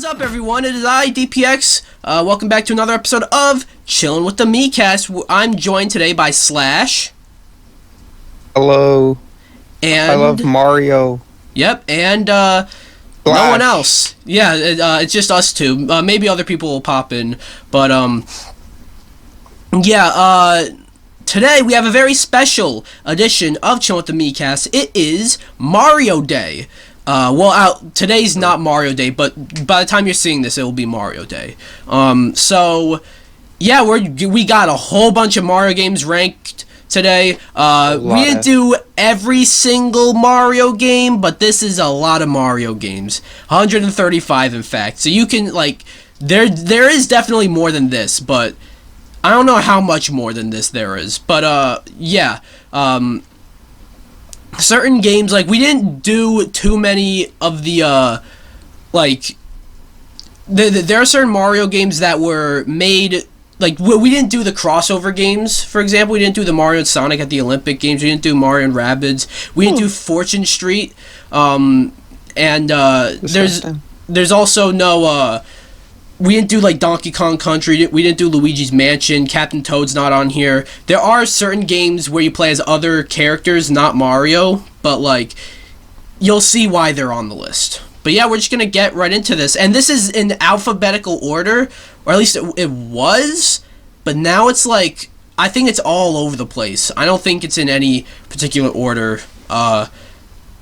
is up, everyone? It is I, DPX. Welcome back to another episode of Chillin With The Miikcast. I'm joined today by Slash. Hello. And I love Mario. Yep, and no one else. Yeah, it's just us two. Maybe other people will pop in, but today we have a very special edition of Chillin With The Miikcast. It is Mario Day. Today's not Mario Day, but by the time you're seeing this, it will be Mario Day. So yeah, we got a whole bunch of Mario games ranked today. We didn't do every single Mario game, but this is a lot of Mario games. 135, in fact. So you can, like, there is definitely more than this, but I don't know how much more than this there is. But yeah. Certain games, like, we didn't do too many of the, there are certain Mario games that were made, like, we didn't do the crossover games, for example. We didn't do the Mario and Sonic at the Olympic Games. We didn't do Mario and Rabbids. We didn't do Fortune Street. There's also no, we didn't do, like, Donkey Kong Country. We didn't do Luigi's Mansion. Captain Toad's not on here. There are certain games where you play as other characters, not Mario, but, like, you'll see why they're on the list. But yeah, we're just gonna get right into this. And this is in alphabetical order, or at least it was, but now it's, like, I think it's all over the place. I don't think it's in any particular order.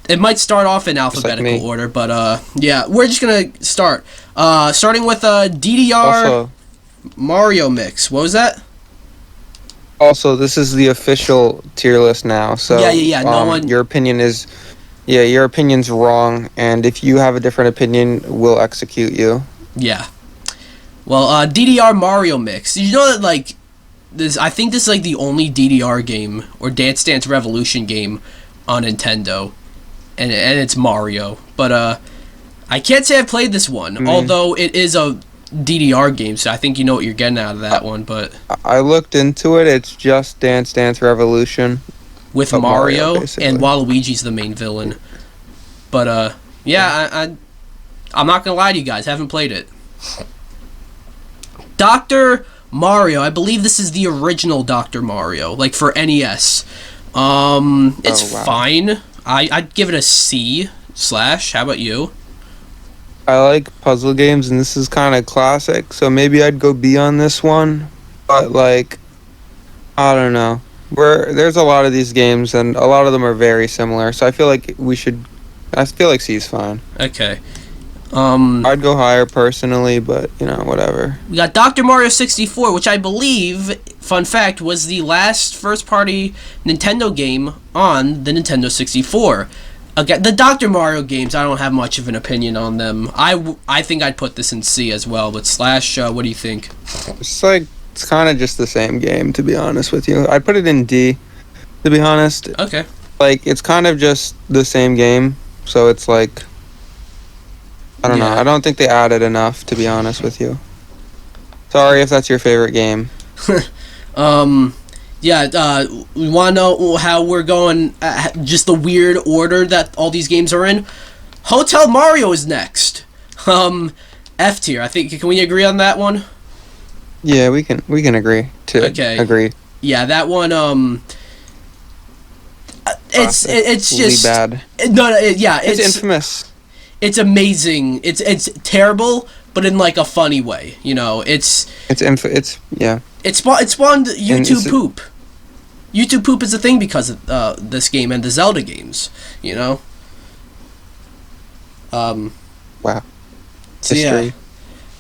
It might start off in alphabetical order, but yeah, we're just gonna start. Starting with DDR also, Mario Mix. What was that? Also, this is the official tier list now. So yeah. No one. Your opinion's wrong, and if you have a different opinion, we'll execute you. Yeah. Well, DDR Mario Mix. Did you know that, like, this? I think this is, like, the only DDR game or Dance Dance Revolution game on Nintendo. And it's Mario, but I can't say I've played this one, although it is a DDR game, so I think you know what you're getting out of that one. But I looked into it; it's just Dance Dance Revolution with Mario and Waluigi's the main villain. But yeah, I'm not gonna lie to you guys, I haven't played it. Dr. Mario, I believe this is the original Dr. Mario, like for NES. It's fine. I'd give it a C/. How about you? I like puzzle games, and this is kind of classic, so maybe I'd go B on this one. But, like, I don't know. There's a lot of these games, and a lot of them are very similar, so I feel like C is fine. Okay. I'd go higher personally, but, you know, whatever. We got Dr. Mario 64, which I believe, fun fact, was the last first-party Nintendo game on the Nintendo 64. Again, the Dr. Mario games, I don't have much of an opinion on them. I think I'd put this in C as well, but Slash, what do you think? It's kind of just the same game, to be honest with you. I'd put it in D, to be honest. Okay. Like, it's kind of just the same game, so it's like, I don't know. I don't think they added enough, to be honest with you. Sorry if that's your favorite game. Yeah, we want to know how we're going, just the weird order that all these games are in. Hotel Mario is next. F tier. I think, can we agree on that one? Yeah, we can agree to agree. Yeah, that one, it's just really bad. It's infamous. It's amazing. It's terrible, but in, like, a funny way. You know, It spawned YouTube poop. YouTube poop is a thing because of this game and the Zelda games. You know. Wow. So history.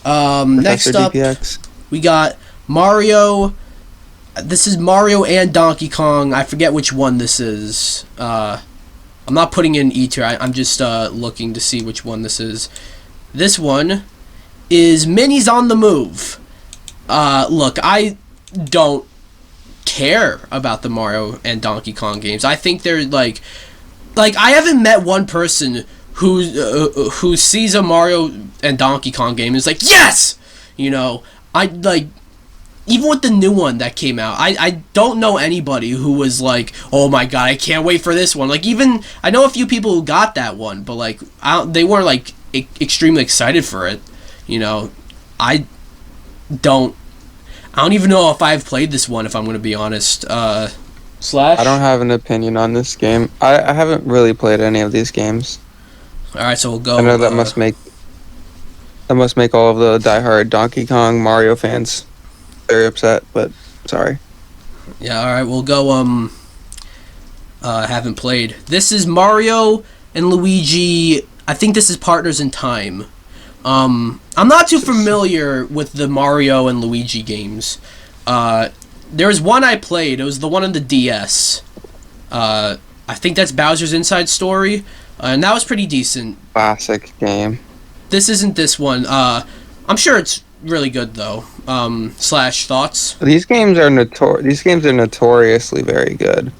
Yeah. Next up, DPX. We got Mario. This is Mario and Donkey Kong. I forget which one this is. I'm not putting in E tier. I'm just looking to see which one this is. This one is Minis on the Move. Look, I don't care about the Mario and Donkey Kong games. I think they're like I haven't met one person who sees a Mario and Donkey Kong game and is like, yes! You know, I like. Even with the new one that came out, I don't know anybody who was like, oh my god, I can't wait for this one. Like, even, I know a few people who got that one, but, like, they weren't, like, extremely excited for it. I don't even know if I've played this one, if I'm going to be honest. Slash? I don't have an opinion on this game. I haven't really played any of these games. Alright, so we'll go... I know that must make all of the diehard Donkey Kong Mario fans very upset, but sorry. Yeah, alright, we'll go, haven't played. This is Mario and Luigi. I think this is Partners in Time. I'm not too familiar with the Mario and Luigi games. There was one I played. It was the one on the DS. I think that's Bowser's Inside Story, and that was pretty decent. Classic game. This isn't this one. I'm sure it's really good though. Slash thoughts. These games are notoriously very good.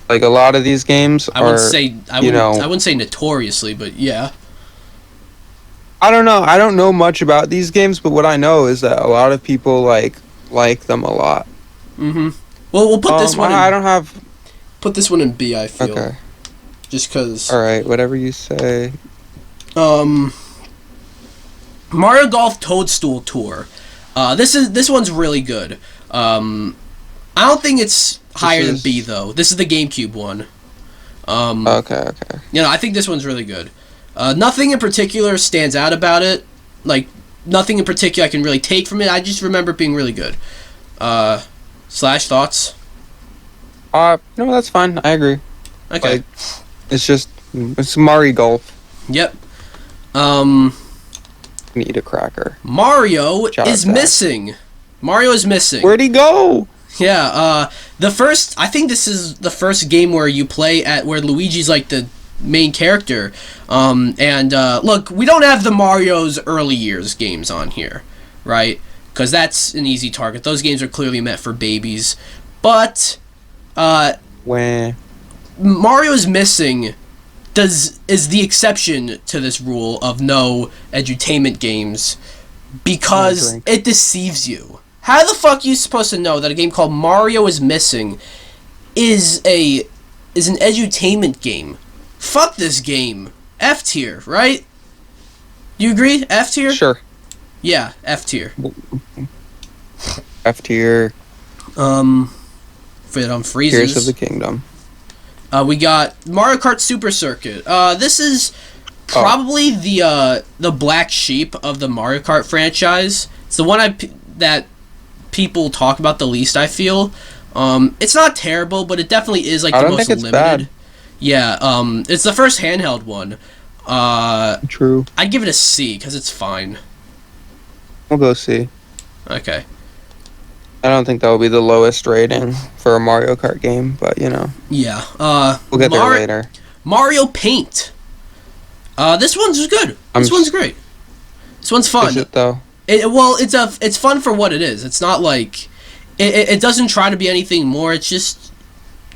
Like a lot of these games I wouldn't say notoriously, but yeah. I don't know. I don't know much about these games, but what I know is that a lot of people like them a lot. Mm-hmm. Well, we'll put this one. Put this one in B. I feel. Okay. Just because. All right. Whatever you say. Mario Golf Toadstool Tour. This one's really good. I don't think it's higher than B though. This is the GameCube one. Okay. I think this one's really good. Nothing in particular stands out about it. Like, nothing in particular I can really take from it. I just remember it being really good. Slash thoughts? No, that's fine. I agree. Okay. Like, it's Mario Golf. Yep. Need a cracker. Mario is missing. Mario is missing. Where'd he go? Yeah, I think this is the first game where you play where Luigi's like the main character. Look, we don't have the Mario's early years games on here, right? Because that's an easy target. Those games are clearly meant for babies. But, Mario's missing is the exception to this rule of no edutainment games because it deceives you. How the fuck are you supposed to know that a game called Mario is Missing is an edutainment game? Fuck this game. F tier, right? You agree? F tier? Sure. Yeah, F tier. F tier. Fit on freezes. Tears of the Kingdom. We got Mario Kart Super Circuit. This is probably the black sheep of the Mario Kart franchise. It's the one that people talk about the least, I feel. It's not terrible, but it definitely is like the most limited. Bad. Yeah, it's the first handheld one. True. I'd give it a C because it's fine. We'll go C. Okay. I don't think that will be the lowest rating for a Mario Kart game, but Yeah. We'll get there later. Mario Paint. This one's good. This one's great. This one's fun. Is it though? It's fun for what it is. It's not like it doesn't try to be anything more. It's just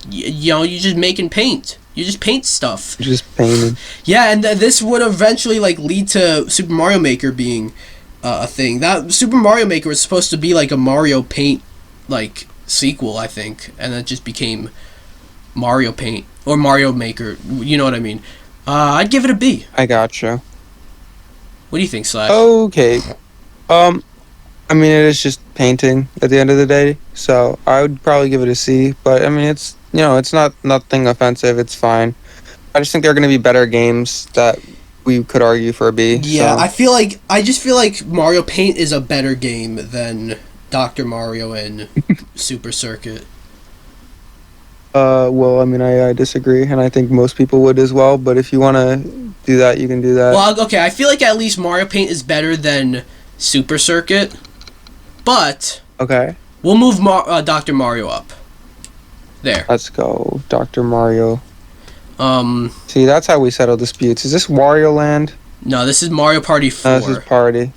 you're just making paint. You just paint stuff. Just painting. Yeah, and this would eventually lead to Super Mario Maker being a thing. That Super Mario Maker was supposed to be like a Mario Paint sequel, I think, and it just became Mario Paint or Mario Maker. You know what I mean? I'd give it a B. I gotcha. What do you think, Slash? Okay. I mean, it is just painting at the end of the day, so I would probably give it a C. But I mean, it's it's nothing offensive. It's fine. I just think there are going to be better games that we could argue for a B. Yeah, so. I just feel like Mario Paint is a better game than Dr. Mario and Super Circuit. Well, I mean, I disagree, and I think most people would as well. But if you want to do that, you can do that. Well, okay, I feel like at least Mario Paint is better than Super Circuit, but okay, we'll move Dr. Mario up. There. Let's go, Dr. Mario. See, that's how we settle disputes. Is this Wario Land? No, this is Mario Party 4. No, this is Party.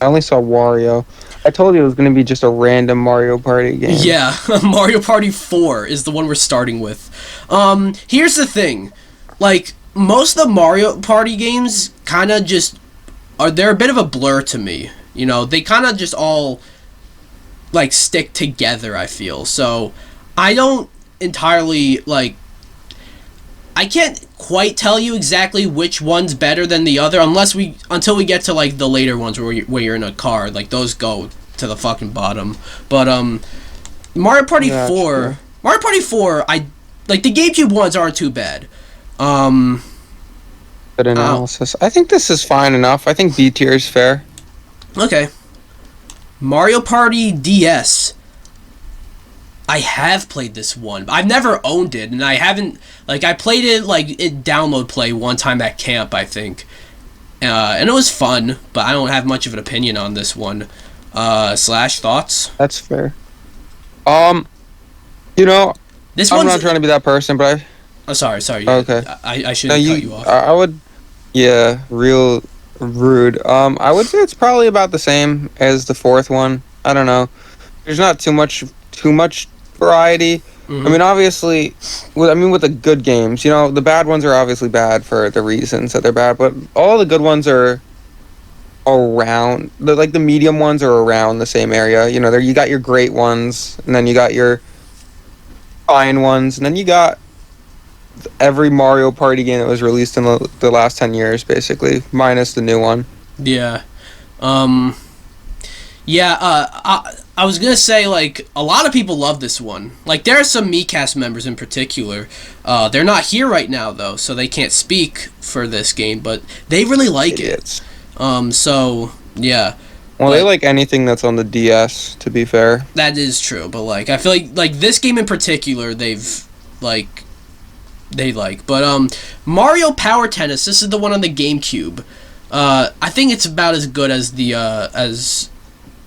I only saw Wario. I told you it was going to be just a random Mario Party game. Yeah, Mario Party 4 is the one we're starting with. Here's the thing. Most of the Mario Party games kind of just they're a bit of a blur to me. They kind of just all, stick together, I feel. So, I don't entirely, I can't quite tell you exactly which one's better than the other until we get to like the later ones where you're in a car. Like those go to the fucking bottom. But Mario Party 4, true. Mario Party 4, I like the GameCube ones aren't too bad. Good analysis. I think this is fine enough. I think B tier is fair. Okay. Mario Party DS. I have played this one. I've never owned it, and I haven't... Like, I played it, like, in download play one time at camp, I think. And it was fun, but I don't have much of an opinion on this one. Slash, thoughts? That's fair. You know, I'm not trying to be that person, but I... Oh, sorry. Okay. I shouldn't cut you off. I would... Yeah, real rude. I would say it's probably about the same as the fourth one. I don't know. There's not too much variety. Mm-hmm. I mean, obviously, with the good games, you know, the bad ones are obviously bad for the reasons that they're bad, but all the good ones are around, the medium ones are around the same area. You know, you got your great ones, and then you got your fine ones, and then you got every Mario Party game that was released in the last 10 years, basically, minus the new one. Yeah. I was gonna say, like, a lot of people love this one. Like, there are some Miikcast members in particular. They're not here right now, though, so they can't speak for this game, but they really like it. So, yeah. Well, they like anything that's on the DS, to be fair. That is true, but, like, I feel like this game in particular, they like. But, Mario Power Tennis, this is the one on the GameCube. I think it's about as good as the, as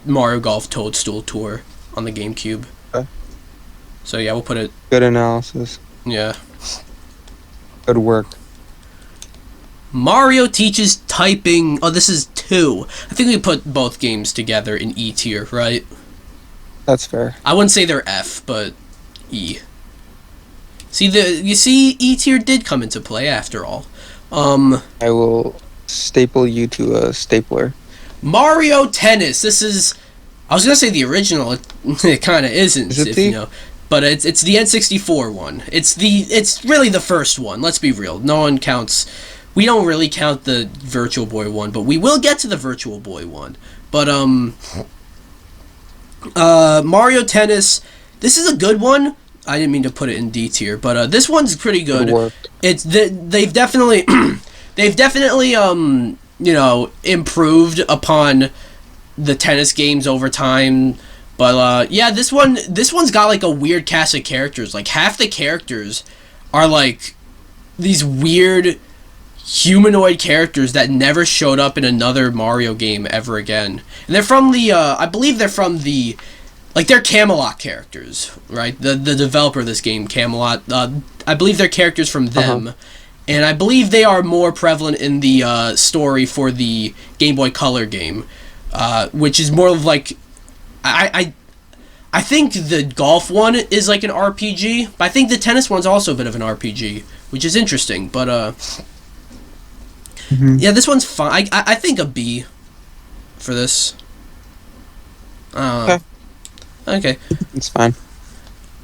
Mario Golf Toadstool Tour on the GameCube. Okay. So yeah, we'll put it... Good analysis. Yeah. Good work. Mario Teaches Typing... Oh, this is 2. I think we put both games together in E tier, right? That's fair. I wouldn't say they're F, but E. You see, E tier did come into play after all. I will staple you to a stapler. Mario Tennis. This is... I was going to say the original. It kind of isn't, you know. But it's the N64 one. It's really the first one. Let's be real. No one counts... We don't really count the Virtual Boy one, but we will get to the Virtual Boy one. But, Mario Tennis... This is a good one. I didn't mean to put it in D tier, but this one's pretty good. They've definitely you know, improved upon the tennis games over time. But yeah, this one's got like a weird cast of characters. Like half the characters are like these weird humanoid characters that never showed up in another Mario game ever again. And they're from the I believe they're from the... Like, they're Camelot characters, right? The developer of this game, Camelot. I believe they're characters from them. Uh-huh. And I believe they are more prevalent in the story for the Game Boy Color game. Which is more of like... I think the golf one is like an RPG. But I think the tennis one's also a bit of an RPG. Which is interesting. But, yeah, this one's fine. I think a B for this. Okay. It's fine.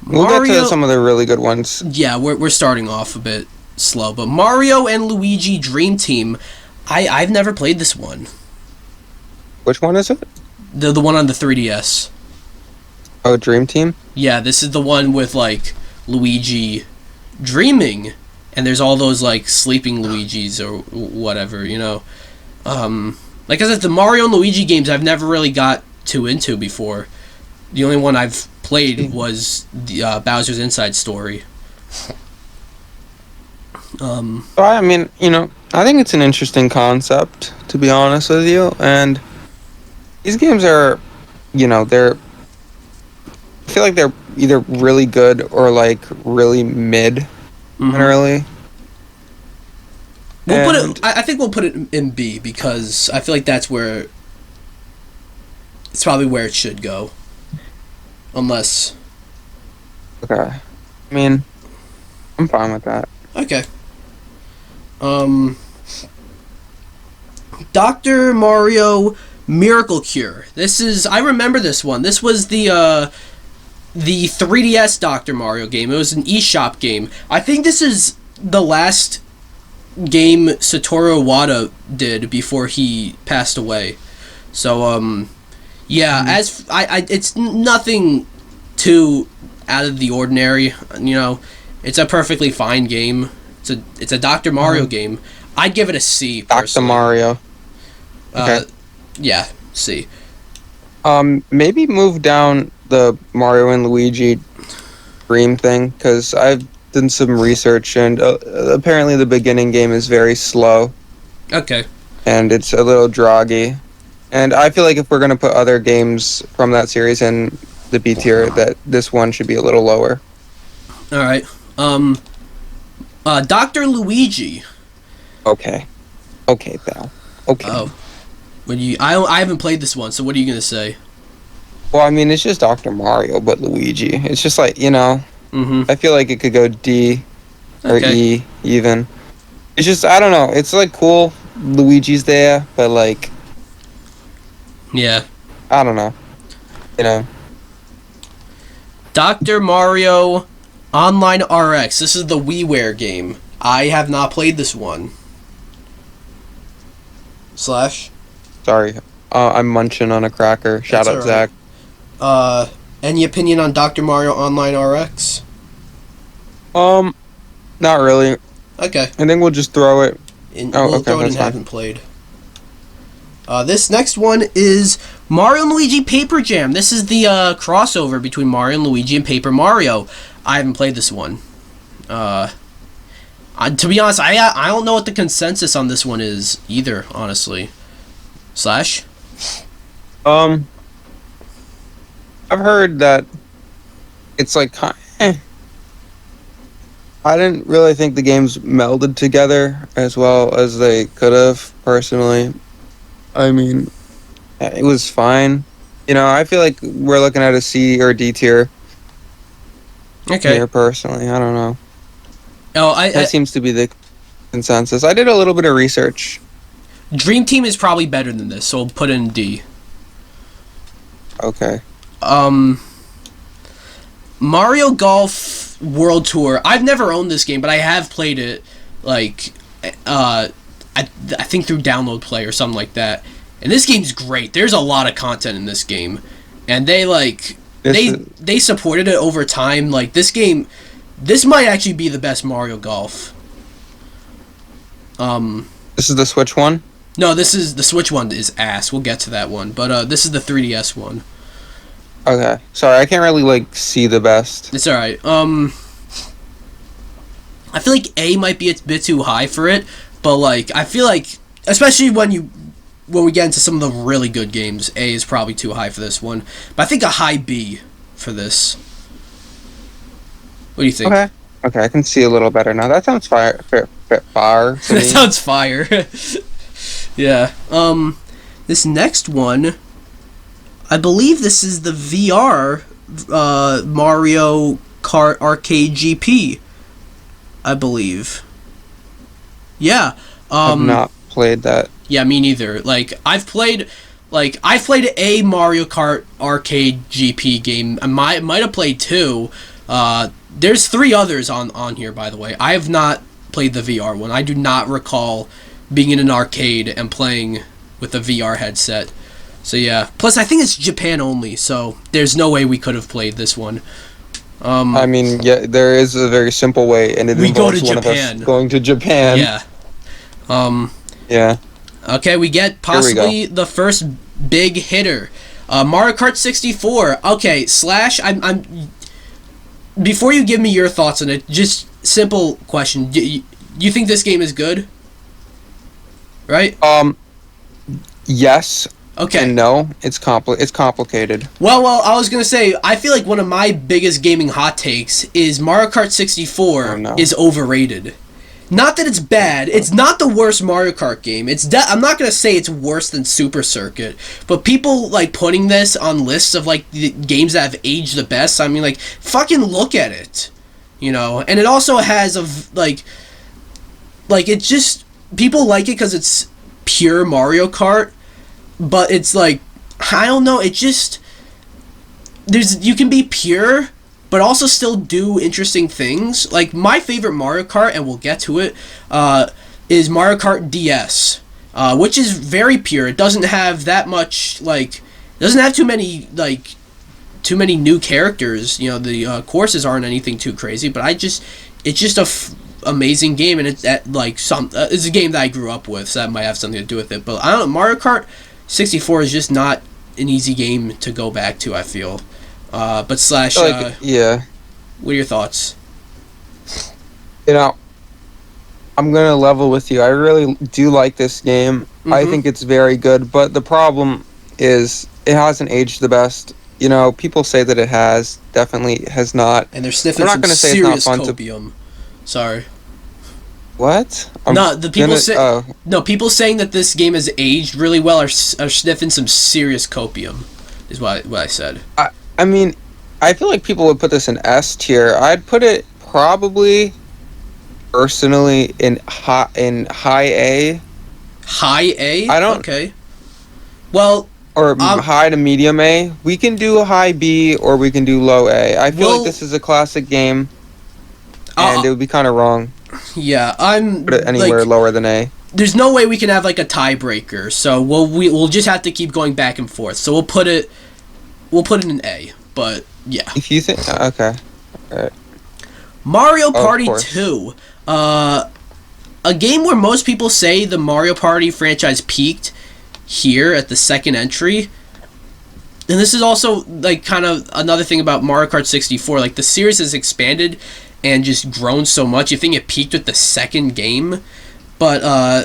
We'll get to some of the really good ones. Yeah, we're starting off a bit slow, but Mario and Luigi Dream Team, I've never played this one. Which one is it? The one on the 3DS. Oh, Dream Team? Yeah, this is the one with, like, Luigi dreaming, and there's all those, like, sleeping Luigis or whatever, you know. Like I said, the Mario and Luigi games I've never really got too into before. The only one I've played was the Bowser's Inside Story. I mean, you know, I think it's an interesting concept, to be honest with you. And these games are, you know, I feel like they're either really good or, like, really mid, generally. I think we'll put it in B, because I feel like that's where... It's probably where it should go. Unless... Okay. I mean, I'm fine with that. Okay. Dr. Mario Miracle Cure. This is... I remember this one. This was the 3DS Dr. Mario game. It was an eShop game. I think this is the last game Satoru Iwata did before he passed away. So yeah, as I it's nothing too out of the ordinary. You know, it's a perfectly fine game. It's a Dr. Mario game. I'd give it a C. Dr. Mario. Okay. Yeah, C. Maybe move down the Mario and Luigi Dream thing, because I've done some research, and apparently the beginning game is very slow. Okay. And it's a little droggy. And I feel like if we're going to put other games from that series in the B tier, that this one should be a little lower. Alright. Dr. Luigi. Okay, pal. Okay. Oh. I haven't played this one, so what are you going to say? Well, I mean, it's just Dr. Mario, but Luigi. It's just like, you know, I feel like it could go D or E even. It's just, I don't know. It's like cool. Luigi's there, but like... Yeah. I don't know. You know. Dr. Mario Online RX. This is the WiiWare game. I have not played this one. Slash? Sorry. I'm munching on a cracker. Shout out, Zach. Any opinion on Dr. Mario Online RX? Not really. Okay. I think we'll just throw it. We'll throw it in haven't played. This next one is Mario and Luigi Paper Jam. This is the crossover between Mario and Luigi and Paper Mario. I haven't played this one. To be honest, I don't know what the consensus on this one is either, honestly. Slash? I've heard that it's like, I didn't really think the games melded together as well as they could have, personally. I mean, it was fine. You know, I feel like we're looking at a C or D tier. Okay. Here, personally, I don't know. Oh, that seems to be the consensus. I did a little bit of research. Dream Team is probably better than this, so we'll put it in D. Okay. Mario Golf World Tour. I've never owned this game, but I have played it, like, I think through Download Play or something like that. And this game's great. There's a lot of content in this game, and they they supported it over time. Like, this game, this might actually be the best Mario Golf. This is the Switch one? No, this is the Switch one is ass. We'll get to that one, but this is the 3DS one. Okay. Sorry, I can't really, like, see the best. It's alright. I feel like A might be a bit too high for it, but, like, I feel like, especially when we get into some of the really good games, A is probably too high for this one. But I think a high B for this. What do you think? Okay, I can see a little better now. That sounds fire. Fire. That sounds fire. Yeah. This next one, I believe this is the VR Mario Kart Arcade GP. I believe. Yeah. I've not played that. Yeah, me neither. Like, I've played a Mario Kart Arcade GP game. I might have played two. There's 3 others on here, by the way. I have not played the VR one. I do not recall being in an arcade and playing with a VR headset. So yeah. Plus, I think it's Japan only, so there's no way we could have played this one. I mean, yeah, there is a very simple way, and it involves one of us going to Japan. Yeah. Yeah. Okay, we get possibly the first big hitter. Mario Kart 64. Okay, Slash, I'm before you give me your thoughts on it, just simple question. Do you think this game is good? Right? Yes. Okay. And no, it's complicated. Well, I was gonna say, I feel like one of my biggest gaming hot takes is Mario Kart 64 is overrated. Not that it's bad. It's not the worst Mario Kart game. I'm not gonna say it's worse than Super Circuit, but people like putting this on lists of like the games that have aged the best. I mean, like, fucking look at it, you know. And it also has like it's just people like it because it's pure Mario Kart, but it's like, I don't know. It just you can be pure, but also still do interesting things. Like, my favorite Mario Kart, and we'll get to it, is Mario Kart DS, which is very pure. It doesn't have that much, like, it doesn't have too many new characters. You know, the courses aren't anything too crazy, but it's just a amazing game, and it's a game that I grew up with, so that might have something to do with it. But I don't know, Mario Kart 64 is just not an easy game to go back to, I feel. But Slash, yeah. What are your thoughts? You know, I'm gonna level with you. I really do like this game. Mm-hmm. I think it's very good, but the problem is it hasn't aged the best. You know, people say that it has. Definitely has not. And they're sniffing some serious copium. Sorry. What? People saying that this game has aged really well are sniffing some serious copium, is what I said. I mean, I feel like people would put this in S tier. I'd put it probably, personally, in high A. High A? I don't. Okay. Well. Or high to medium A. We can do a high B, or we can do low A. I feel like this is a classic game, and it would be kind of wrong. Yeah, I'm put it anywhere lower than A. There's no way we can have like a tiebreaker, so we'll just have to keep going back and forth. So we'll put it in A. But yeah. If you think okay, all right. Mario Party 2, a game where most people say the Mario Party franchise peaked here at the second entry. And this is also like kind of another thing about Mario Kart 64. Like, the series has expanded and just grown so much. You think it peaked with the second game, but I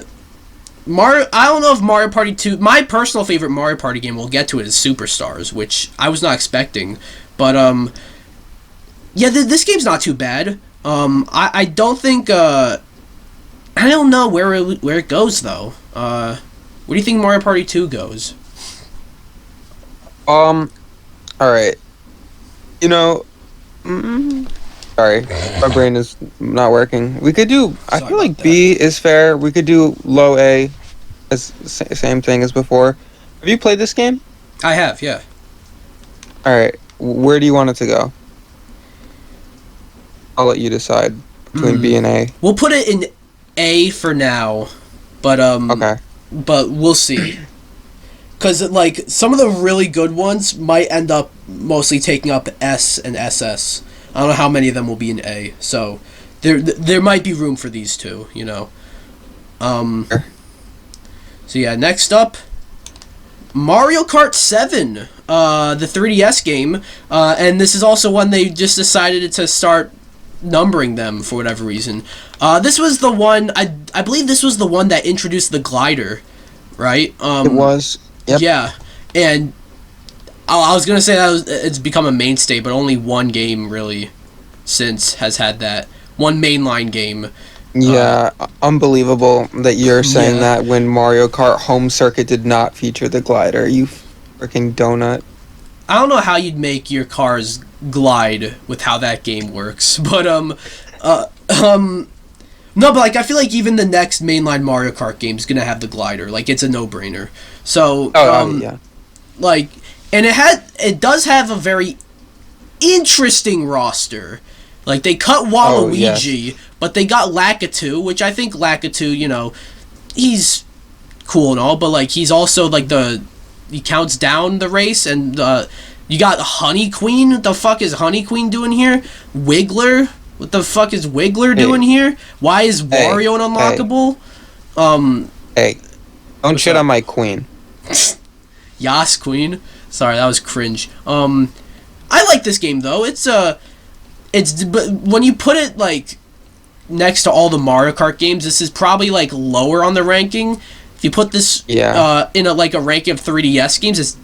don't know if Mario Party 2, my personal favorite Mario Party game, we'll get to it, is Superstars, which I was not expecting, but yeah, this game's not too bad. I don't think I don't know where it goes though. Where do you think Mario Party 2 goes? All right. You know, sorry, my brain is not working. We could do. I feel like B is fair. We could do low A, as same thing as before. Have you played this game? I have, yeah. All right. Where do you want it to go? I'll let you decide between B and A. We'll put it in A for now, but okay. But we'll see. Because, like, some of the really good ones might end up mostly taking up S and SS. I don't know how many of them will be in A. So, there might be room for these two, you know. Sure. So, yeah, next up, Mario Kart 7, the 3DS game. And this is also one they just decided to start numbering them for whatever reason. This was the one, I believe this was the one that introduced the glider, right? It was. Yep. Yeah, and I was gonna say it's become a mainstay, but only one game really since has had that, one mainline game. Yeah, unbelievable that you're saying that when Mario Kart Home Circuit did not feature the glider. You freaking donut. I don't know how you'd make your cars glide with how that game works, but no, but like I feel like even the next mainline Mario Kart game is gonna have the glider. Like, it's a no-brainer. So, yeah. Like, and it does have a very interesting roster. Like, they cut Waluigi, but they got Lakitu, which I think Lakitu, you know, he's cool and all, but like he's also like he counts down the race, and you got Honey Queen. What the fuck is Honey Queen doing here? Wiggler. What the fuck is Wiggler doing here? Why is Wario an unlockable? Hey, don't shit on my queen. Yas Queen. Sorry, that was cringe. I like this game though. But when you put it like next to all the Mario Kart games, this is probably like lower on the ranking. If you put this in a ranking of 3DS games, it's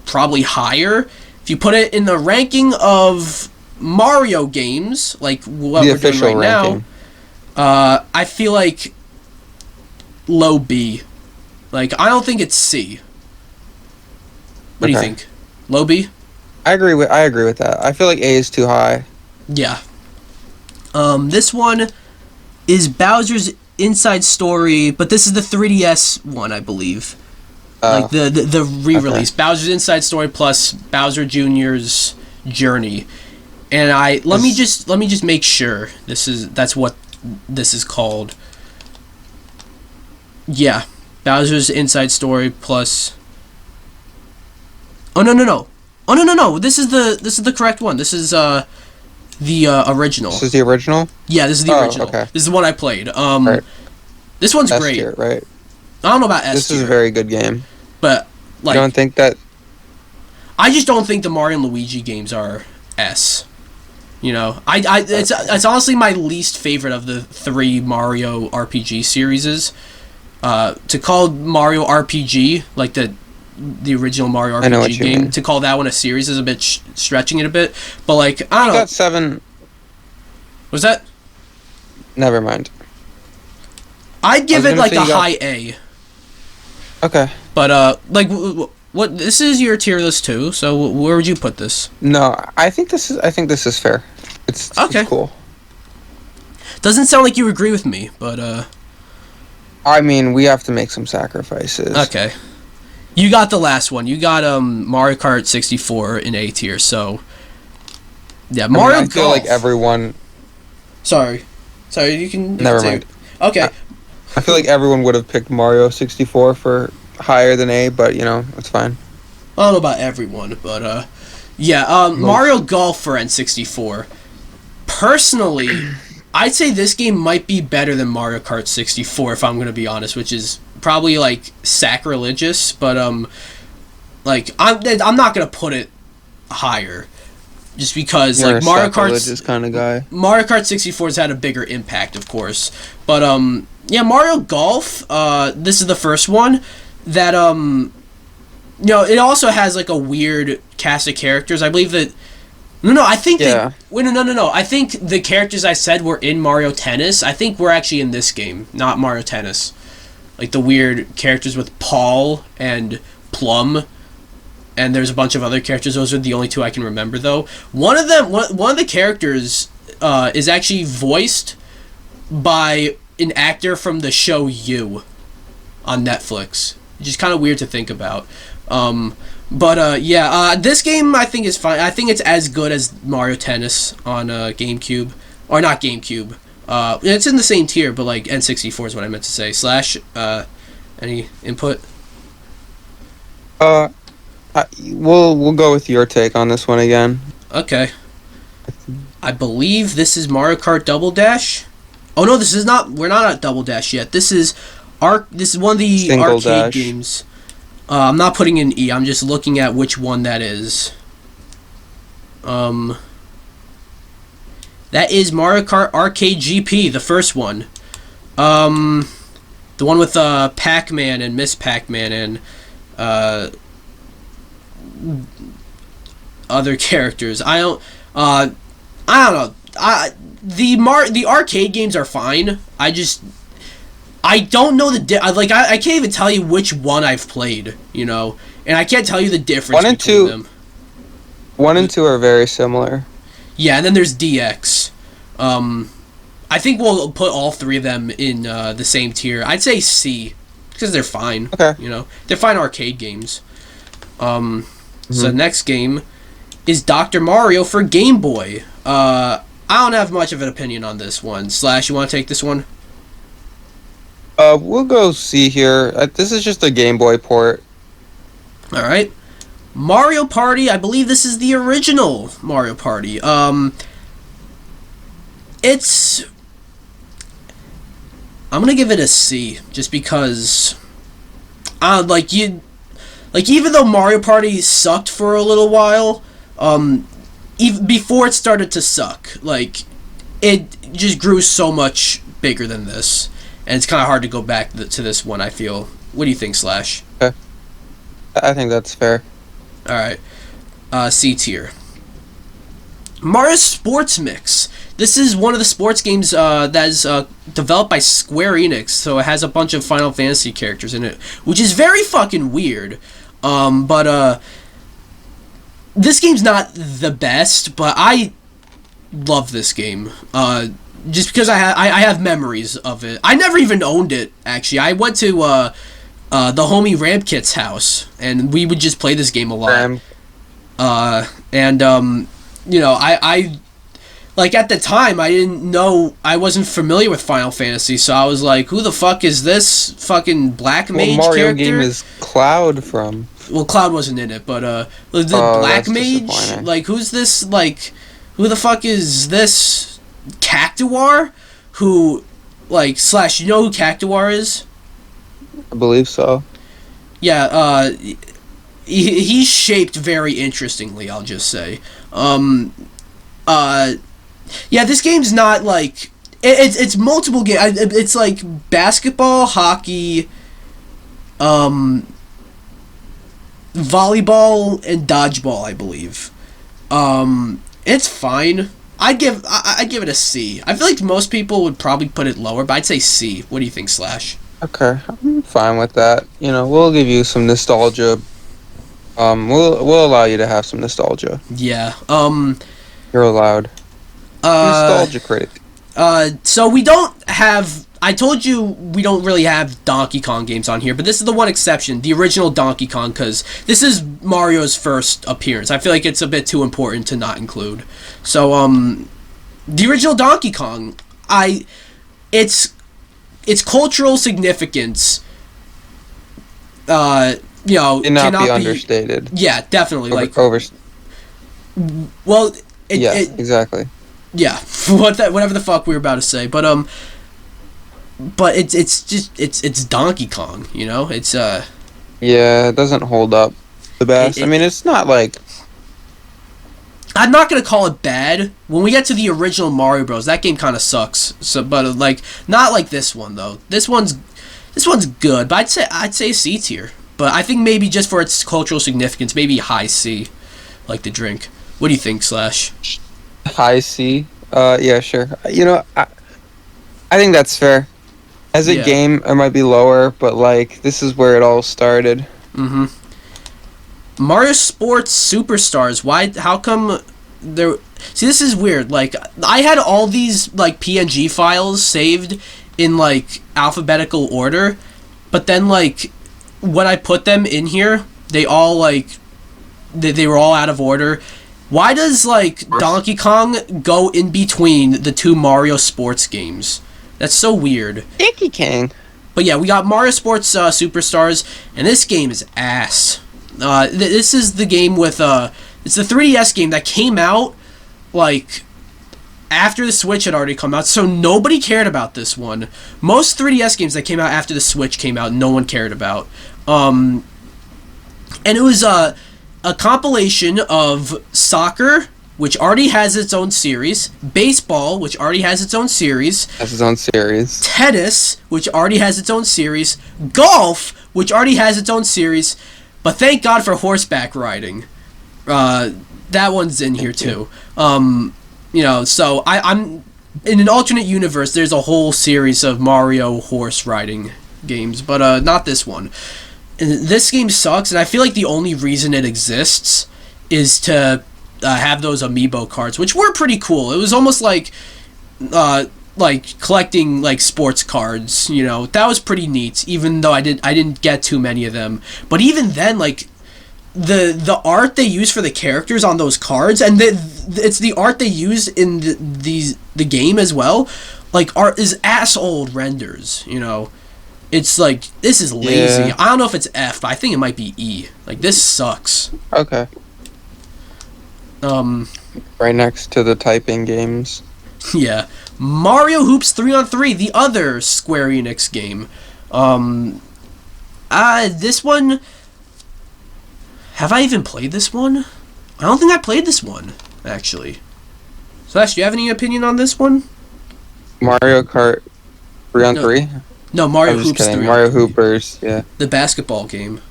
probably higher. If you put it in the ranking of Mario games, like what we're doing right ranking now, I feel like low B. Like, I don't think it's C. What do you think? Low B? I agree with that. I feel like A is too high. Yeah. This one is Bowser's Inside Story, but this is the 3DS one, I believe. Like the re-release. Okay. Bowser's Inside Story plus Bowser Jr.'s Journey. And let me just make sure that's what this is called. Yeah, Bowser's Inside Story plus. Oh no! This is the correct one. This is the original. This is the original? Yeah, this is the original. Okay. This is the one I played. Right. This one's S great. tier, right? I don't know about S tier. This is a very good game. But like, you don't think that? I just don't think the Mario and Luigi games are S. You know, it's honestly my least favorite of the 3 Mario RPG series. To call Mario RPG like the original Mario RPG game, to call that one a series is a bit stretching it a bit. But like, I don't know. Got 7. Was that? Never mind. I'd give it like a high A. Okay. But like, what? This is your tier list too. So where would you put this? No, I think this is fair. It's okay. It's cool. Doesn't sound like you agree with me, but I mean, we have to make some sacrifices. Okay. You got the last one. You got Mario Kart 64 in A tier. So yeah, Mario. I feel like everyone. Sorry, you can. Never mind. Okay. I feel like everyone would have picked Mario 64 for higher than A, but it's fine. I don't know about everyone, but yeah, Mario Golf for N64. Personally, I'd say this game might be better than Mario Kart 64 if I'm going to be honest, which is probably like sacrilegious, but like I'm not going to put it higher just because You're like Mario Kart's kind of guy. Mario Kart 64 has had a bigger impact, of course, but yeah, Mario Golf, this is the first one that it also has like a weird cast of characters. I believe that I think yeah. No. I think the characters I said were in Mario Tennis. I think we're actually in this game, not Mario Tennis. Like the weird characters with Paul and Plum, and there's a bunch of other characters. Those are the only 2 I can remember, though. One of the characters is actually voiced by an actor from the show You on Netflix, which is kind of weird to think about. But yeah, this game I think is fine. I think it's as good as Mario Tennis on GameCube, or not GameCube. It's in the same tier, but like N64 is what I meant to say. Slash, any input? We'll go with your take on this one again. Okay. I believe this is Mario Kart Double Dash. Oh no, this is not. We're not at Double Dash yet. This is one of the Single arcade Dash. games. I'm not putting in E. I'm just looking at which one that is. That is Mario Kart Arcade GP, the first one. The one with Pac-Man and Miss Pac-Man and other characters. I don't know. The arcade games are fine. I don't know I can't even tell you which one I've played, and I can't tell you the difference between them. 1 and 2 are very similar. Yeah, and then there's DX. I think we'll put all 3 of them in the same tier. I'd say C, because they're fine. Okay. They're fine arcade games. So next game is Dr. Mario for Game Boy. I don't have much of an opinion on this one. Slash, you want to take this one? We'll go C here. This is just a Game Boy port. All right. Mario Party. I believe this is the original Mario Party. It's. I'm gonna give it a C, just because. Even though Mario Party sucked for a little while, even before it started to suck, it just grew so much bigger than this. And it's kind of hard to go back to this one, I feel. What do you think, Slash? Okay. I think that's fair. Alright. C tier. Mario Sports Mix. This is one of the sports games that is developed by Square Enix, so it has a bunch of Final Fantasy characters in it, which is very fucking weird. But this game's not the best, but I love this game. Just because I have memories of it. I never even owned it, actually. I went to the homie Ramkit's house, and we would just play this game a lot. you know, I like at the time I didn't know, I wasn't familiar with Final Fantasy, so I was like, who the fuck is this fucking black mage Mario character? game is Cloud from. Well, Cloud wasn't in it, but the black mage, like who's this, like who the fuck is this Cactuar? Who, like, Slash, you know who Cactuar is? I believe so. Yeah, he's shaped very interestingly, I'll just say. Yeah, this game's not like it's multiple games. It's like basketball, hockey, volleyball, and dodgeball, I believe. It's fine. I'd give it a C. I feel like most people would probably put it lower, but I'd say C. What do you think, Slash? Okay, I'm fine with that. You know, we'll give you some nostalgia. We'll allow you to have some nostalgia. Yeah. You're allowed. Nostalgia critic. So we don't have. I told you we don't really have Donkey Kong games on here, but this is the one exception, the original Donkey Kong, because this is Mario's first appearance. I feel like it's a bit too important to not include. So, the original Donkey Kong, its cultural significance, you know, cannot be understated. Yeah, definitely. Well, exactly. Yeah, whatever the fuck we were about to say, but it's Donkey Kong, you know? It's yeah, it doesn't hold up the best. I mean, it's not like, I'm not gonna call it bad. When we get to the original Mario Bros, that game kind of sucks. So, but like, not like this one though. This one's good, but I'd say C tier. But I think maybe just for its cultural significance, maybe high C, like the drink. What do you think, Slash? High C? Yeah, sure. You know, I think that's fair. As a game, it might be lower, but like, this is where it all started. Mm-hmm. Mario Sports Superstars. Why? How come there? See, this is weird. Like, I had all these like PNG files saved in like alphabetical order, but then like when I put them in here, they all like they were all out of order. Why does like Donkey Kong go in between the two Mario Sports games? That's so weird. Donkey Kong. But yeah, we got Mario Sports Superstars, and this game is ass. This is the game with it's the 3DS game that came out like after the Switch had already come out, so nobody cared about this one. Most 3DS games that came out after the Switch came out, no one cared about. And it was a compilation of soccer, which already has its own series, baseball, which already has its own series, tennis, which already has its own series, golf, which already has its own series, but thank God for horseback riding. That one's in here too. You know, so I'm in an alternate universe. There's a whole series of Mario horse riding games, but not this one. And this game sucks, and I feel like the only reason it exists is to have those amiibo cards, which were pretty cool. It was almost like collecting like sports cards, you know. That was pretty neat, even though I didn't get too many of them. But even then, like the art they use for the characters on those cards, and it's the art they use in the game as well. Like, art is ass old renders, you know. It's like, this is lazy. Yeah. I don't know if it's F, but I think it might be E. Like, this sucks. Okay. Right next to the typing games. Yeah. Mario Hoops 3-on-3, the other Square Enix game. This one... Have I even played this one? I don't think I played this one, actually. Slash, do you have any opinion on this one? Mario Kart 3-on-3? No, Mario Hoops 3-on-3. Mario Hoopers, yeah. The basketball game.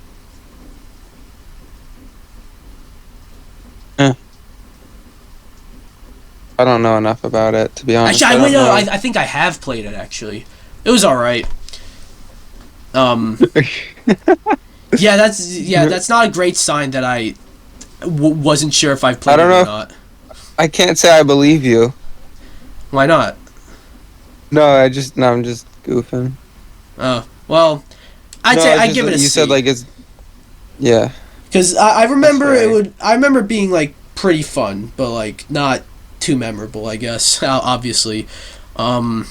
I don't know enough about it, to be honest. Actually, I think I have played it, actually. It was alright. Yeah, that's not a great sign that I wasn't sure if I've played it or not. I can't say I believe you. Why not? No, I'm just goofing. Oh, well, I'd give it a C. You said like it's... Yeah. Because I remember I remember being like pretty fun, but like not too memorable, I guess. Obviously. Bro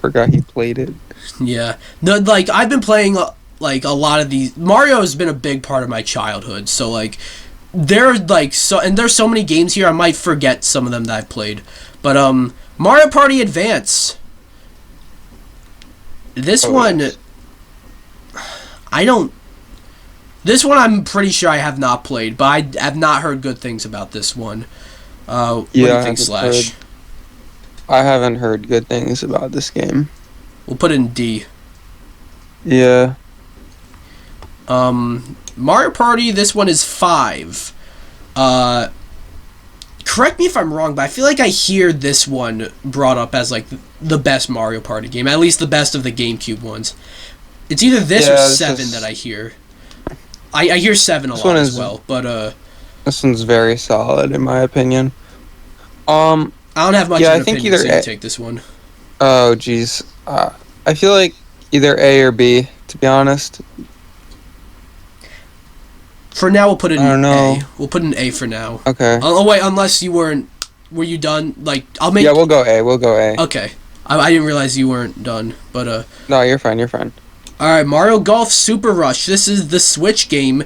forgot he played it. Yeah. Like I've been playing like a lot of these. Mario has been a big part of my childhood, so like there's so many games here I might forget some of them that I've played. But Mario Party Advance. This one I'm pretty sure I have not played, but I have not heard good things about this one. What do you think, Slash? I haven't heard good things about this game. We'll put it in D. Yeah. Mario Party, this one is 5. Correct me if I'm wrong, but I feel like I hear this one brought up as like the best Mario Party game, at least the best of the GameCube ones. It's either this or 7 that I hear. I hear 7 a lot as well, but this one's very solid in my opinion. I don't have much of an opinion, either so you take this one. Oh jeez, I feel like either A or B, to be honest. For now, we'll put it in I don't know. A. We'll put in A for now. Okay. Oh wait, unless you weren't. Were you done? Like I'll make. Yeah, we'll go A. Okay. I didn't realize you weren't done, but No, you're fine. All right, Mario Golf Super Rush. This is the Switch game,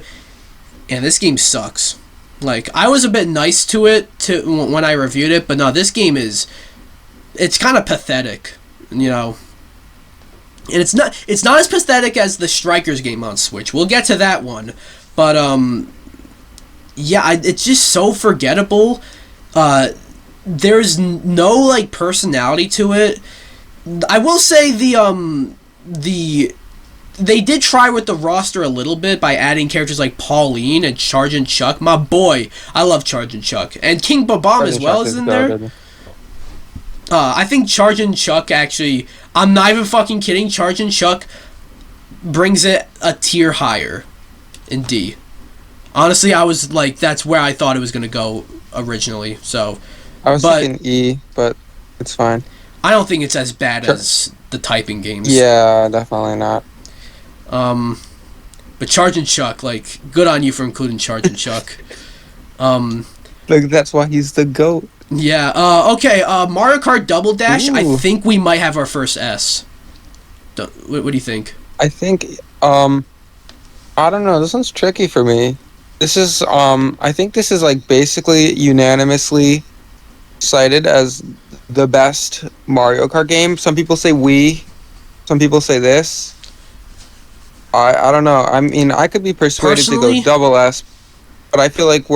and this game sucks. Like I was a bit nice to it when I reviewed it, but no, this game it's kind of pathetic, you know. And it's not as pathetic as the Strikers game on Switch. We'll get to that one, but yeah, it's just so forgettable. There's no like personality to it. I will say they did try with the roster a little bit by adding characters like Pauline and Chargin' Chuck. My boy, I love Chargin' Chuck, and King Bob-omb as well is in there. I think Chargin' Chuck actually, I'm not even fucking kidding, Chargin' Chuck brings it a tier higher in D. Honestly, I was like, that's where I thought it was gonna go originally. So I was thinking E, but it's fine. I don't think it's as bad as the typing games. Yeah, definitely not. But Chargin' Chuck, like, good on you for including Chargin' Chuck. Like, that's why he's the GOAT. Yeah, okay, Mario Kart Double Dash, Ooh. I think we might have our first S. What do you think? I think, I don't know, this one's tricky for me. This is, I think this is, like, basically unanimously cited as the best Mario Kart game. Some people say Wii, some people say this. I don't know. I mean, I could be persuaded to go double S, but I feel like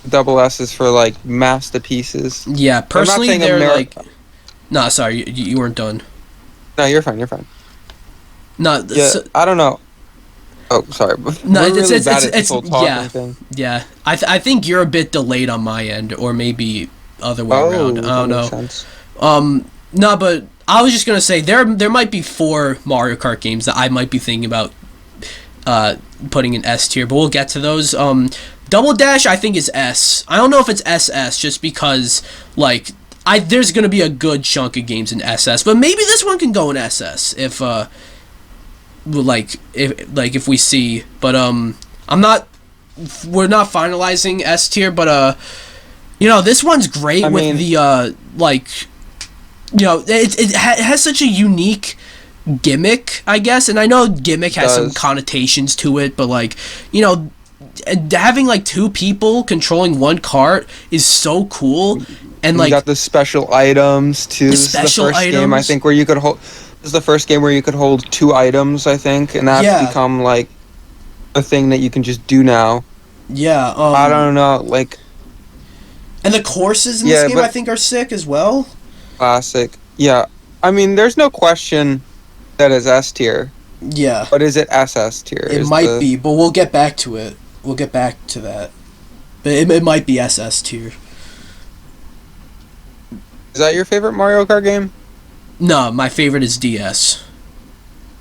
double S is for like masterpieces. Yeah, personally, they're like. No, sorry, you weren't done. No, you're fine. No, yeah, I don't know. Oh, sorry. No, it's yeah, thing. Yeah. I think you're a bit delayed on my end, or maybe other way around. I don't know. Sense. No, but I was just gonna say there might be 4 Mario Kart games that I might be thinking about putting in S tier, but we'll get to those. Double Dash I think is S. I don't know if it's SS just because like there's gonna be a good chunk of games in SS, but maybe this one can go in SS if if we see. But we're not finalizing S tier, but this one's great with the it has such a unique gimmick, I guess, and I know gimmick has some connotations to it, but having like 2 people controlling one cart is so cool, and you got the special items too. This is the first game I think where you could hold. This is the first game where you could hold 2 items, I think, and that's become like a thing that you can just do now. Yeah, I don't know, like. And the courses in this game, I think, are sick as well. Classic. Yeah. I mean, there's no question that is S tier. Yeah. But is it SS tier? It might be, but we'll get back to it. We'll get back to that. But it might be SS tier. Is that your favorite Mario Kart game? No, my favorite is DS.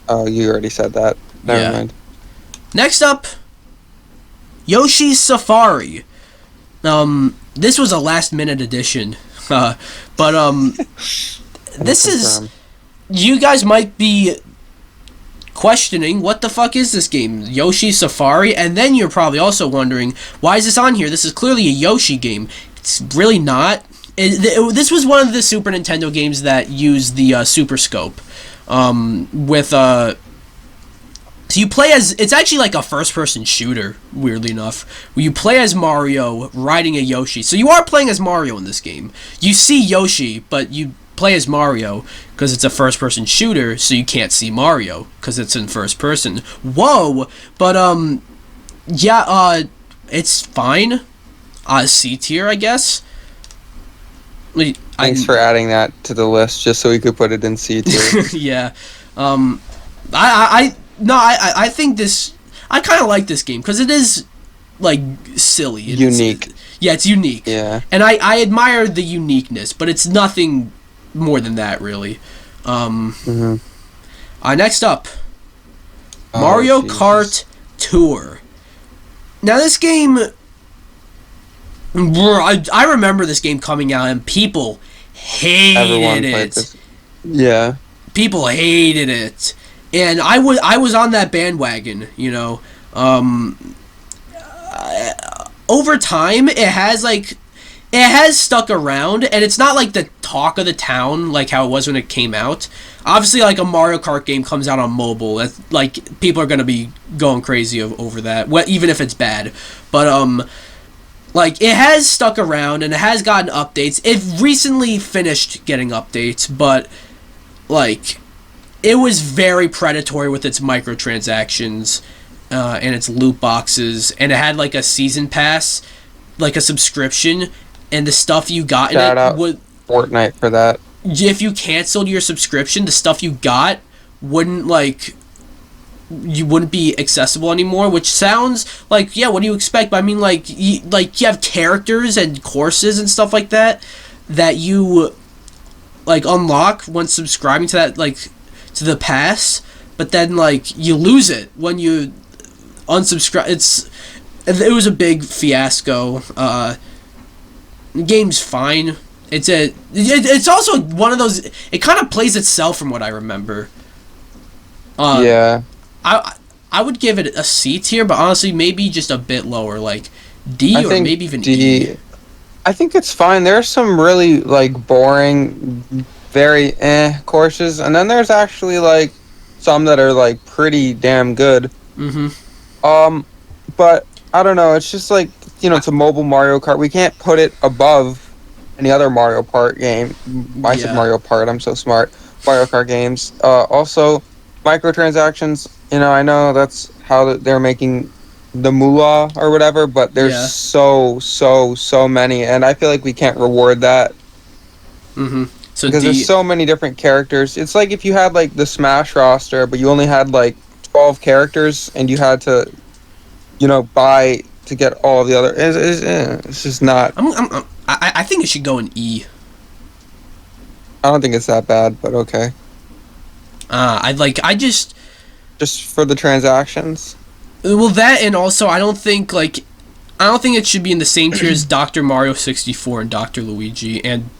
Oh, you already said that. Never mind. Next up, Yoshi's Safari. This was a last-minute addition. But this is... You guys might be questioning, what the fuck is this game? Yoshi Safari? And then you're probably also wondering, why is this on here? This is clearly a Yoshi game. It's really not. This was one of the Super Nintendo games that used the Super Scope. So you play as, it's actually like a first-person shooter, weirdly enough, where you play as Mario riding a Yoshi. So you are playing as Mario in this game. You see Yoshi, but you play as Mario because it's a first-person shooter, so you can't see Mario because it's in first person. Whoa! But, yeah, it's fine. C tier, I guess. Thanks for adding that to the list, just so we could put it in C tier. Yeah. I think this, I kind of like this game because it is like silly. Unique. It's unique. Yeah. And I admire the uniqueness, but it's nothing more than that, really. Next up, Mario Kart Tour. Now this game, I remember this game coming out and people hated it. Yeah. People hated it. And I was on that bandwagon, you know. Over time, it has stuck around, and it's not like the talk of the town like how it was when it came out. Obviously, like a Mario Kart game comes out on mobile, that's, like, people are gonna be going crazy over that, even if it's bad. But like, it has stuck around and it has gotten updates. It recently finished getting updates, but like, it was very predatory with its microtransactions and its loot boxes, and it had like a season pass, like a subscription, and the stuff you got in it would Fortnite for that. If you canceled your subscription, the stuff you got wouldn't be accessible anymore, which sounds like, yeah, what do you expect? But I mean, like you have characters and courses and stuff like that you like unlock when subscribing to that, like, to the pass, but then like you lose it when you unsubscribe. It was a big fiasco. The game's fine. It's also one of those, it kind of plays itself from what I remember. Yeah. I would give it a C tier, but honestly maybe just a bit lower, like D, or maybe even D. E. I think it's fine. There's some really like boring, very courses, and then there's actually like some that are like pretty damn good. But I don't know, it's just like, you know, it's a mobile Mario Kart. We can't put it above any other Mario Kart game. I said Mario Kart, I'm so smart. Mario Kart games. Also, microtransactions, you know, I know that's how they're making the moolah or whatever, but there's so many, and I feel like we can't reward that. So because there's so many different characters. It's like if you had like the Smash roster, but you only had like 12 characters, and you had to, you know, buy to get all of the other. It's just not. I think it should go in E. I don't think it's that bad, but okay. Just for the transactions. Well, that, and also I don't think it should be in the same tier as Dr. Mario 64 and Dr. Luigi and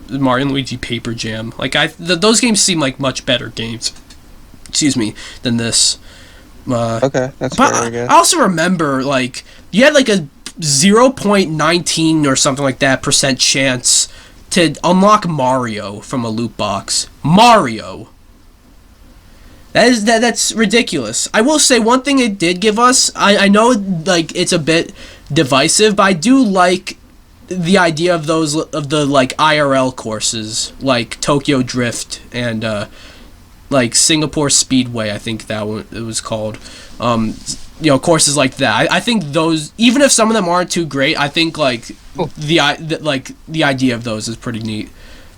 Mario and Luigi Paper Jam. Like, those games seem like much better games. Excuse me, than this. Okay, that's fair, I guess. I also remember, like, you had like a 0.19 or something like that % chance to unlock Mario from a loot box. Mario. That's ridiculous. I will say one thing it did give us. I know, like, it's a bit divisive, but I do like the idea of the like IRL courses, like Tokyo Drift and like Singapore Speedway. I think that one it was called. You know, courses like that. I think those, even if some of them aren't too great, I think like the idea of those is pretty neat.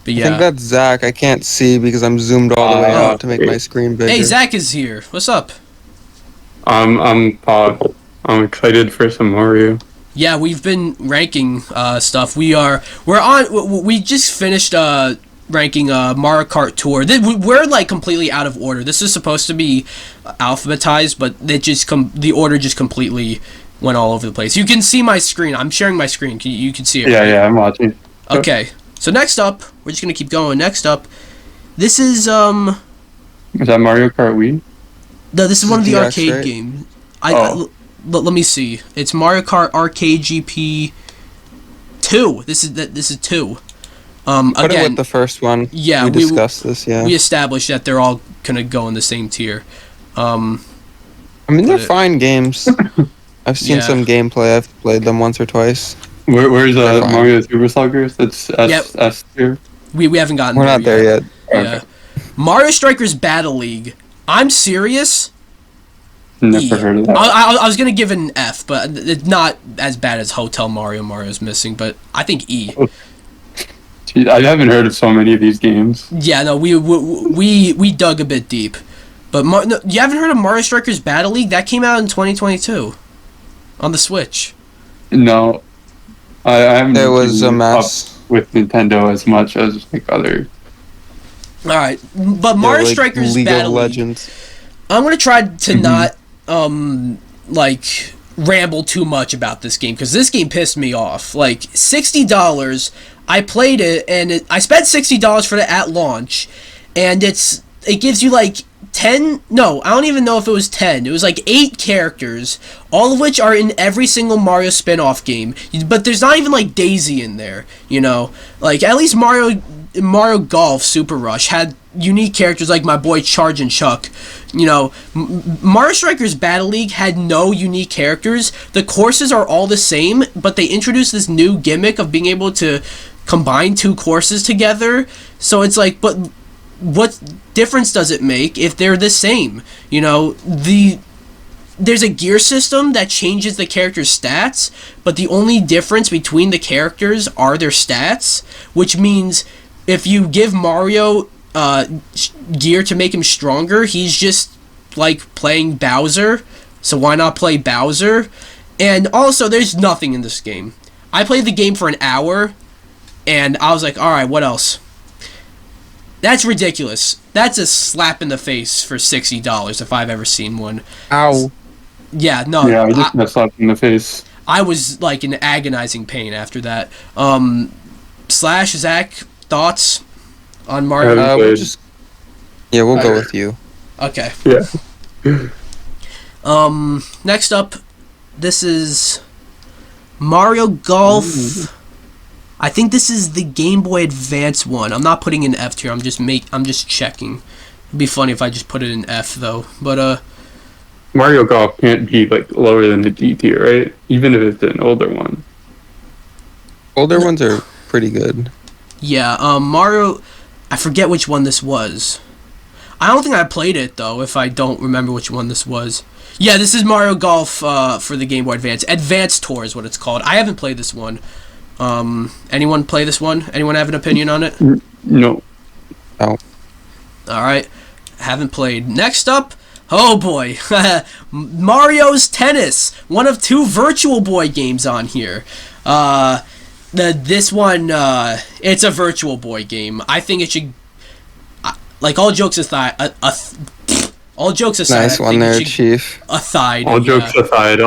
But yeah. I think that's Zach. I can't see because I'm zoomed all the way out to make my screen bigger. Hey, Zach is here. What's up? I'm excited for some Mario. Yeah, we've been ranking stuff. We just finished ranking Mario Kart Tour. We're like completely out of order. This is supposed to be alphabetized, but the order just completely went all over the place. You can see my screen. I'm sharing my screen. You can see it. Yeah, right? yeah, I'm watching. Okay. So next up, we're just gonna keep going. Next up, this is Is that Mario Kart Wii? No, this is one of the GX, arcade right? games. Let me see. It's Mario Kart Arcade GP 2. This is 2. Put Again, it with the first one. yeah, we discussed this. Yeah, we established that they're all gonna go in the same tier. I mean, they're fine games. I've seen Yeah. some gameplay. I've played them once or twice. Where's They're fine. Mario Super Sluggers? That's S tier. We haven't gotten. We're not there yet. Yeah. Mario Strikers Battle League. I'm serious. Never heard of that. I was gonna give it an F, but it's not as bad as Hotel Mario. Mario's missing, but I think E. Gee, I haven't heard of so many of these games. Yeah, no, we dug a bit deep, but no, you haven't heard of Mario Strikers Battle League? That came out in 2022 on the Switch. No, I haven't. It was a mess with Nintendo as much as like other. All right, but Mario Strikers League Battle of League. Legends. I'm gonna try to not like ramble too much about this game because this game pissed me off. Like $60, I played it and I spent $60 for it at launch, and it gives you like 10. No, I don't even know if it was 10. It was like 8 characters, all of which are in every single Mario spin-off game. But there's not even like Daisy in there. You know, like at least Mario Golf Super Rush had unique characters like my boy Charge and Chuck. You know, Mario Strikers Battle League had no unique characters. The courses are all the same, but they introduced this new gimmick of being able to combine 2 courses together. So it's like, but what difference does it make if they're the same? You know, there's a gear system that changes the character's stats, but the only difference between the characters are their stats, which means if you give Mario gear to make him stronger, he's just like playing Bowser, so why not play Bowser? And also, there's nothing in this game. I played the game for an hour, and I was like, alright, what else? That's ridiculous. That's a slap in the face for $60 if I've ever seen one. Ow. Yeah, no. Yeah, I just got slapped in the face. I was like in agonizing pain after that. Slash, Zach, thoughts on Mario? We'll go with you. Okay. Yeah. Next up, this is Mario Golf. Ooh. I think this is the Game Boy Advance one. I'm not putting an F tier. I'm just checking. It'd be funny if I just put it in F though. But Mario Golf can't be like lower than the D tier, right? Even if it's an older one. Older ones are pretty good. Yeah. Mario. I forget which one this was. I don't think I played it though. If I don't remember which one this was. Yeah, this is Mario Golf for the Game Boy Advance. Advance Tour is what it's called. I haven't played this one. Anyone play this one? Anyone have an opinion on it? No. No. Alright. Haven't played. Next up, oh boy. Mario's Tennis. One of 2 Virtual Boy games on here. This one, it's a Virtual Boy game. I think it should, like, all jokes aside, all jokes aside, nice one there, Chief. Aside, all jokes aside,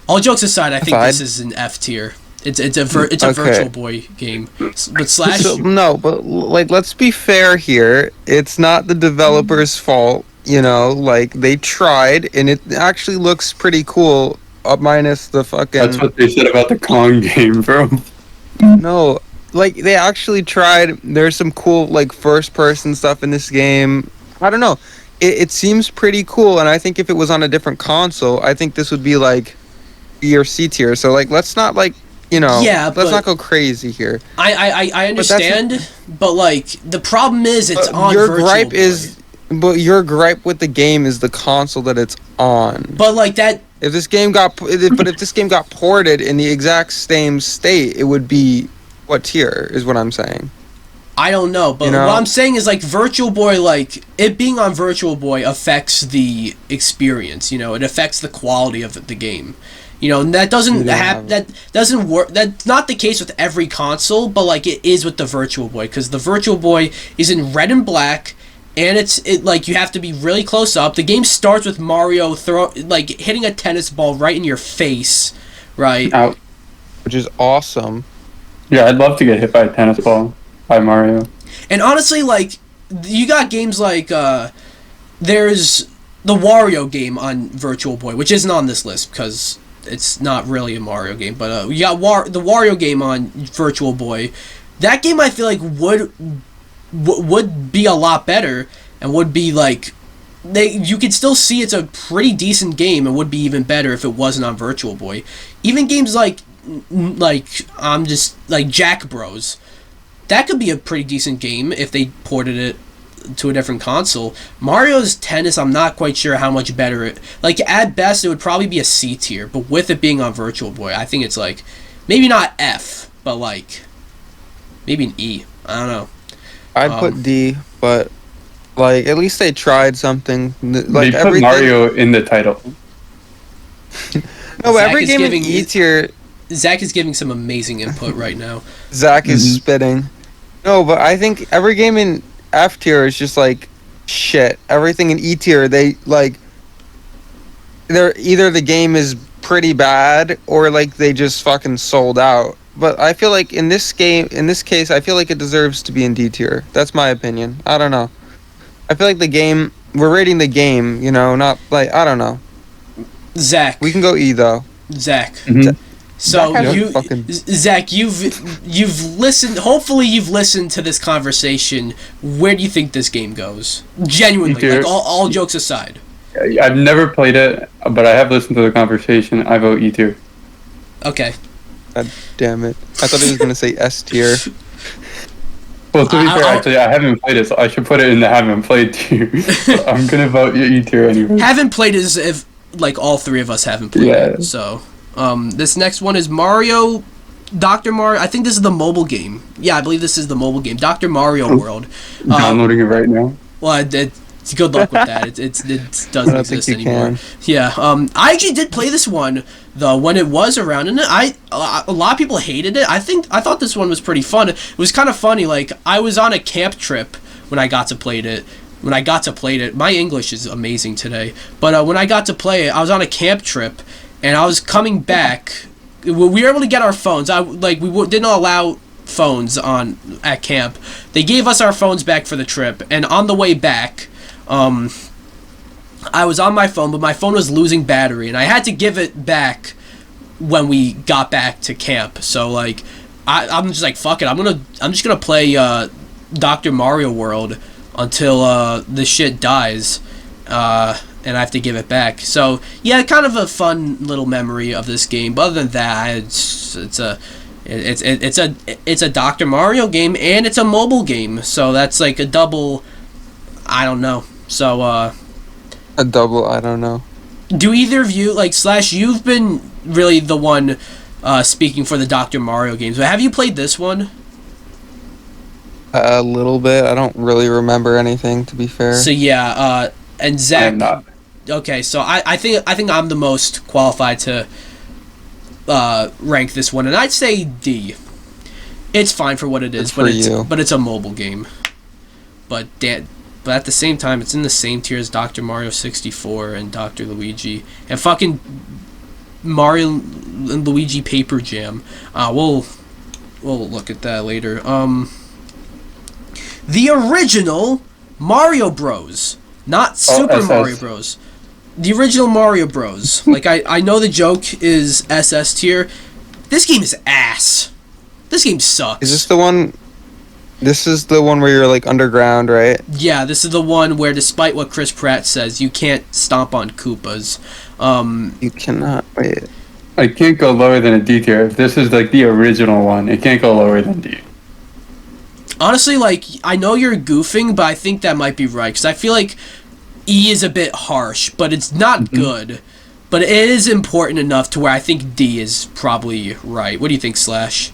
All jokes aside, I think this is an F tier. It's a Virtual Boy game. But Slash. No, but like, let's be fair here. It's not the developer's fault. You know, like they tried, and it actually looks pretty cool. Minus the fucking. That's what they said about the Kong game, bro. No, like they actually tried. There's some cool like first-person stuff in this game. I don't know. It seems pretty cool, and I think if it was on a different console, I think this would be like B or C tier. So like, let's not like. You know, let's not go crazy here. I understand, but like the problem is it's on your Virtual gripe Boy. But your gripe with the game is the console that it's on. But like that, if this game got ported in the exact same state, it would be what tier is what I'm saying. I don't know, but what I'm saying is like Virtual Boy, like it being on Virtual Boy affects the experience. You know, it affects the quality of the game. You know, and that doesn't work. That's not the case with every console, but like it is with the Virtual Boy, because the Virtual Boy is in red and black, and it like you have to be really close up. The game starts with Mario hitting a tennis ball right in your face, right? Out. Which is awesome. Yeah, I'd love to get hit by a tennis ball by Mario. And honestly, like you got games like there's the Wario game on Virtual Boy, which isn't on this list because it's not really a Mario game, but you got the Wario game on Virtual Boy. That game I feel like would be a lot better and would be like you could still see it's a pretty decent game and would be even better if it wasn't on Virtual Boy. Even games like Jack Bros, that could be a pretty decent game if they ported it to a different console. Mario's Tennis, I'm not quite sure how much better it. Like at best, it would probably be a C tier, but with it being on Virtual Boy, I think it's like maybe not F, but like maybe an E. I don't know. I'd put D, but like at least they tried something. Like they put Mario in the title. No, every game in E tier. Zach is giving some amazing input right now. Zach is spitting. No, but I think every game in F tier is just like shit. Everything in E tier, they like either the game is pretty bad or like they just fucking sold out. But I feel like in this case, I feel like it deserves to be in D tier. That's my opinion. I don't know. I feel like we're rating the game, you know, not like, I don't know. Zach. We can go E though. Zach. Mm-hmm. So Zach, you've listened. Hopefully, you've listened to this conversation. Where do you think this game goes? Genuinely, like all jokes aside. I've never played it, but I have listened to the conversation. I vote E tier. Okay. God damn it! I thought he was gonna say S tier. Well, to be fair, actually, I haven't played it, so I should put it in the haven't played tier. So I'm gonna vote E tier anyway. Haven't played is if like all three of us haven't played it. So. This next one is Dr. Mario. I think this is the mobile game. Yeah, I believe this is the mobile game. Dr. Mario World. Downloading it right now. Well, good luck with that. It doesn't exist anymore. Yeah. I actually did play this one though when it was around, and a lot of people hated it. I thought this one was pretty fun. It was kind of funny. Like I was on a camp trip when I got to play it. My English is amazing today. But when I got to play it, I was on a camp trip. And I was coming back. We were able to get our phones. Didn't allow phones at camp. They gave us our phones back for the trip. And on the way back, I was on my phone, but my phone was losing battery, and I had to give it back when we got back to camp. So like, I'm just like, fuck it. I'm just gonna play Dr. Mario World until the shit dies. And I have to give it back. So yeah, kind of a fun little memory of this game. But other than that, it's a Dr. Mario game and it's a mobile game. So that's like a double. I don't know. So a double. I don't know. Do either of you Slash? You've been really the one speaking for the Dr. Mario games. But have you played this one? A little bit. I don't really remember anything, to be fair. So yeah. And Zach. I'm not. Okay, so I think I'm the most qualified to rank this one, and I'd say D. It's fine for what it is, but it's a mobile game. But at the same time, it's in the same tier as Dr. Mario 64 and Dr. Luigi and fucking Mario and Luigi Paper Jam. We'll look at that later. The original Mario Bros. Not Super Mario Bros. The original Mario Bros. Like, I know the joke is SS tier. This game is ass. This game sucks. Is this the one... This is the one where you're, like, underground, right? Yeah, this is the one where, despite what Chris Pratt says, you can't stomp on Koopas. You cannot... Wait. I can't go lower than a D tier. If this is, like, the original one, it can't go lower than D. Honestly, like, I know you're goofing, but I think that might be right. Because I feel like E is a bit harsh, but it's not good. But it is important enough to where I think D is probably right. What do you think, Slash?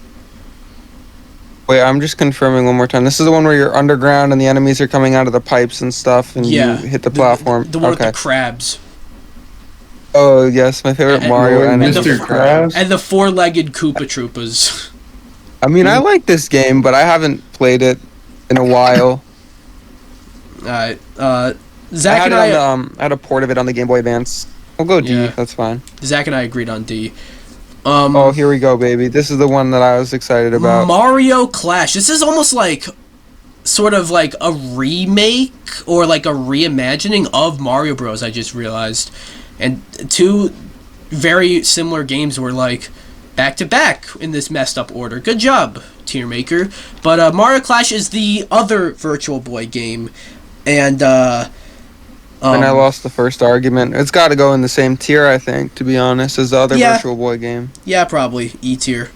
Wait, I'm just confirming one more time. This is the one where you're underground and the enemies are coming out of the pipes and stuff, and you hit the platform. The one with the crabs. Oh, yes, my favorite Mario enemy. Mr. Krabs? And the four-legged Koopa Troopas. I mean, I like this game, but I haven't played it in a while. Alright, Zach and I had a port of it on the Game Boy Advance. We'll go D, that's fine. Zach and I agreed on D. Oh, here we go, baby. This is the one that I was excited about. Mario Clash. This is almost like, sort of like a remake or like a reimagining of Mario Bros. I just realized, and two very similar games were like back to back in this messed up order. Good job, tier maker. But Mario Clash is the other Virtual Boy game, and I lost the first argument. It's got to go in the same tier, I think, to be honest, as the other Virtual Boy game. Yeah, probably E tier.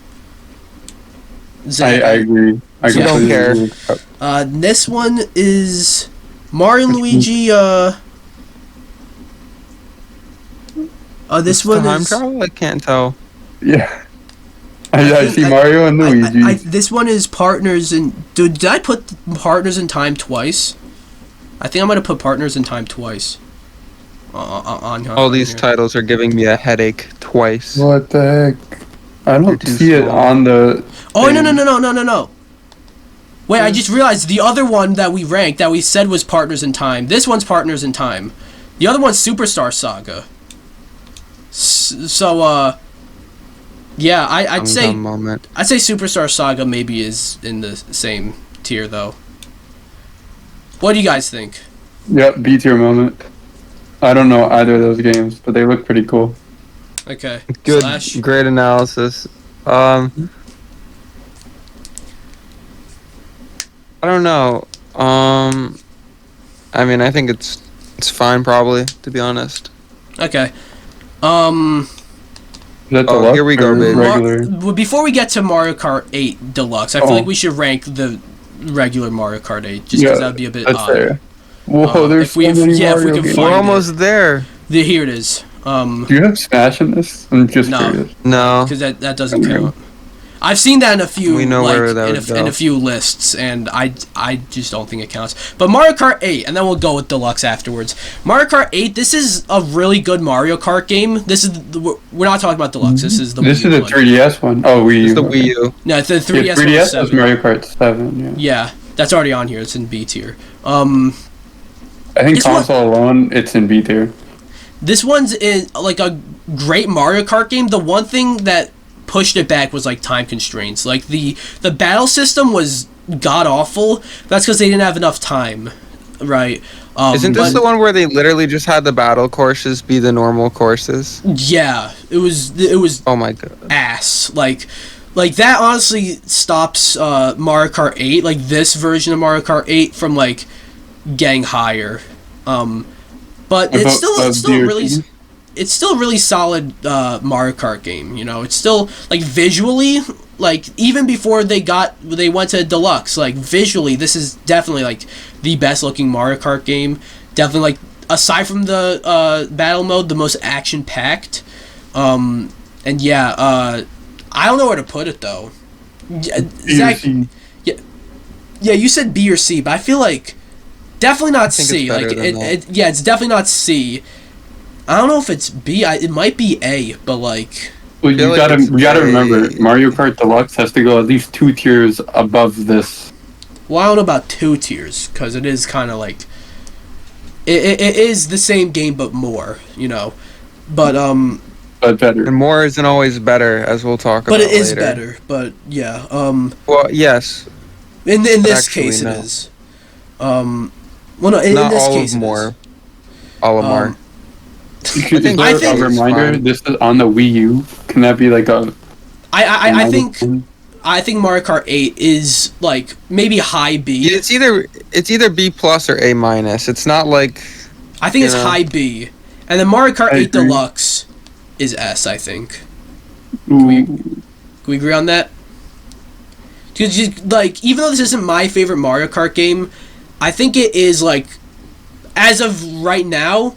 I agree. I don't care. This one is Mario and Luigi. This one time is travel. I can't tell. Yeah, I see Mario and Luigi. This one is Partners in. Did I put Partners in Time twice? I think I'm gonna put Partners in Time twice. All these titles are giving me a headache twice. What the heck? I don't see it on the. Oh, no. Wait, I just realized the other one that we ranked, that we said was Partners in Time. This one's Partners in Time. The other one's Superstar Saga. Yeah, I'd say Superstar Saga maybe is in the same tier, though. What do you guys think? Yep, B tier moment. I don't know either of those games, but they look pretty cool. Okay. Good, Slash. great analysis. I don't know. I mean, I think it's fine, probably, to be honest. Okay. Here we go, baby. Before we get to Mario Kart 8 Deluxe, I feel like we should rank the regular Mario Kart 8, just because that would be a bit odd. Fair. Whoa, there's so many Mario games. We're almost there. Here it is. Do you have Smash in this? I'm just curious. No, because that doesn't count. I've seen that in a few in a few lists, and I just don't think it counts. But Mario Kart 8, and then we'll go with Deluxe afterwards. Mario Kart 8, this is a really good Mario Kart game. This is we're not talking about Deluxe. This is the This is a 3DS one. Oh, Wii U. It's the Wii U. No, it's the 3DS. Yeah, 3DS was Mario Kart 7. Yeah, that's already on here. It's in B tier. I think console alone, it's in B tier. This one's like a great Mario Kart game. The one thing that pushed it back was like time constraints. Like the battle system was god awful. That's because they didn't have enough time, right? Isn't this the one where they literally just had the battle courses be the normal courses? Yeah, it was. Oh my god, ass. Like that honestly stops Mario Kart 8, like this version of Mario Kart 8, from like getting higher. But it's still really solid Mario Kart game. You know, it's still like visually, like even before they went to Deluxe, like visually this is definitely like the best looking Mario Kart game. Definitely, like, aside from the battle mode, the most action packed. And yeah, I don't know where to put it though. Zach, yeah, you said B or C, but I feel like definitely not C. Like it's definitely not C. I don't know if it's B. It might be A, but like. Well, you gotta remember, Mario Kart Deluxe has to go at least 2 tiers above this. Well, I don't know about 2 tiers, because it is kind of like. It is the same game, but more, you know, but better. And more isn't always better, as we'll talk about. But it is later. better. But yeah. Well, yes. In this case, it is. Well, no. In this case, more. All of more. Is there a reminder? This is on the Wii U. Can that be like a? I think Mario Kart 8 is like maybe high B. It's either B plus or A minus. It's not like. I think it's high B, and then Mario Kart 8 Deluxe is S. I think. Can we agree on that? Because like, even though this isn't my favorite Mario Kart game, I think it is like, as of right now,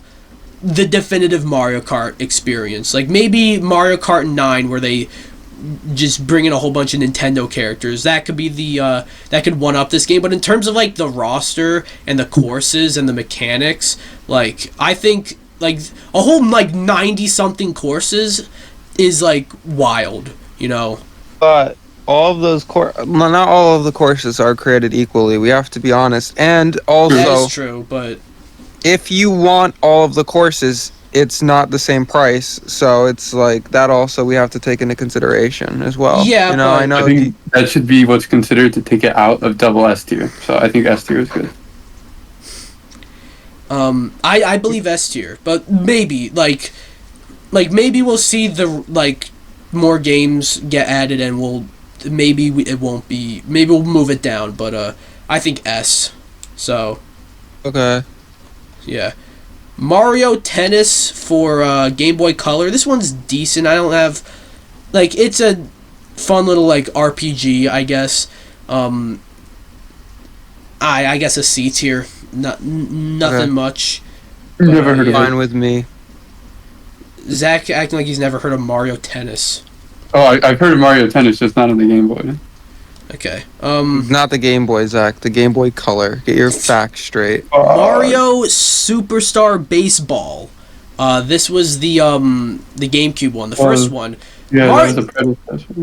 the definitive Mario Kart experience. Like maybe Mario Kart 9, where they just bring in a whole bunch of Nintendo characters. That could be that could one up this game. But in terms of like the roster and the courses and the mechanics, like I think like a whole like 90 something courses is like wild, you know. But all of those not all of the courses are created equally. We have to be honest. And also, that is true, but if you want all of the courses, it's not the same price, so it's like that also we have to take into consideration as well. Yeah, you know, I know. I think that should be what's considered to take it out of double S tier. So I think S tier is good. I believe S tier, but maybe maybe we'll see the more games get added and it won't be, maybe we'll move it down, but I think S. So Okay. yeah. Mario Tennis for Game Boy Color. This one's decent. I don't have it's a fun little RPG, I guess. I guess a C tier. Nothing Okay. much. Never heard of Fine it. with me. Zach acting like he's never heard of Mario Tennis. Oh, I've heard of Mario Tennis, just not on the Game Boy. Okay. Not the Game Boy, Zach. The Game Boy Color. Get your facts straight. Mario Superstar Baseball. This was the GameCube one, the first one. Yeah, that was the predecessor.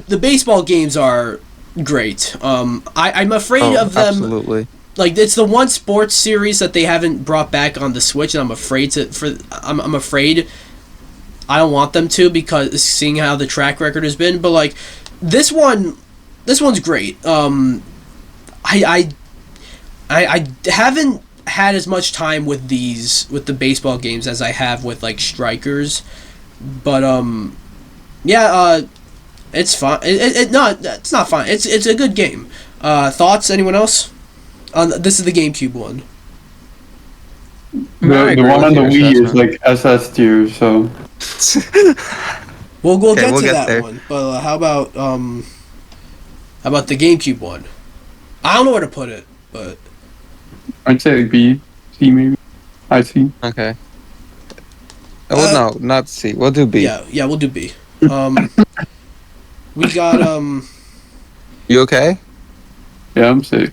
The baseball games are great. I'm afraid of them. Absolutely. It's the one sports series that they haven't brought back on the Switch, and I'm afraid I'm afraid I don't want them to, because seeing how the track record has been. But this one's great. I haven't had as much time with the baseball games as I have with Strikers, but it's fun. It's not fun. It's a good game. Thoughts? Anyone else? This is the GameCube one. The one on the Wii is SS tier, so. We'll get to get that there. one. But how about the GameCube one? I don't know where to put it, but I'd say B, C maybe. I C. Okay. Well, no, not C. We'll do B. yeah, we'll do B. We got You okay? Yeah, I'm sick.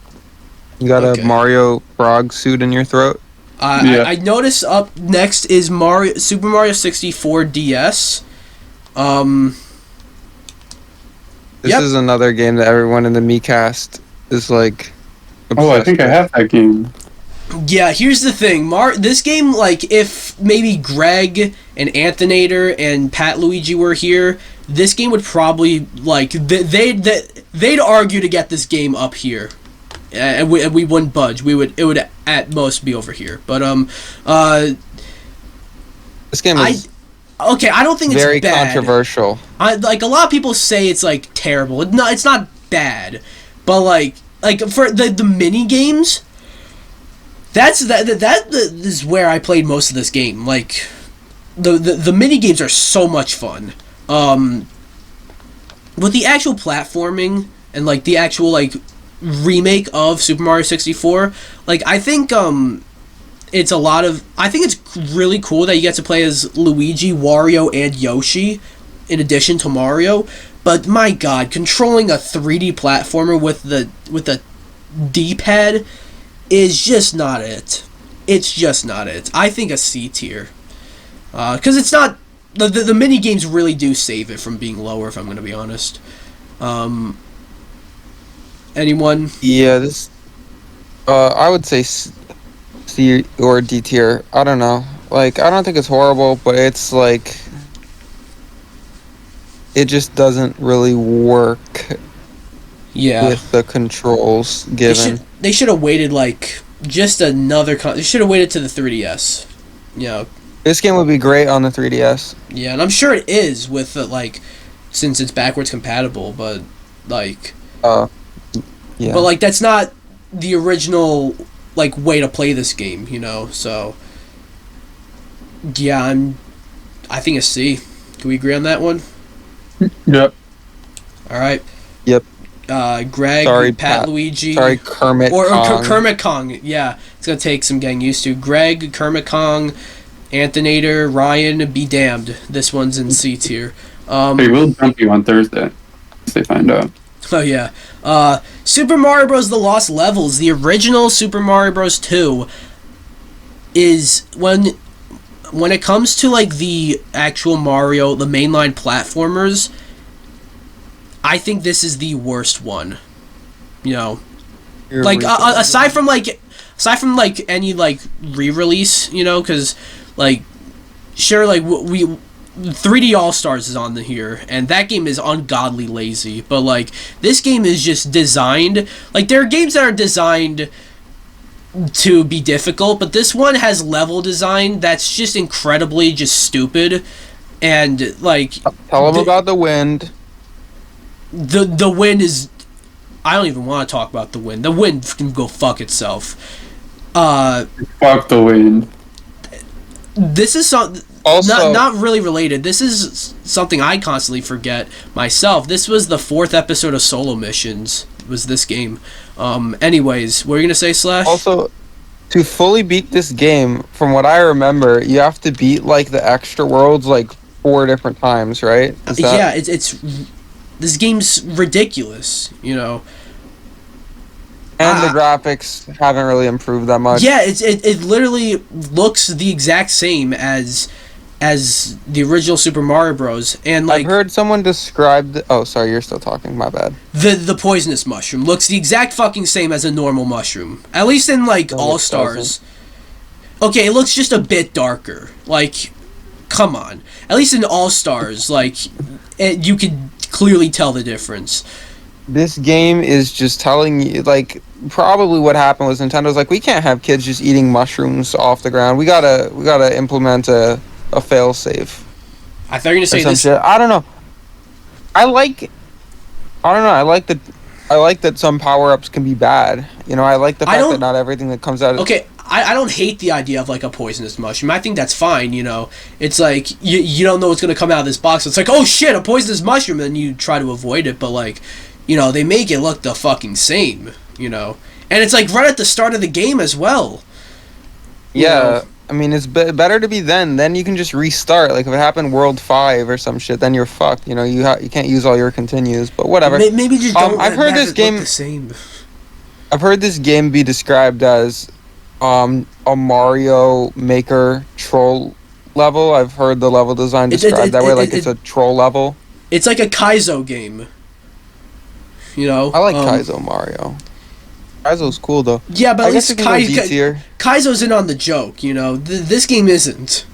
You got Okay. a Mario frog suit in your throat? Yeah. I noticed up next is Super Mario 64 DS. This Yep. is another game that everyone in the Miikcast is Oh, I obsessed think I with. have that game. Yeah, here's the thing. This game, if maybe Greg and Anthinator and Pat Luigi were here, this game would probably they'd argue to get this game up here, and we wouldn't budge. It would at most be over here. But This game is okay, I don't think it's very bad. controversial. A lot of people say it's terrible. It's not bad, but for the mini games, that is where I played most of this game. The mini games are so much fun. With the actual platforming and the actual remake of Super Mario 64, I think it's I think it's really cool that you get to play as Luigi, Wario, and Yoshi in addition to Mario. But my God, controlling a 3D platformer with the D-pad is just not it. It's just not it. I think a C tier. Because it's not... The mini games really do save it from being lower, if I'm going to be honest. Anyone? Yeah, this... I would say C or D tier. I don't know. I don't think it's horrible, but it's it just doesn't really work Yeah. with the controls given. They should have waited just another... They should have waited to the 3DS. This game would be great on the 3DS. Yeah, and I'm sure it is with since it's backwards compatible, but Yeah. but that's not the original way to play this game, so yeah, I think a C. Can we agree on that one? Yep. All right. Yep. Greg, Sorry, Pat Luigi, Sorry, Kermit or Kong. Kermit Kong. Yeah, it's gonna take some getting used to. Greg, Kermit Kong, Anthinator, Ryan, be damned. This one's in C tier. They will dump you on Thursday if they find out. Oh yeah. Super Mario Bros. The Lost Levels, the original Super Mario Bros. 2 is when it comes to the actual Mario, the mainline platformers, I think this is the worst one. Aside from any re-release, because sure, we 3D All-Stars is on here, and that game is ungodly lazy, but this game is just designed, there are games that are designed to be difficult, but this one has level design that's just incredibly just stupid, and like tell them about the wind. The wind is, I don't even want to talk about the wind. The wind can go fuck itself. Fuck the wind. This is also not really related. This is something I constantly forget myself. This was the 4th episode of Solo Missions. Was this game? Anyways, what are you gonna say, Slash? Also, to fully beat this game, from what I remember, you have to beat like the extra worlds like 4 different times, right? Yeah, it's this game's ridiculous, you know. And the graphics haven't really improved that much. Yeah, it literally looks the exact same as the original Super Mario Bros. And like I've heard someone describe oh, sorry, you're still talking. My bad. The poisonous mushroom looks the exact fucking same as a normal mushroom. At least in like All Stars. Okay, it looks just a bit darker. Like, come on. At least in All Stars, like you could clearly tell the difference. This game is just telling you, like, probably what happened was Nintendo's like, we can't have kids just eating mushrooms off the ground. We gotta implement a fail-safe. I thought you were gonna say some this. Shit. I don't know. I like that some power-ups can be bad. You know, I like the fact that not everything that comes out is... Okay, I don't hate the idea of like a poisonous mushroom. I think that's fine, you know. It's like you don't know what's gonna come out of this box. It's like, oh shit, a poisonous mushroom, and you try to avoid it, but like, you know, they make it look the fucking same, you know. And it's like right at the start of the game as well. Yeah, I mean, it's better to be then you can just restart. Like if it happened World 5 or some shit, then you're fucked. You know, you can't use all your continues, but whatever. Maybe just don't I've heard this game look the same. I've heard this game be described as a Mario Maker troll level. I've heard the level design described that way, like it's a troll level. It's like a Kaizo game. You know, I like Kaizo Mario. Kaizo's cool though. Yeah, but at least Kaizo's in on the joke. You know, this game isn't.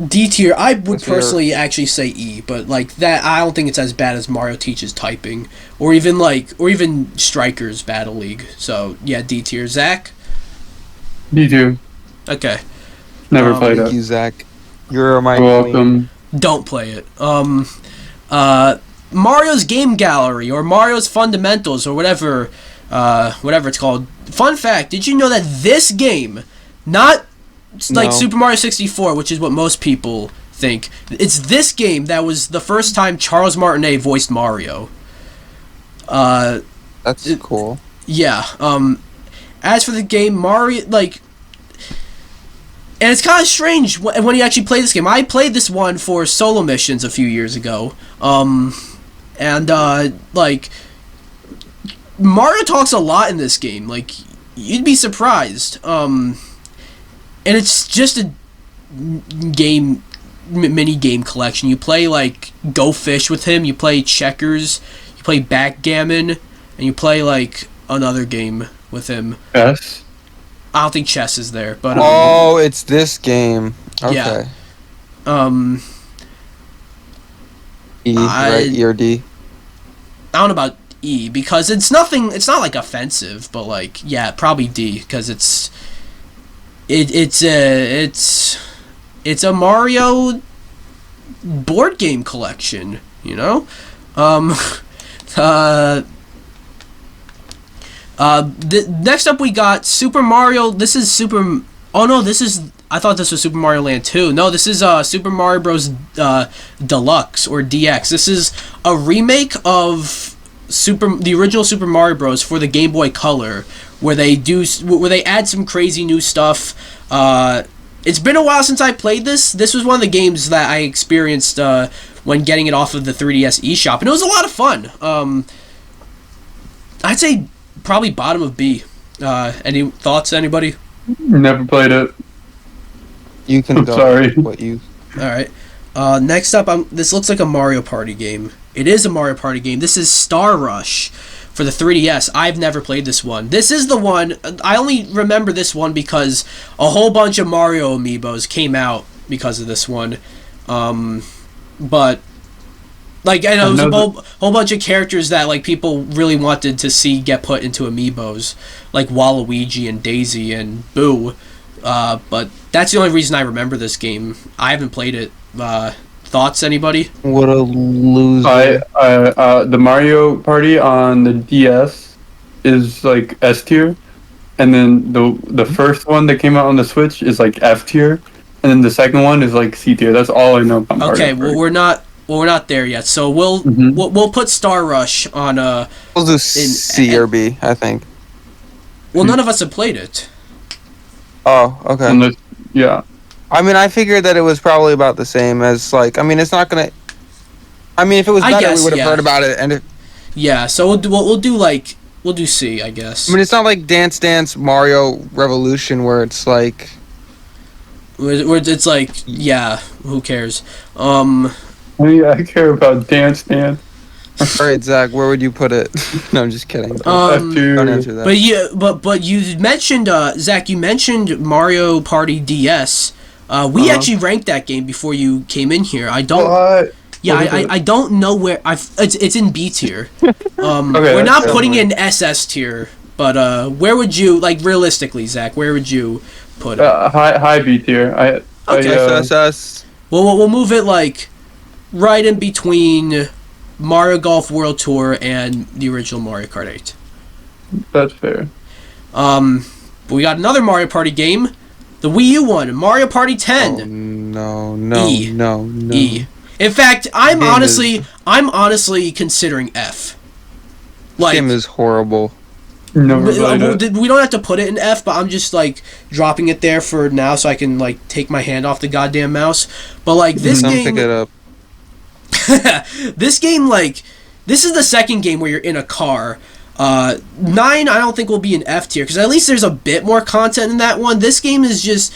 D tier, I would personally actually say E, but like that, I don't think it's as bad as Mario Teaches Typing, or even Strikers Battle League. So yeah, D tier. Zach. D tier. Okay. Never played it. Thank you, Zach. You're my welcome. Don't play it. Mario's Game Gallery or Mario's Fundamentals or whatever it's called. Fun fact: did you know that this game, not like Super Mario 64, which is what most people think, it's this game that was the first time Charles Martinet voiced Mario. That's cool. Yeah. As for the game, Mario, like, and it's kind of strange when you actually play this game. I played this one for Solo Missions a few years ago. And like, Mario talks a lot in this game. Like, you'd be surprised. And it's just a mini game collection. You play like Go Fish with him. You play checkers. You play backgammon, and you play like another game with him. Chess. I don't think chess is there, but it's this game. Okay. Yeah. E, right? E or D? I don't know about E because it's not like offensive, but like yeah, probably D because it's a Mario board game collection, you know. Next up we got Super Mario. This is I thought this was Super Mario Land 2. No, this is Super Mario Bros. Deluxe or DX. This is a remake of the original Super Mario Bros. For the Game Boy Color, where they add some crazy new stuff. It's been a while since I played this. This was one of the games that I experienced when getting it off of the 3DS eShop, and it was a lot of fun. I'd say probably bottom of B. Any thoughts, anybody? Never played it. You can I'm go. sorry. What you? All right. Next up, this looks like a Mario Party game. It is a Mario Party game. This is Star Rush for the 3DS. I've never played this one. This is the one. I only remember this one because a whole bunch of Mario amiibos came out because of this one. But Like, I know there's a whole bunch of characters that, like, people really wanted to see get put into amiibos, like Waluigi and Daisy and Boo. But that's the only reason I remember this game. I haven't played it. Thoughts, anybody? What a loser. The Mario Party on the DS is like S tier, and then the first one that came out on the Switch is like F tier, and then the second one is like C tier. That's all I know about Mario Okay, Party. we're not there yet. So we'll put Star Rush on We'll do C or B, I think. Well, none of us have played it. Oh, okay. Yeah. I mean, I figured that it was probably about the same as, like, I mean, it's not gonna... I mean, if it was better, we would have heard about it, and Yeah, so we'll do C, I guess. I mean, it's not like Dance Dance Mario Revolution, where it's like... Where it's like, yeah, who cares? I care about Dance Dance. Alright, Zach, where would you put it? No, I'm just kidding. Don't answer that. But you mentioned, Zach, you mentioned Mario Party DS. We actually ranked that game before you came in here. I don't... What? Yeah, I don't know where... It's in B tier. Okay, we're not putting it in SS tier, but where would you... Like, realistically, Zach, where would you put it? High B tier. SS. Well, we'll move it, like, right in between Mario Golf World Tour and the original Mario Kart 8. That's fair. But we got another Mario Party game, the Wii U one, Mario Party 10. Oh, no. E. In fact, I'm honestly considering F. Like, This game is horrible. No, we don't have to put it in F, but I'm just, like, dropping it there for now so I can, like, take my hand off the goddamn mouse. But, like, this game... Pick it up. This game, like, this is the second game where you're in a car. 9, I don't think will be an F tier, because at least there's a bit more content in that one. This game is just,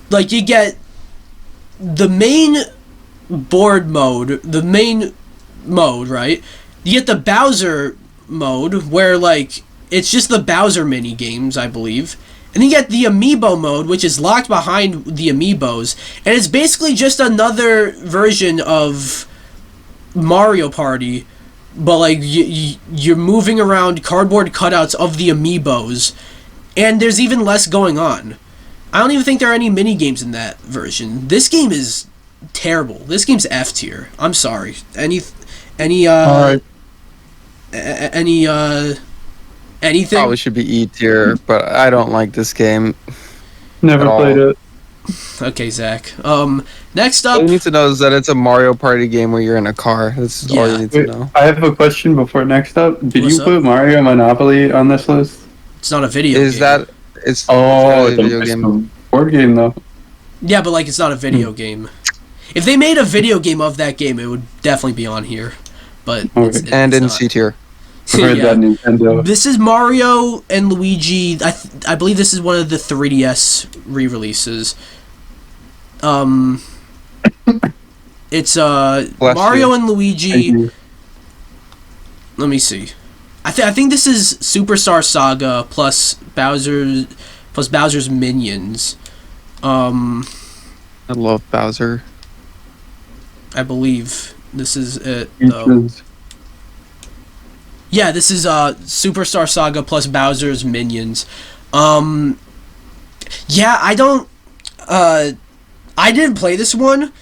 like, you get the main board mode, right? You get the Bowser mode, where, like, it's just the Bowser mini games, I believe. And you get the Amiibo mode, which is locked behind the Amiibos, and it's basically just another version of Mario Party, but, like, you're moving around cardboard cutouts of the Amiibos, and there's even less going on. I don't even think there are any mini games in that version. This game is terrible. This game's F tier. I'm sorry. Anything? Probably should be E tier, but I don't like this game. Never played it. Okay, Zach. Next up... All you need to know is that it's a Mario Party game where you're in a car. That's all you need to know. I have a question before next up. Did you put Mario Monopoly on this list? It's not a video game. It's a video game. Board game, though. Yeah, but, like, it's not a video game. If they made a video game of that game, it would definitely be on here. But it's in not. C tier. Heard that, Nintendo. This is Mario and Luigi. I believe this is one of the 3DS re-releases. It's Mario and Luigi. Let me see. I think this is Superstar Saga plus Bowser's minions. I love Bowser. I believe this is it, though. Yeah, this is Superstar Saga plus Bowser's minions. Yeah, I didn't play this one,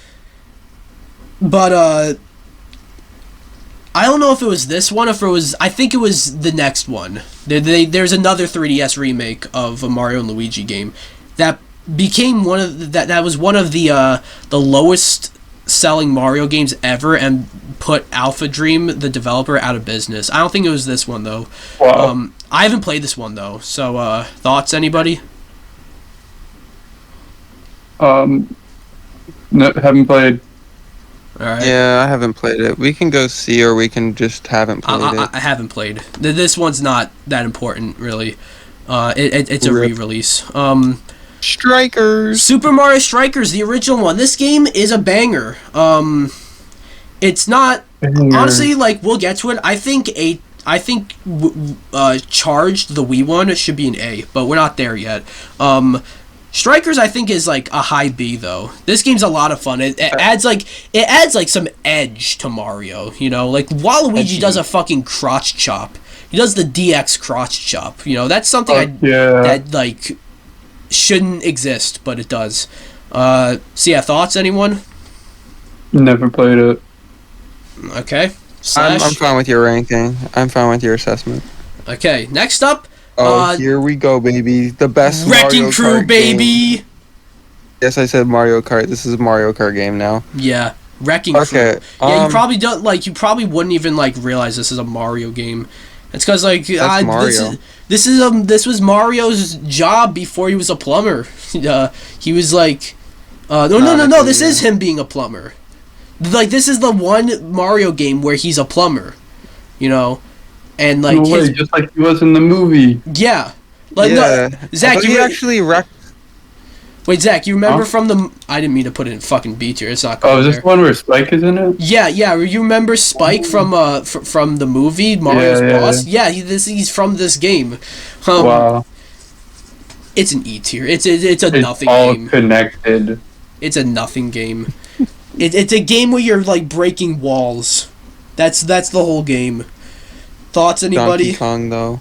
but I don't know if it was this one or if it was... I think it was the next one. There's another 3DS remake of a Mario and Luigi game that became one of that was one of the lowest selling Mario games ever and put Alpha Dream, the developer, out of business. I don't think it was this one, though. Wow. I haven't played this one, though. So, thoughts, anybody? No, haven't played. All right. Yeah, I haven't played it. We can go C, or we can just haven't played it. I haven't played. This one's not that important, really. It's a re-release. Strikers. Super Mario Strikers, the original one. This game is a banger. It's not... Honestly, like, we'll get to it. I think Charged, the Wii one, should be an A, but we're not there yet. Strikers, I think, is like a high B though. This game's a lot of fun. It adds like some edge to Mario. You know, like Waluigi does a fucking crotch chop. He does the DX crotch chop. You know, that's something that like shouldn't exist, but it does. So yeah, thoughts, anyone? Never played it. Okay. I'm fine with your ranking. I'm fine with your assessment. Okay, next up. Here we go, baby. The best Wrecking Mario Crew, Kart baby. Game. Yes, I said Mario Kart. This is a Mario Kart game now. Yeah, Wrecking Crew. Yeah, you probably don't like. You probably wouldn't even like realize this is a Mario game. It's because like this was Mario's job before he was a plumber. He was like, no. This is him being a plumber. Like this is the one Mario game where he's a plumber. You know. And like just like he was in the movie. Yeah, like no, Zach, you actually wrecked. Wait, Zach, you remember from the? I didn't mean to put it in fucking B tier. It's not. Oh, is this one where Spike is in it? Yeah. You remember Spike from the movie Mario's Boss? Yeah, he's from this game. Wow. It's an E tier. It's a nothing all game. Connected. It's a nothing game. It's a game where you're like breaking walls. That's the whole game. Thoughts, anybody? Donkey Kong, though.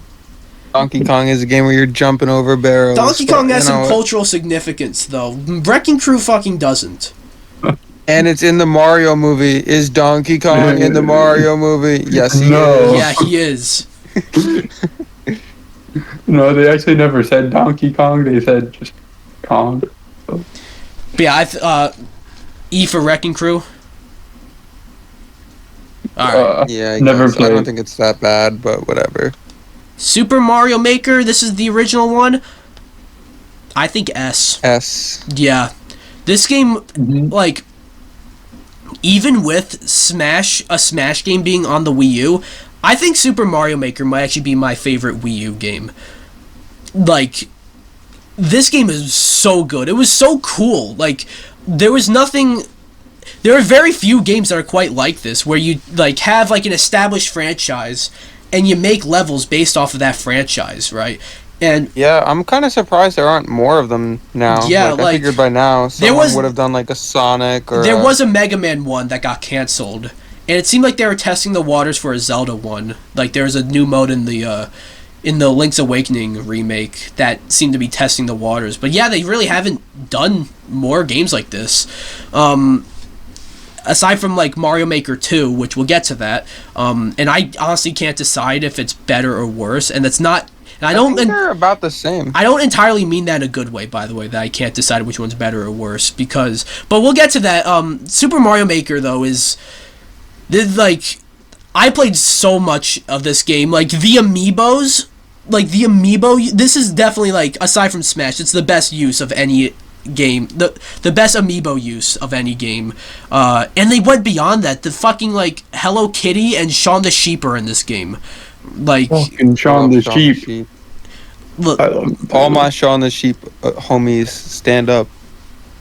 Donkey Kong is a game where you're jumping over barrels. Donkey Kong has some cultural significance, though. Wrecking Crew fucking doesn't. And it's in the Mario movie. Is Donkey Kong in the Mario movie? Yes, he is. Yeah, he is. No, they actually never said Donkey Kong. They said just Kong. So. But yeah, E for Wrecking Crew. Alright. Yeah, never played. I don't think it's that bad, but whatever. Super Mario Maker, this is the original one. I think S. S. Yeah. This game, like, even with a Smash game being on the Wii U, I think Super Mario Maker might actually be my favorite Wii U game. Like, this game is so good. It was so cool. Like, there are very few games that are quite like this, where you like have like an established franchise and you make levels based off of that franchise, right? And yeah, I'm kind of surprised there aren't more of them now. Yeah, I figured by now someone would have done like a Sonic or. There was a Mega Man one that got canceled, and it seemed like they were testing the waters for a Zelda one. Like there was a new mode in the Link's Awakening remake that seemed to be testing the waters. But yeah, they really haven't done more games like this. Aside from like Mario Maker 2, which we'll get to that, and I honestly can't decide if it's better or worse, and it's not. And I think they're about the same. I don't entirely mean that in a good way, by the way, that I can't decide which one's better or worse, but we'll get to that. Super Mario Maker though is, like, I played so much of this game, like the amiibos, this is definitely like, aside from Smash, it's the best use of any game, the best amiibo use of any game, and they went beyond that. The fucking like Hello Kitty and Shaun the Sheep are in this game, like fucking Shaun the Sheep. Look, all my Shaun the Sheep homies stand up.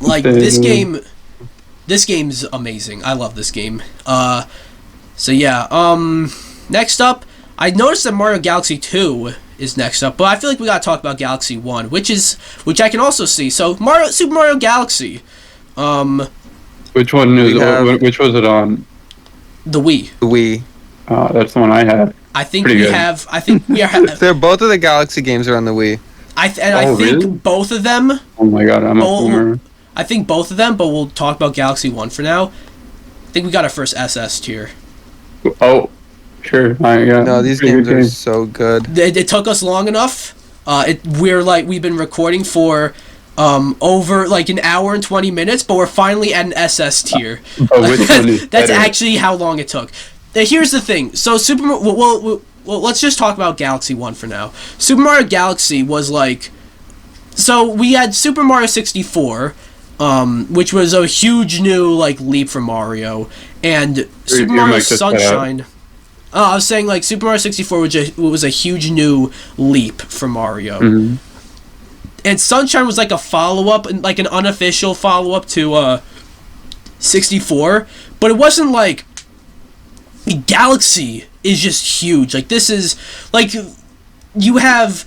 Like this game's amazing. I love this game. So yeah. Next up, I noticed that Mario Galaxy 2 is next up, but I feel like we gotta talk about Galaxy 1, which I can also see. So Super Mario Galaxy. Which one is? Which was it on? The Wii. The Wii. That's the one I had. I think we have. I think we are. They're both of the Galaxy games are on the Wii. I think really? both of them. Oh my god, I'm a boomer. I think both of them, but we'll talk about Galaxy 1 for now. I think we got our first SS tier. Oh, sure. No, these games are so good. It took us long enough. We've been recording for over like an hour and 20 minutes, but we're finally at an SS tier. Which one is That's better? actually how long it took. Here's the thing. So well, let's just talk about Galaxy 1 for now. Super Mario Galaxy was like, so we had Super Mario 64, which was a huge new like leap for Mario, and Super Mario Sunshine. I was saying like Super Mario 64 was a huge new leap for Mario. Mm-hmm. And Sunshine was like a follow-up, like an unofficial follow-up to 64, but it wasn't like, Galaxy is just huge. Like this is like, you have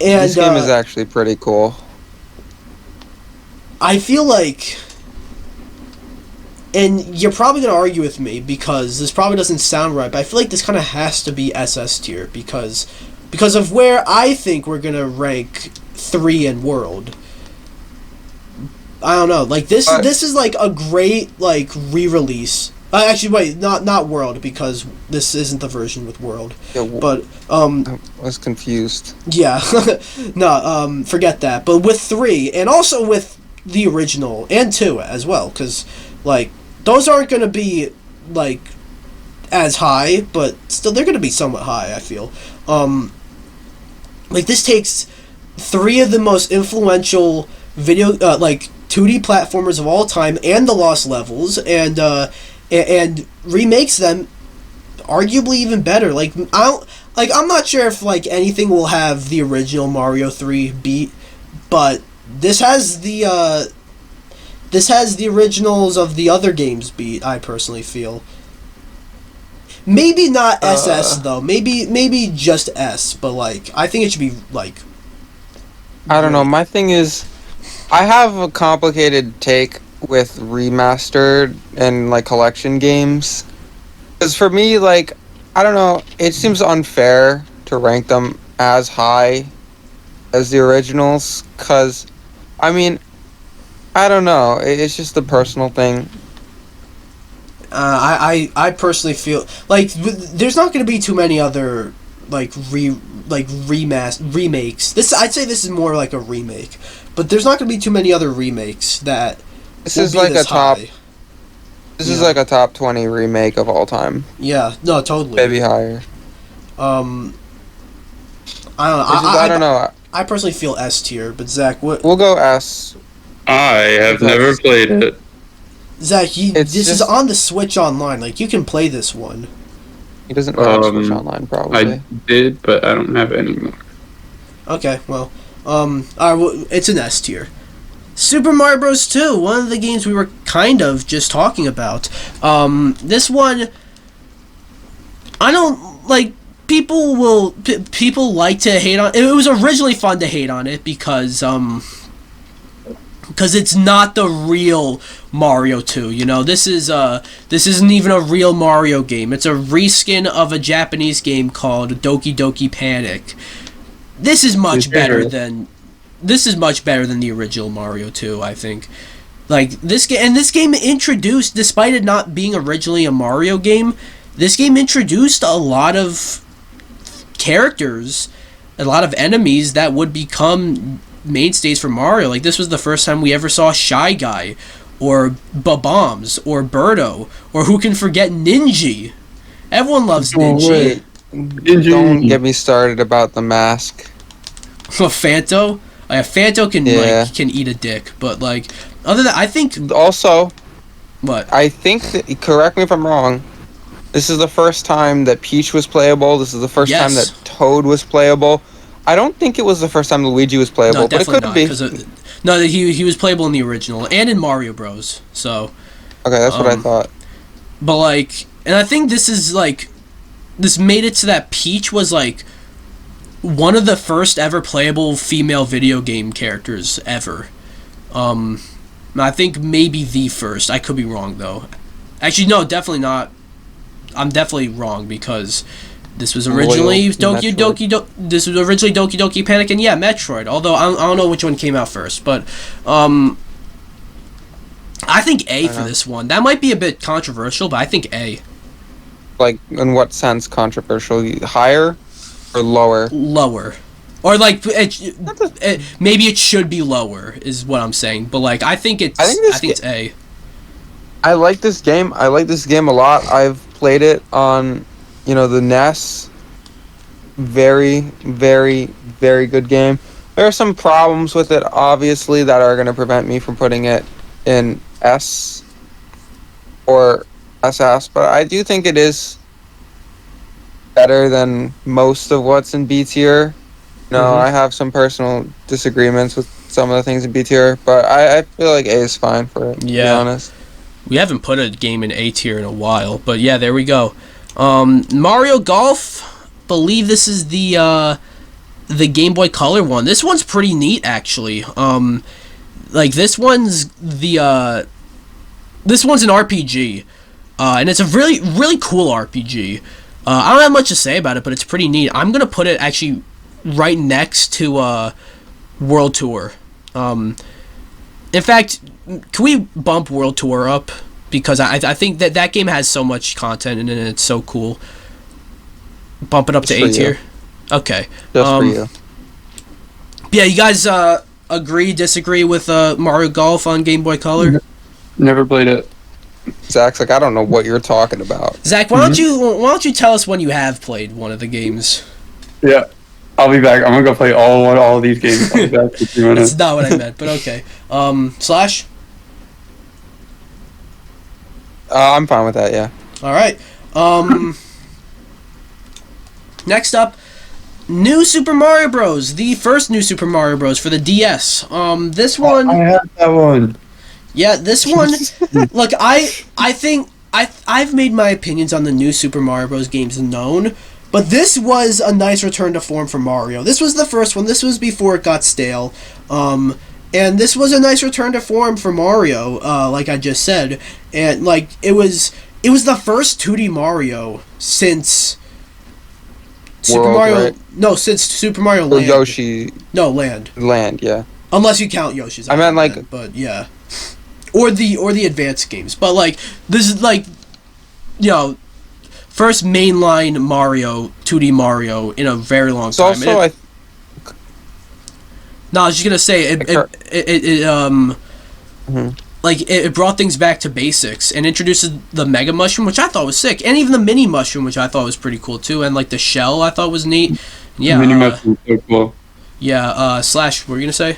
And this game is actually pretty cool. I feel like, and you're probably going to argue with me because this probably doesn't sound right, but I feel like this kind of has to be SS tier because of where I think we're going to rank 3 in World. I don't know. Like, this is, like, a great, like, re-release. Actually, wait, not World, because this isn't the version with World. Yeah, but, I was confused. Yeah. No, forget that. But with 3, and also with the original, and 2 as well, because, like, those aren't going to be, like, as high, but still, they're going to be somewhat high, I feel. Like, this takes 3 of the most influential video, like, 2D platformers of all time, and the Lost Levels, and remakes them arguably even better. Like, I'm not sure if, like, anything will have the original Mario 3 beat, but this has the originals of the other games beat, I personally feel. Maybe not SS though. Maybe just S, but like I think it should be like I don't know. My thing is I have a complicated take with remastered and like collection games. Cuz for me like I don't know, it seems unfair to rank them as high as the originals cuz I mean I don't know. It's just a personal thing. I personally feel like there's not going to be too many other like remakes. I'd say this is more like a remake, but there's not going to be too many other remakes that. This is like a top. This is like a top 20 remake of all time. Yeah, no, totally. Maybe higher. I don't know. I don't know. I personally feel S tier, but Zach, what? We'll go S. I have never played it. Zach, this is on the Switch Online. Like, you can play this one. He doesn't have Switch Online, probably. I did, but I don't have it anymore. Okay, well, alright, well, it's an S tier. Super Mario Bros. 2, one of the games we were kind of just talking about. This one, I don't, like, people like to hate on it. It was originally fun to hate on it because it's not the real Mario 2, you know. This isn't even a real Mario game. It's a reskin of a Japanese game called Doki Doki Panic. This is much better than the original Mario 2, I think. Like this game introduced, despite it not being originally a Mario game, this game introduced a lot of characters, a lot of enemies that would become mainstays for Mario. Like, this was the first time we ever saw Shy Guy, or Bombs, or Birdo, or who can forget Ninja? Everyone loves Ninja. Don't get me started about the mask. Fanto? Fanto can eat a dick, but like other than that, I think also what I think that, correct me if I'm wrong, this is the first time that Peach was playable. This is the first time that Toad was playable. I don't think it was the first time Luigi was playable, no, but it could be. No, he was playable in the original and in Mario Bros. So okay, that's what I thought. But like, and I think this made it so that Peach was like one of the first ever playable female video game characters ever. I think maybe the first. I could be wrong though. Actually, no, definitely not. I'm definitely wrong because this was originally Doki Doki Panic, and yeah, Metroid. Although I don't know which one came out first, but I think A for this one. That might be a bit controversial, but I think A. Like, in what sense controversial? Higher or lower? Lower. Or like maybe it should be lower is what I'm saying, but like I think it's A. I like this game. I like this game a lot. I've played it on, the NES. Very, very, very good game. There are some problems with it, obviously, that are going to prevent me from putting it in S or SS, but I do think it is better than most of what's in B tier. I have some personal disagreements with some of the things in B tier, but I feel like A is fine for it, to be honest. We haven't put a game in A tier in a while, but yeah, there we go. Mario Golf, believe this is the the Game Boy Color one. This one's pretty neat, actually. Like this one's an RPG, and it's a really really cool RPG. I don't have much to say about it, but it's pretty neat. I'm gonna put it actually right next to World Tour. In fact, can we bump World Tour up, because I think that game has so much content and it's so cool. Bump it up to A tier. Okay. Just for you. Yeah, you guys agree, disagree with Mario Golf on Game Boy Color? Never played it. Zach's like, I don't know what you're talking about. Zach, why don't you tell us when you have played one of the games? Yeah, I'll be back. I'm gonna go play all of these games. I'll be back for 2 minutes. That's not what I meant, but okay. Slash? I'm fine with that, yeah. Alright. Next up, New Super Mario Bros. The first New Super Mario Bros. For the DS. This one... I have that one. Yeah, this one... Look, I think... I've made my opinions on the New Super Mario Bros. Games known, but this was a nice return to form for Mario. This was the first one. This was before it got stale. And this was a nice return to form for Mario, like I just said. And, like, it was the first 2D Mario since... Super Mario... Right? No, since Super Mario Land. Or Yoshi... No, Land. Land, yeah. Unless you count Yoshi's. I meant, like... Land, but, yeah. Or the advanced games. But, like, this is, like... You know... First mainline Mario, 2D Mario, in a very long time. Also, No, I was just gonna say, it brought things back to basics and introduces the Mega Mushroom, which I thought was sick, and even the Mini Mushroom, which I thought was pretty cool too, and like the shell I thought was neat. Yeah, Mini Mushroom so cool. Yeah, Slash, what were you gonna say?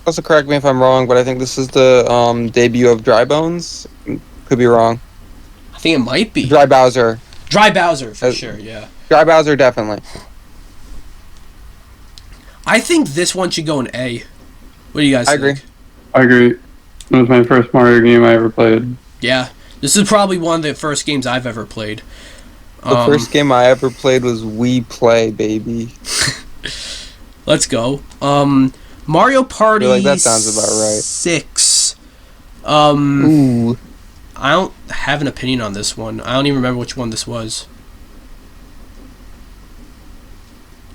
also correct me if I'm wrong, but I think this is the debut of Dry Bones. Could be wrong. I think it might be Dry Bowser. Dry Bowser for sure. Yeah, Dry Bowser definitely. I think this one should go in A. What do you guys think? I agree. It was my first Mario game I ever played. Yeah, this is probably one of the first games I've ever played. The first game I ever played was Wii Play, baby. Let's go. Mario Party. I feel like that sounds about right. 6. Ooh. I don't have an opinion on this one. I don't even remember which one this was.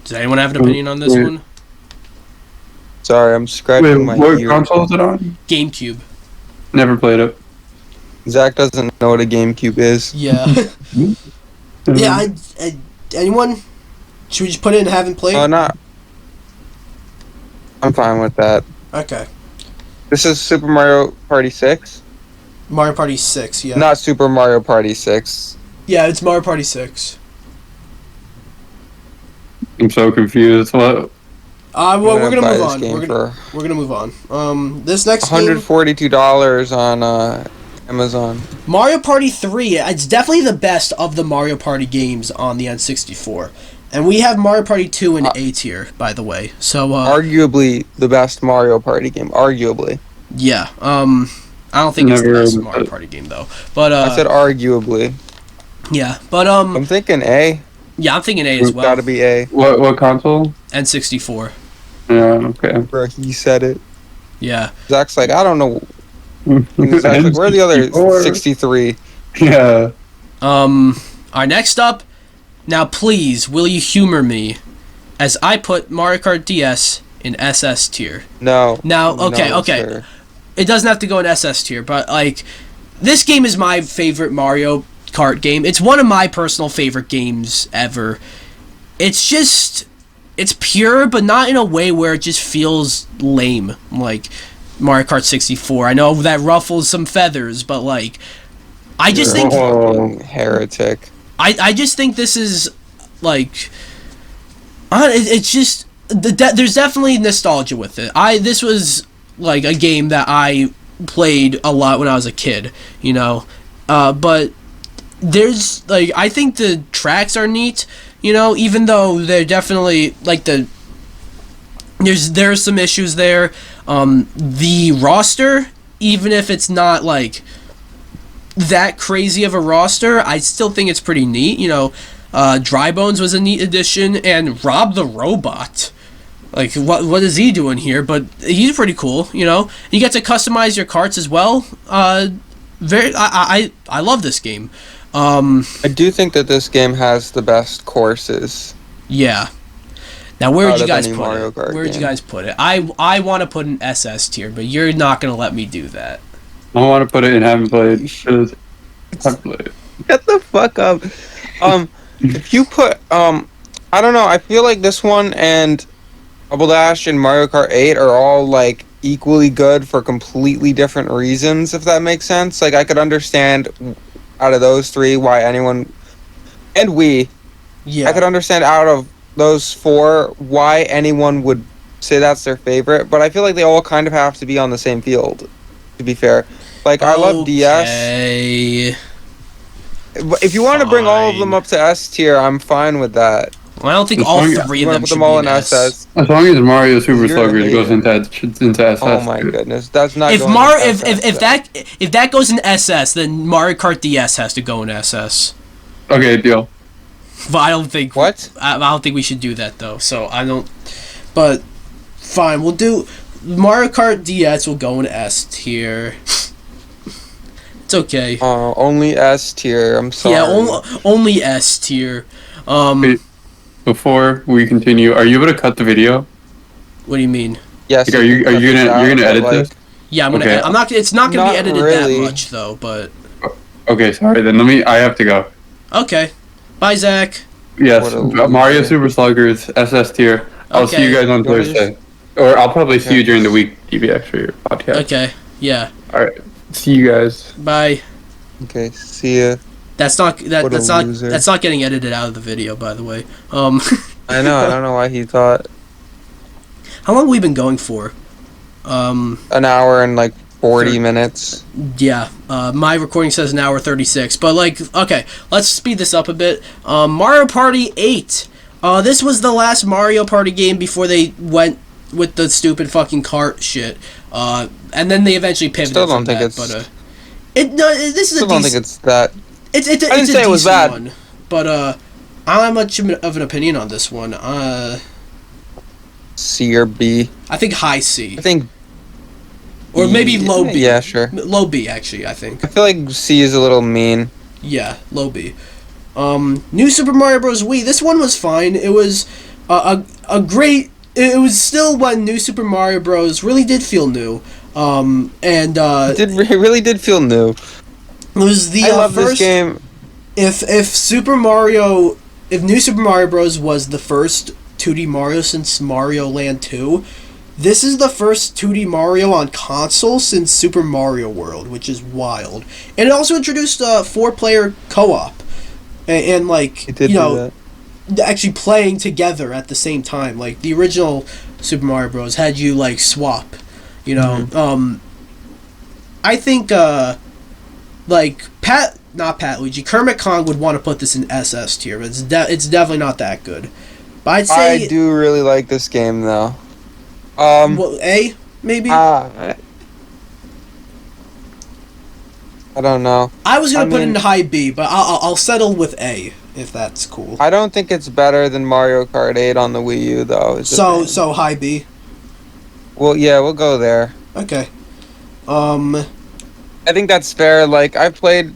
Does anyone have an opinion on this one? Sorry, I'm scratching my what ear. console is it on? GameCube. Never played it. Zach doesn't know what a GameCube is. Yeah. Yeah, anyone? Should we just put it in haven't played? Not. I'm fine with that. Okay. This is Super Mario Party 6? Mario Party 6, yeah. Not Super Mario Party 6. Yeah, it's Mario Party 6. I'm so confused. What? Well, we're gonna move on. We're gonna move on. This next game, $142 on Amazon. Mario Party 3. It's definitely the best of the Mario Party games on the N64, and we have Mario Party 2 in A tier, by the way. So arguably the best Mario Party game. Arguably. Yeah. I don't think it's the best Mario Party game though. But I said arguably. Yeah, but I'm thinking A. Yeah, I'm thinking A as well. Gotta be A. What console? N64. Yeah, okay. Bro, he said it. Yeah. Zach's like, I don't know. Zach's like, where are the other 63? Yeah. Our next up. Now, please, will you humor me, as I put Mario Kart DS in SS tier? No. Now, okay. Sir. It doesn't have to go in SS tier, but like, this game is my favorite Mario Kart game. It's one of my personal favorite games ever. It's just, it's pure, but not in a way where it just feels lame, like Mario Kart 64. I know that ruffles some feathers, but like, I just think... fucking heretic. I just think this is, like... it's just... there's definitely nostalgia with it. This was, like, a game that I played a lot when I was a kid, you know? But there's, like... I think the tracks are neat, you know? Even though they're definitely, like, there's some issues there. The roster, even if it's not, like... that crazy of a roster, I still think it's pretty neat. You know, Dry Bones was a neat addition, and Rob the Robot. Like, what is he doing here? But he's pretty cool, you know. You get to customize your carts as well. I love this game. I do think that this game has the best courses. Yeah. Now, where would you guys put Mario it? Kart Where would you game. guis put it? I want to put an SS tier, but you're not gonna let me do that. I want to put it in haven't played. 'Cause I've played. Get the fuck up. If you put I don't know. I feel like this one and Double Dash and Mario Kart 8 are all like equally good for completely different reasons. If that makes sense. Like I could understand out of those three why anyone and Yeah. I could understand out of those four why anyone would say that's their favorite, but I feel like they all kind of have to be on the same field, to be fair. Like, I love DS. Okay. But if you want to bring all of them up to S tier, I'm fine with that. Well, I don't think As all long as- three You of want them to put should them be all in in S. SS? As long as Mario Super You're Sluggers the goes into SS. Oh my goodness, that's not. If going Mar in SS, if though. if that goes in SS, then Mario Kart DS has to go in SS. Okay, deal. But I don't think What? I don't think we should do that though. So I don't. But fine, we'll do Mario Kart DS. Will go in S tier. It's okay. Only S tier. I'm sorry. Yeah, only S tier. Wait. Before we continue, are you able to cut the video? What do you mean? Yes. Like, are you can cut this you're out, gonna but, edit like, this? Yeah, I'm gonna. Okay. I'm not. It's not gonna be Not edited really. that much though. But Okay, sorry. Then I have to go. okay. Bye, Zach. Yes, What a Mario loser. Super Sluggers SS tier. I'll see you Okay. guys on You wanna Thursday, or I'll probably see Okay. you during the week, DBX, for your podcast. Okay. Yeah. All right. See you guys. Bye. Okay. See ya. That's not What a that's not loser. that's not getting edited out of the video, by the way. I know. I don't know why he thought How long have we been going for? an hour and like 40 minutes. Yeah. My recording says an hour 36, but like, okay, let's speed this up a bit. Mario Party 8. This was the last Mario Party game before they went with the stupid fucking cart shit. And then they eventually pivoted. Still don't from think that, it's- But this is Still a don't decent. think it's that. It's I didn't a say it was decent bad. one, but I don't have much of an opinion on this one. C or B. I think high C, I think. or maybe low B. Yeah, sure. Low B actually. I think. I feel like C is a little mean. Yeah, low B. New Super Mario Bros. Wii. This one was fine. It was a great. It was still when New Super Mario Bros. Really did feel new. It really did feel new. It was the I love first. this game. If New Super Mario Bros. Was the first 2D Mario since Mario Land 2, this is the first 2D Mario on console since Super Mario World, which is wild. And it also introduced a 4-player co-op, and like It did you do know, that. actually playing together at the same time. Like the original Super Mario Bros. Had you like swap, you know. Mm-hmm. I think like not Pat Luigi, Kermit Kong would want to put this in SS tier, but it's definitely not that good. But I'd say I do really like this game though. well, A maybe. I don't know. I was gonna put it in mean- high B, but I'll settle with A if that's cool. I don't think it's better than Mario Kart 8 on the Wii U though. is the thing. So high B. Well, yeah, we'll go there. Okay. I think that's fair. Like I've played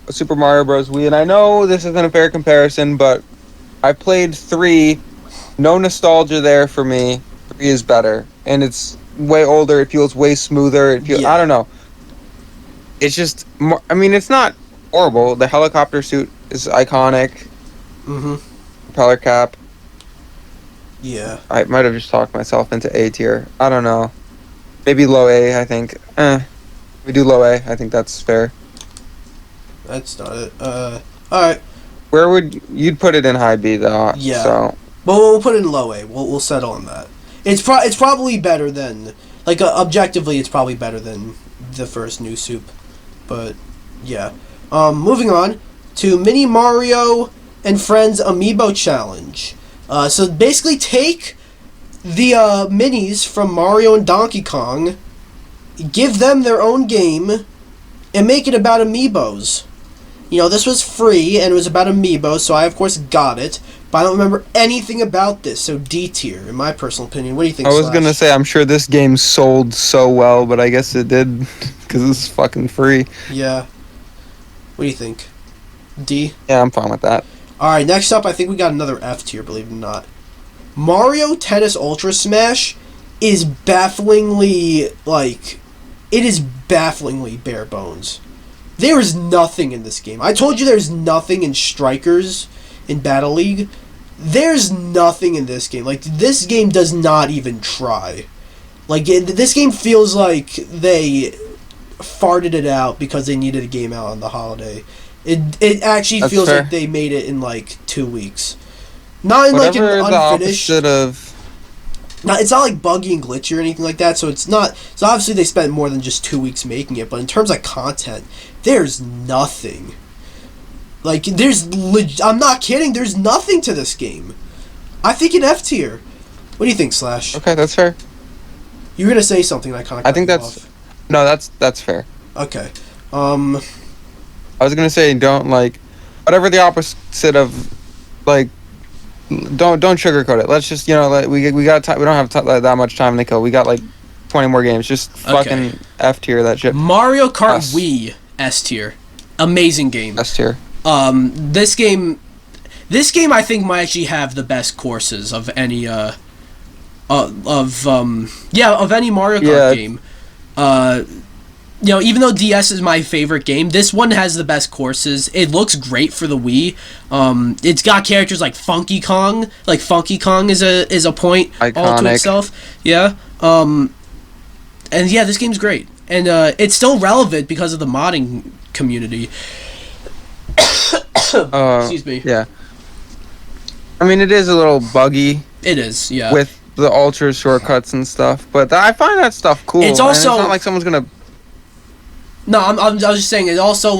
Super Mario Bros. Wii, and I know this isn't a fair comparison, but I played 3. No nostalgia there for me. 3 is better, and it's way older. It feels way smoother. It feels. Yeah. I don't know. It's just. I mean, it's not horrible. The helicopter suit is iconic. Mhm. Propeller cap. Yeah. I might have just talked myself into A tier. I don't know. Maybe low A. I think. We do low A. I think that's fair. That's not it. All right. Where would you'd put it in high B though? Yeah. So But we'll put it in low A. We'll settle on that. It's probably better than objectively. It's probably better than the first New Soup, but yeah. Moving on to Mini Mario and Friends Amiibo Challenge. So basically, take the minis from Mario and Donkey Kong, give them their own game, and make it about amiibos. This was free, and it was about Amiibo, so I, of course, got it. But I don't remember anything about this, so D tier, in my personal opinion. What do you think, I was going to say, I'm sure this game sold so well, but I guess it did, because it's fucking free. Yeah. What do you think? D? Yeah, I'm fine with that. Alright, next up, I think we got another F tier, believe it or not. Mario Tennis Ultra Smash is bafflingly, it is bafflingly bare bones. There is nothing in this game. I told you there's nothing in Strikers in Battle League. There's nothing in this game. This game does not even try. This game feels like they farted it out because they needed a game out on the holiday. It actually feels fair. like they made it in 2 weeks. Not in Whatever an unfinished. the opposite of... No, it's not buggy and glitchy or anything like that, so it's not... So obviously they spent more than just 2 weeks making it, but in terms of content, there's nothing. I'm not kidding, there's nothing to this game. I think an F tier. What do you think, Slash? Okay, that's fair. You were going to say something and I kind of I think that's... off. No, that's fair. Okay. I was going to say, don't, whatever the opposite of, don't sugarcoat it. Let's just, we got time. We don't have that much time to kill. We got 20 more games. Just fucking F tier that shit. Mario Kart Wii S tier. Amazing game. S tier. This game I think might actually have the best courses of any of any Mario Kart game. Even though DS is my favorite game, this one has the best courses. It looks great for the Wii. It's got characters like Funky Kong. Funky Kong is a point iconic. All to itself. Yeah. This game's great. And it's still relevant because of the modding community. Excuse me. Yeah. I mean, it is a little buggy. It is, yeah. With the ultra shortcuts and stuff, but I find that stuff cool. It's also it's not like someone's gonna. No, I was just saying. It's also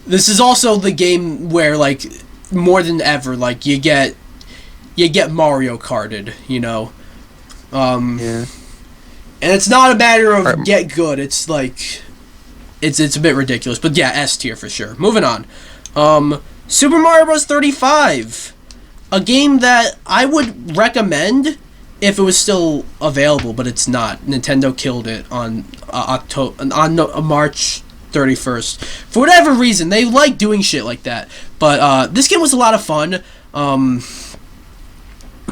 this is also the game where more than ever you get Mario Karted. Yeah. And it's not a matter of get good. It's it's a bit ridiculous, but yeah, S tier for sure. Moving on. Super Mario Bros. 35, a game that I would recommend if it was still available, but it's not. Nintendo killed it on March 31st. For whatever reason, they like doing shit like that. But this game was a lot of fun.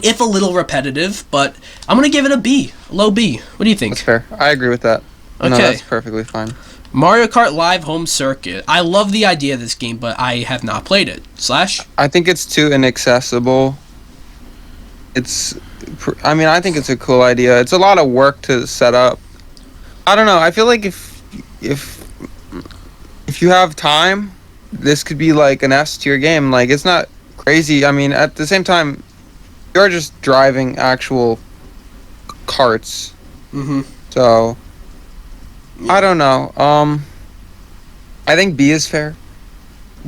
If a little repetitive, but I'm gonna give it a B, low B. What do you think? That's fair. I agree with that. Okay. No, that's perfectly fine. Mario Kart Live Home Circuit. I love the idea of this game, but I have not played it. Slash? I think it's too inaccessible. I think it's a cool idea. It's a lot of work to set up. I don't know. I feel like if you have time, this could be an S tier game. It's not crazy. I mean, at the same time, you're just driving actual carts. Mm-hmm. So, I don't know. I think B is fair.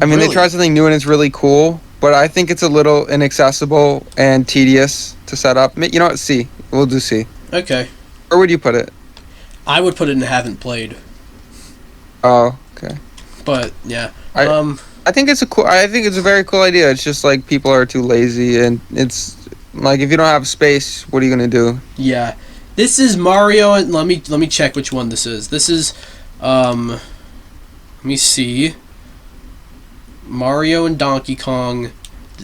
I mean, they try something new and it's really cool, but I think it's a little inaccessible and tedious to set up. You know what? C. We'll do C. Okay. Where would you put it? I would put it in haven't played. Oh, okay. But yeah. I think it's a very cool idea. It's just people are too lazy, and it's if you don't have space, what are you gonna do? Yeah. This is Mario, and let me check which one this is. This is let me see. Mario and Donkey Kong.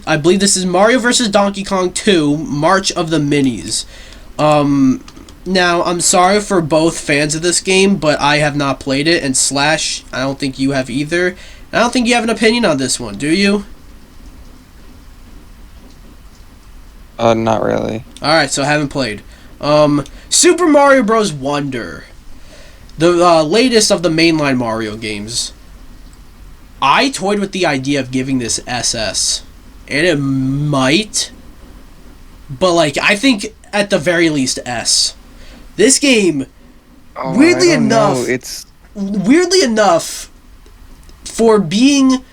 I believe this is Mario vs. Donkey Kong 2, March of the Minis. Now, I'm sorry for both fans of this game, but I have not played it, and Slash, I don't think you have either. I don't think you have an opinion on this one, do you? Not really. Alright, so I haven't played. Super Mario Bros. Wonder. The latest of the mainline Mario games. I toyed with the idea of giving this SS. And it might. But, I think at the very least S. This game, weirdly enough, for being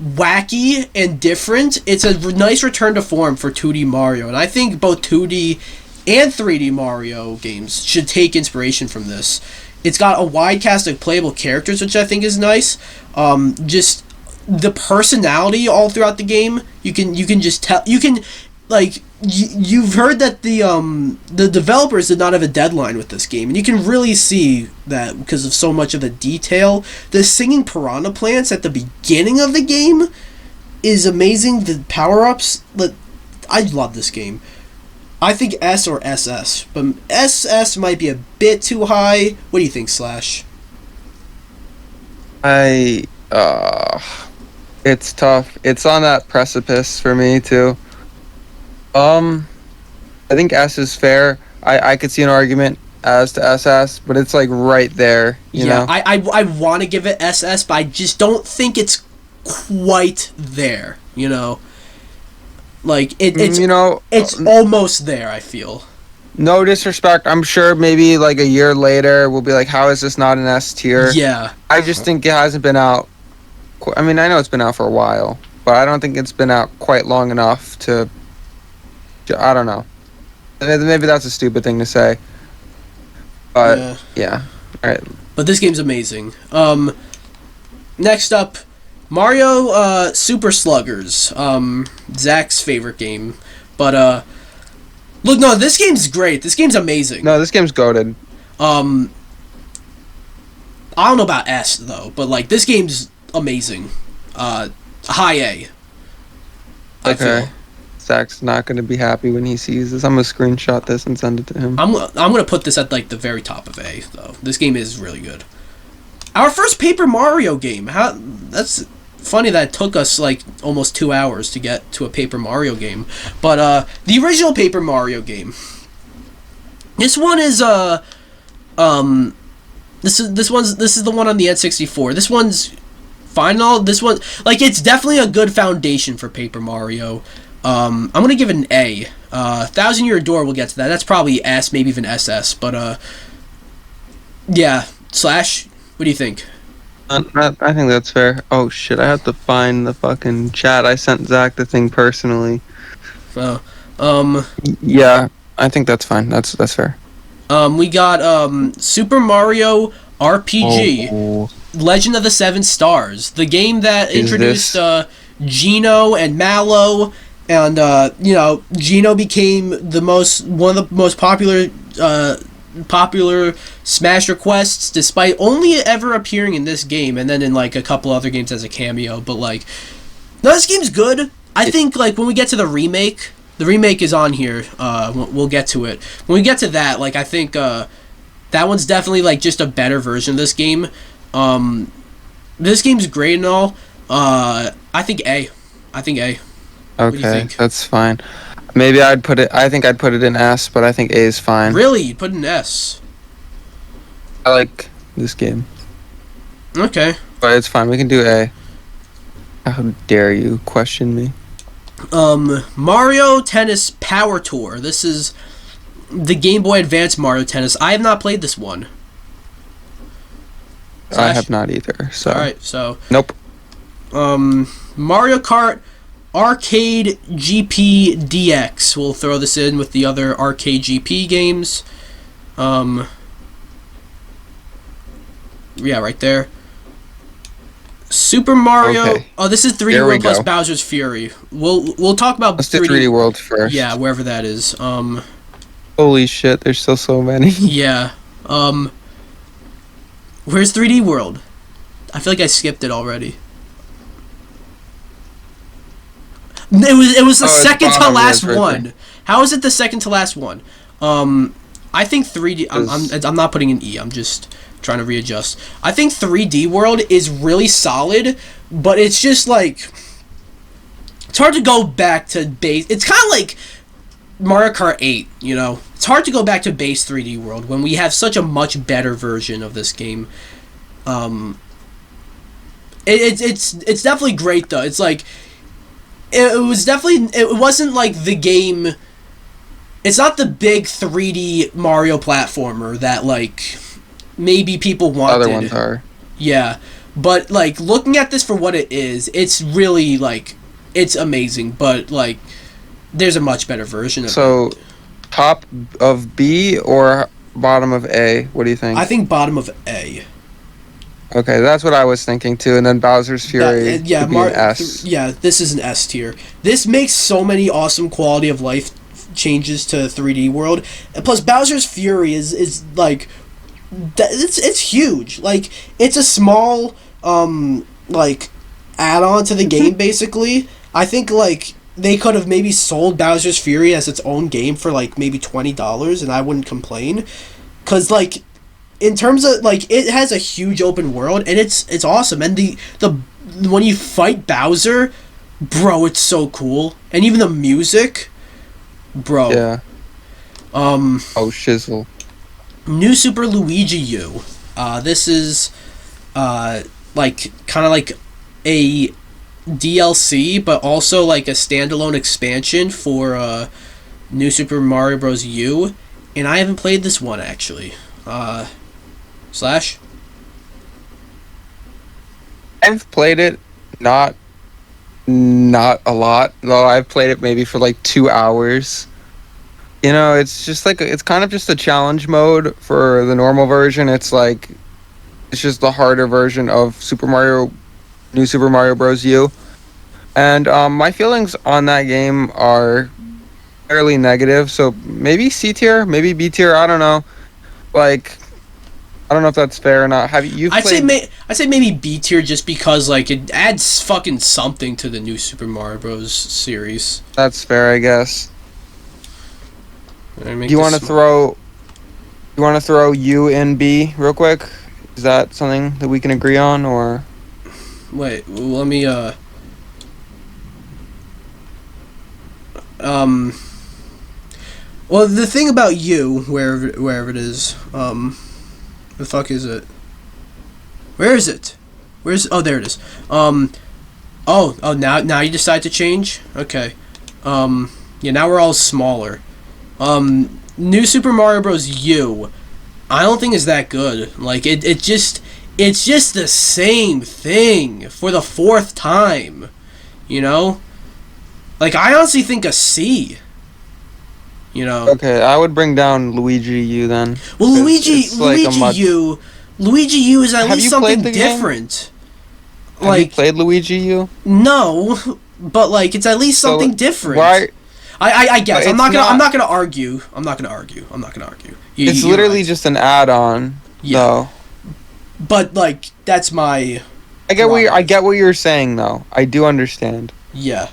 wacky and different, it's a nice return to form for 2D Mario. And I think both 2D and 3D Mario games should take inspiration from this. It's got a wide cast of playable characters, which I think is nice. Just the personality all throughout the game. You can just tell. You can like you've heard that the developers did not have a deadline with this game, and you can really see that because of so much of the detail. The singing piranha plants at the beginning of the game is amazing. The power-ups, I love this game. I think S or SS, but SS might be a bit too high. What do you think, Slash? It's tough. It's on that precipice for me too. I think S is fair. I could see an argument as to SS, but it's like right there, you know? I want to give it SS, but I just don't think it's quite there, you know? Like, it's it's almost there, I feel. No disrespect. I'm sure maybe like a year later we'll be like, how is this not an S tier? Yeah. I just think it hasn't been out. I mean, I know it's been out for a while, but I don't think it's been out quite long enough to. I don't know. Maybe that's a stupid thing to say. But yeah. All right. But this game's amazing. Next up, Mario Super Sluggers. Zach's favorite game. But look, no, this game's great. This game's amazing. No, this game's goated. I don't know about S though, but like this game's amazing. High A. I feel. Zach's not going to be happy when he sees this. I'm going to screenshot this and send it to him. I'm going to put this at like the very top of A though. This game is really good. Our first Paper Mario game. That's funny that it took us like almost 2 hours to get to a Paper Mario game. But the original Paper Mario game. This one is this is the one on the N64. This one's fine and all. This one, like, it's definitely a good foundation for Paper Mario. I'm gonna give it an A. 1,000 Year Door, we'll get to that. That's probably S, maybe even SS. But yeah. Slash, what do you think? I think that's fair. Oh shit! I have to find the fucking chat. I sent Zach the thing personally. Yeah, I think that's fine. That's fair. We got Super Mario RPG, Legend of the Seven Stars, the game that introduced Geno and Mallow, and Geno became one of the most popular Smash requests, despite only ever appearing in this game, and then in like a couple other games as a cameo. But like, no, this game's good. I think like when we get to the remake is on here. We'll get to it. When we get to that, like I think that one's definitely like just a better version of this game. This game's great and all. I think A. Okay, what do you think? That's fine. Maybe I think I'd put it in S, but I think A is fine. Really? You'd put it in S? I like this game. Okay. But it's fine. We can do A. How dare you question me? Mario Tennis Power Tour. This is the Game Boy Advance Mario Tennis. I have not played this one. I have not either. So. Alright, so. Nope. Mario Kart Arcade GP DX. We'll throw this in with the other Arcade GP games. Yeah, right there. Super Mario. Okay. Oh, this is 3D World plus Bowser's Fury. We'll talk about. Let's do 3D World first. Yeah, wherever that is. Holy shit! There's still so many. Yeah. Where's 3D World? I feel like I skipped it already. It was the second to last one. Right. How is it the second to last one? I think 3D. I'm not putting an E. I'm just trying to readjust. I think 3D World is really solid, but it's just like it's hard to go back to base. It's kind of like Mario Kart 8, you know. It's hard to go back to base 3D World when we have such a much better version of this game. It's definitely great though. It's like it wasn't like the game. It's not the big 3D Mario platformer that like maybe people wanted. Other ones are. Yeah, but like looking at this for what it is, it's really like it's amazing. But like, there's a much better version of it. So, top of B or bottom of A? What do you think? I think bottom of A. Okay, that's what I was thinking too. And then Bowser's Fury could be an S. This is an S tier. This makes so many awesome quality of life changes to 3D World. And plus, Bowser's Fury is like, it's huge. Like, it's a small like add-on to the game basically. I think like they could have maybe sold Bowser's Fury as its own game for like maybe $20, and I wouldn't complain, cause like in terms of like it has a huge open world and it's awesome, and the when you fight Bowser, bro, it's so cool, and even the music, bro. Yeah. Oh shizzle. New Super Luigi U. This is like kind of like a DLC, but also like a standalone expansion for New Super Mario Bros. U, and I haven't played this one actually. Slash? I've played it, not a lot, though. I've played it maybe for like 2 hours. You know, it's just like, it's kind of just a challenge mode for the normal version. It's like, it's just the harder version of New Super Mario Bros. U. And my feelings on that game are fairly negative, so maybe C tier, maybe B tier, I don't know. Like, I don't know if that's fair or not. Have you played... I'd say maybe B tier, just because like it adds fucking something to the New Super Mario Bros. Series. That's fair, I guess. Do you want to throw U in B real quick? Is that something that we can agree on, or? Wait, let me well, the thing about you, wherever it is, the fuck is it? Where is it? Oh, there it is. Now you decide to change? Okay. Yeah, now we're all smaller. New Super Mario Bros. U, I don't think is that good. Like, it's just the same thing for the 4th time, you know? Like, I honestly think a C. You know. Okay, I would bring down Luigi U then. Well, Luigi U is at least something different. Have you played Luigi U? No, but like it's at least something different. Why? I guess I'm not gonna argue. It's literally just an add-on. Yeah. Though. But like that's my. I get what you're saying though. I do understand. Yeah.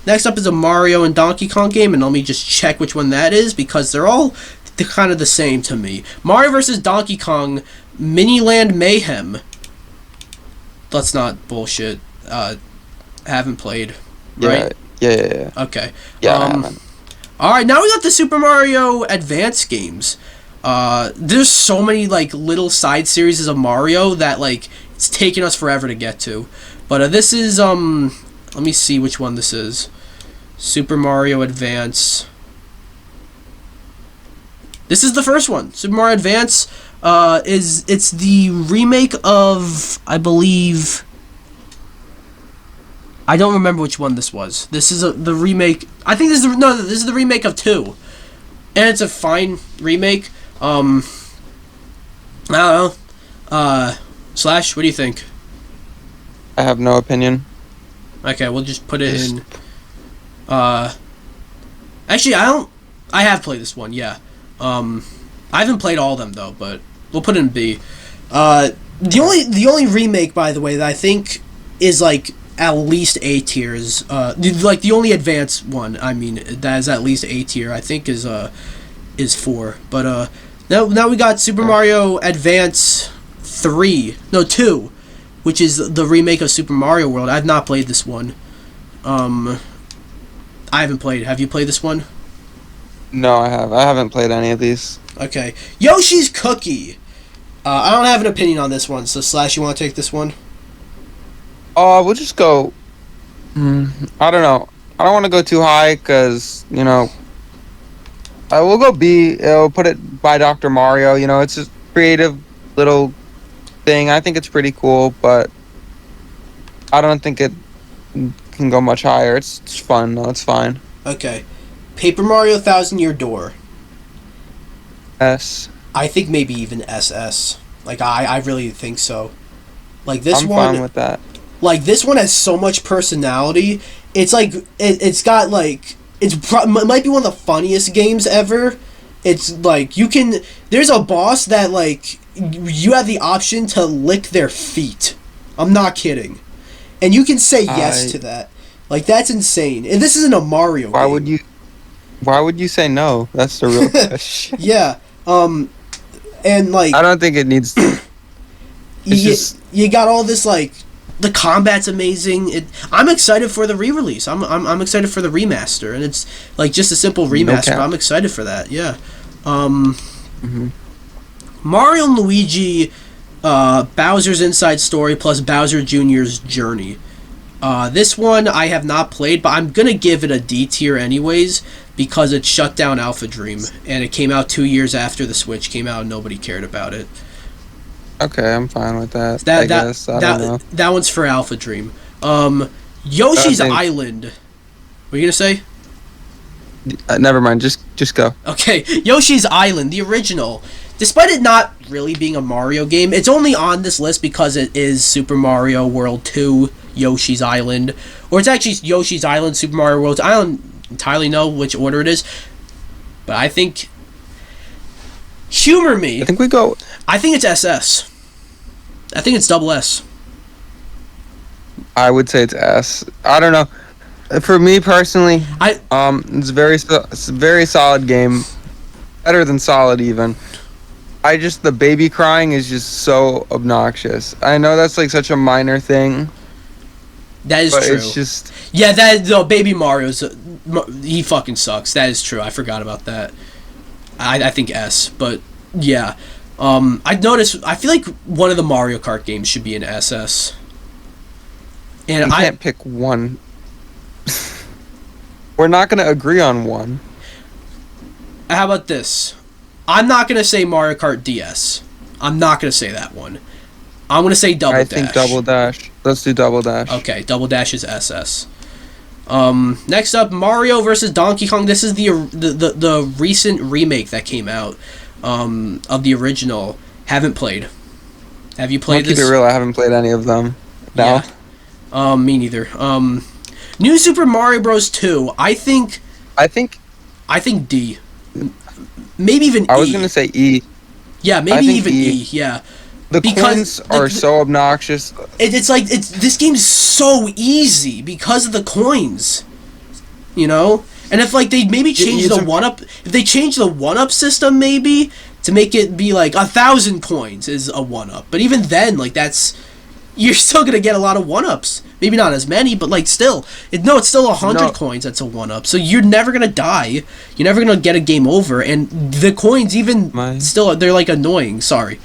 Next up is a Mario and Donkey Kong game, and let me just check which one that is, because they're kind of the same to me. Mario vs. Donkey Kong Miniland Mayhem. Let's not bullshit. Haven't played, right? Yeah. Okay. Yeah. Alright, now we got the Super Mario Advance games. There's so many like little side series of Mario that like it's taken us forever to get to. But this is let me see which one this is. Super Mario Advance. This is the first one. Super Mario Advance it's the remake of, I believe, I don't remember which one this was. This is the remake. I think this is the remake of 2. And it's a fine remake. I don't know. Slash, what do you think? I have no opinion. Okay, we'll just put it in. Actually, I have played this one. Yeah. I haven't played all of them though, but we'll put it in B. The only remake, by the way, that I think is like at least A tier is like the only advanced one. I mean, that is at least A tier. I think is 4. But now we got Super Mario Advance 2. Which is the remake of Super Mario World. I've not played this one. I haven't played. Have you played this one? No, I haven't played any of these. Okay. Yoshi's Cookie. I don't have an opinion on this one, so Slash, you want to take this one? We'll just go... I don't know. I don't want to go too high, because, you know... we'll go B. We'll put it by Dr. Mario. You know, it's a creative little... thing. I think it's pretty cool, but I don't think it can go much higher. It's fun though. It's fine. Okay. Paper Mario Thousand Year Door. S. I think maybe even SS. Like I really think so. Like this I'm one, fine with that. Like this one has so much personality. It's like it's got like it might be one of the funniest games ever. It's like there's a boss that like you have the option to lick their feet. I'm not kidding, and you can say yes to that. Like that's insane. And this isn't a Mario game. Why would you say no? That's the real question. Yeah. And like I don't think it needs to. You got all this like the combat's amazing. I'm excited for the re-release. I'm excited for the remaster, and it's like just a simple remaster. But I'm excited for that. Yeah. Mario and Luigi, Bowser's Inside Story plus Bowser Jr.'s Journey. This one I have not played, but I'm gonna give it a D tier anyways because it shut down Alpha Dream, and it came out 2 years after the Switch came out, and nobody cared about it. Okay, I'm fine with that. I guess. I don't know. That one's for Alpha Dream. Yoshi's Island. What are you gonna say? Never mind. Just go. Okay, Yoshi's Island, the original. Despite it not really being a Mario game, it's only on this list because it is Super Mario World 2, Yoshi's Island, or it's actually Yoshi's Island, Super Mario World. I don't entirely know which order it is, but I think. Humor me. I think we go. I think it's SS. I think it's double S. I would say it's S. I don't know. For me personally, it's a very solid game. Better than solid even. The baby crying is just so obnoxious. I know that's like such a minor thing. That is true. It's just Baby Mario's he fucking sucks. That is true. I forgot about that. I think S, but yeah. I noticed. I feel like one of the Mario Kart games should be an SS. And I can't pick one. We're not going to agree on one. How about this? I'm not going to say Mario Kart DS. I'm not going to say that one. I'm going to say Double Dash. I think Double Dash. Let's do Double Dash. Okay, Double Dash is SS. Next up, Mario vs. Donkey Kong. This is the recent remake that came out of the original. Haven't played. Have you played this? Keep it real, I haven't played any of them. No. Yeah. Me neither. New Super Mario Bros. 2. I think D. Maybe even E. I was gonna say E. Yeah, maybe even E. Yeah. The coins are so obnoxious. This game's so easy because of the coins, you know. And if like they maybe change the 1-up, if they change the 1-up system maybe to make it be like 1,000 coins is a 1-up, but even then like you're still gonna get a lot of 1-ups. Maybe not as many, but like still, it's still 100 coins. That's a 1-up. So you're never gonna die. You're never gonna get a game over, and the coins still they're like annoying. Sorry.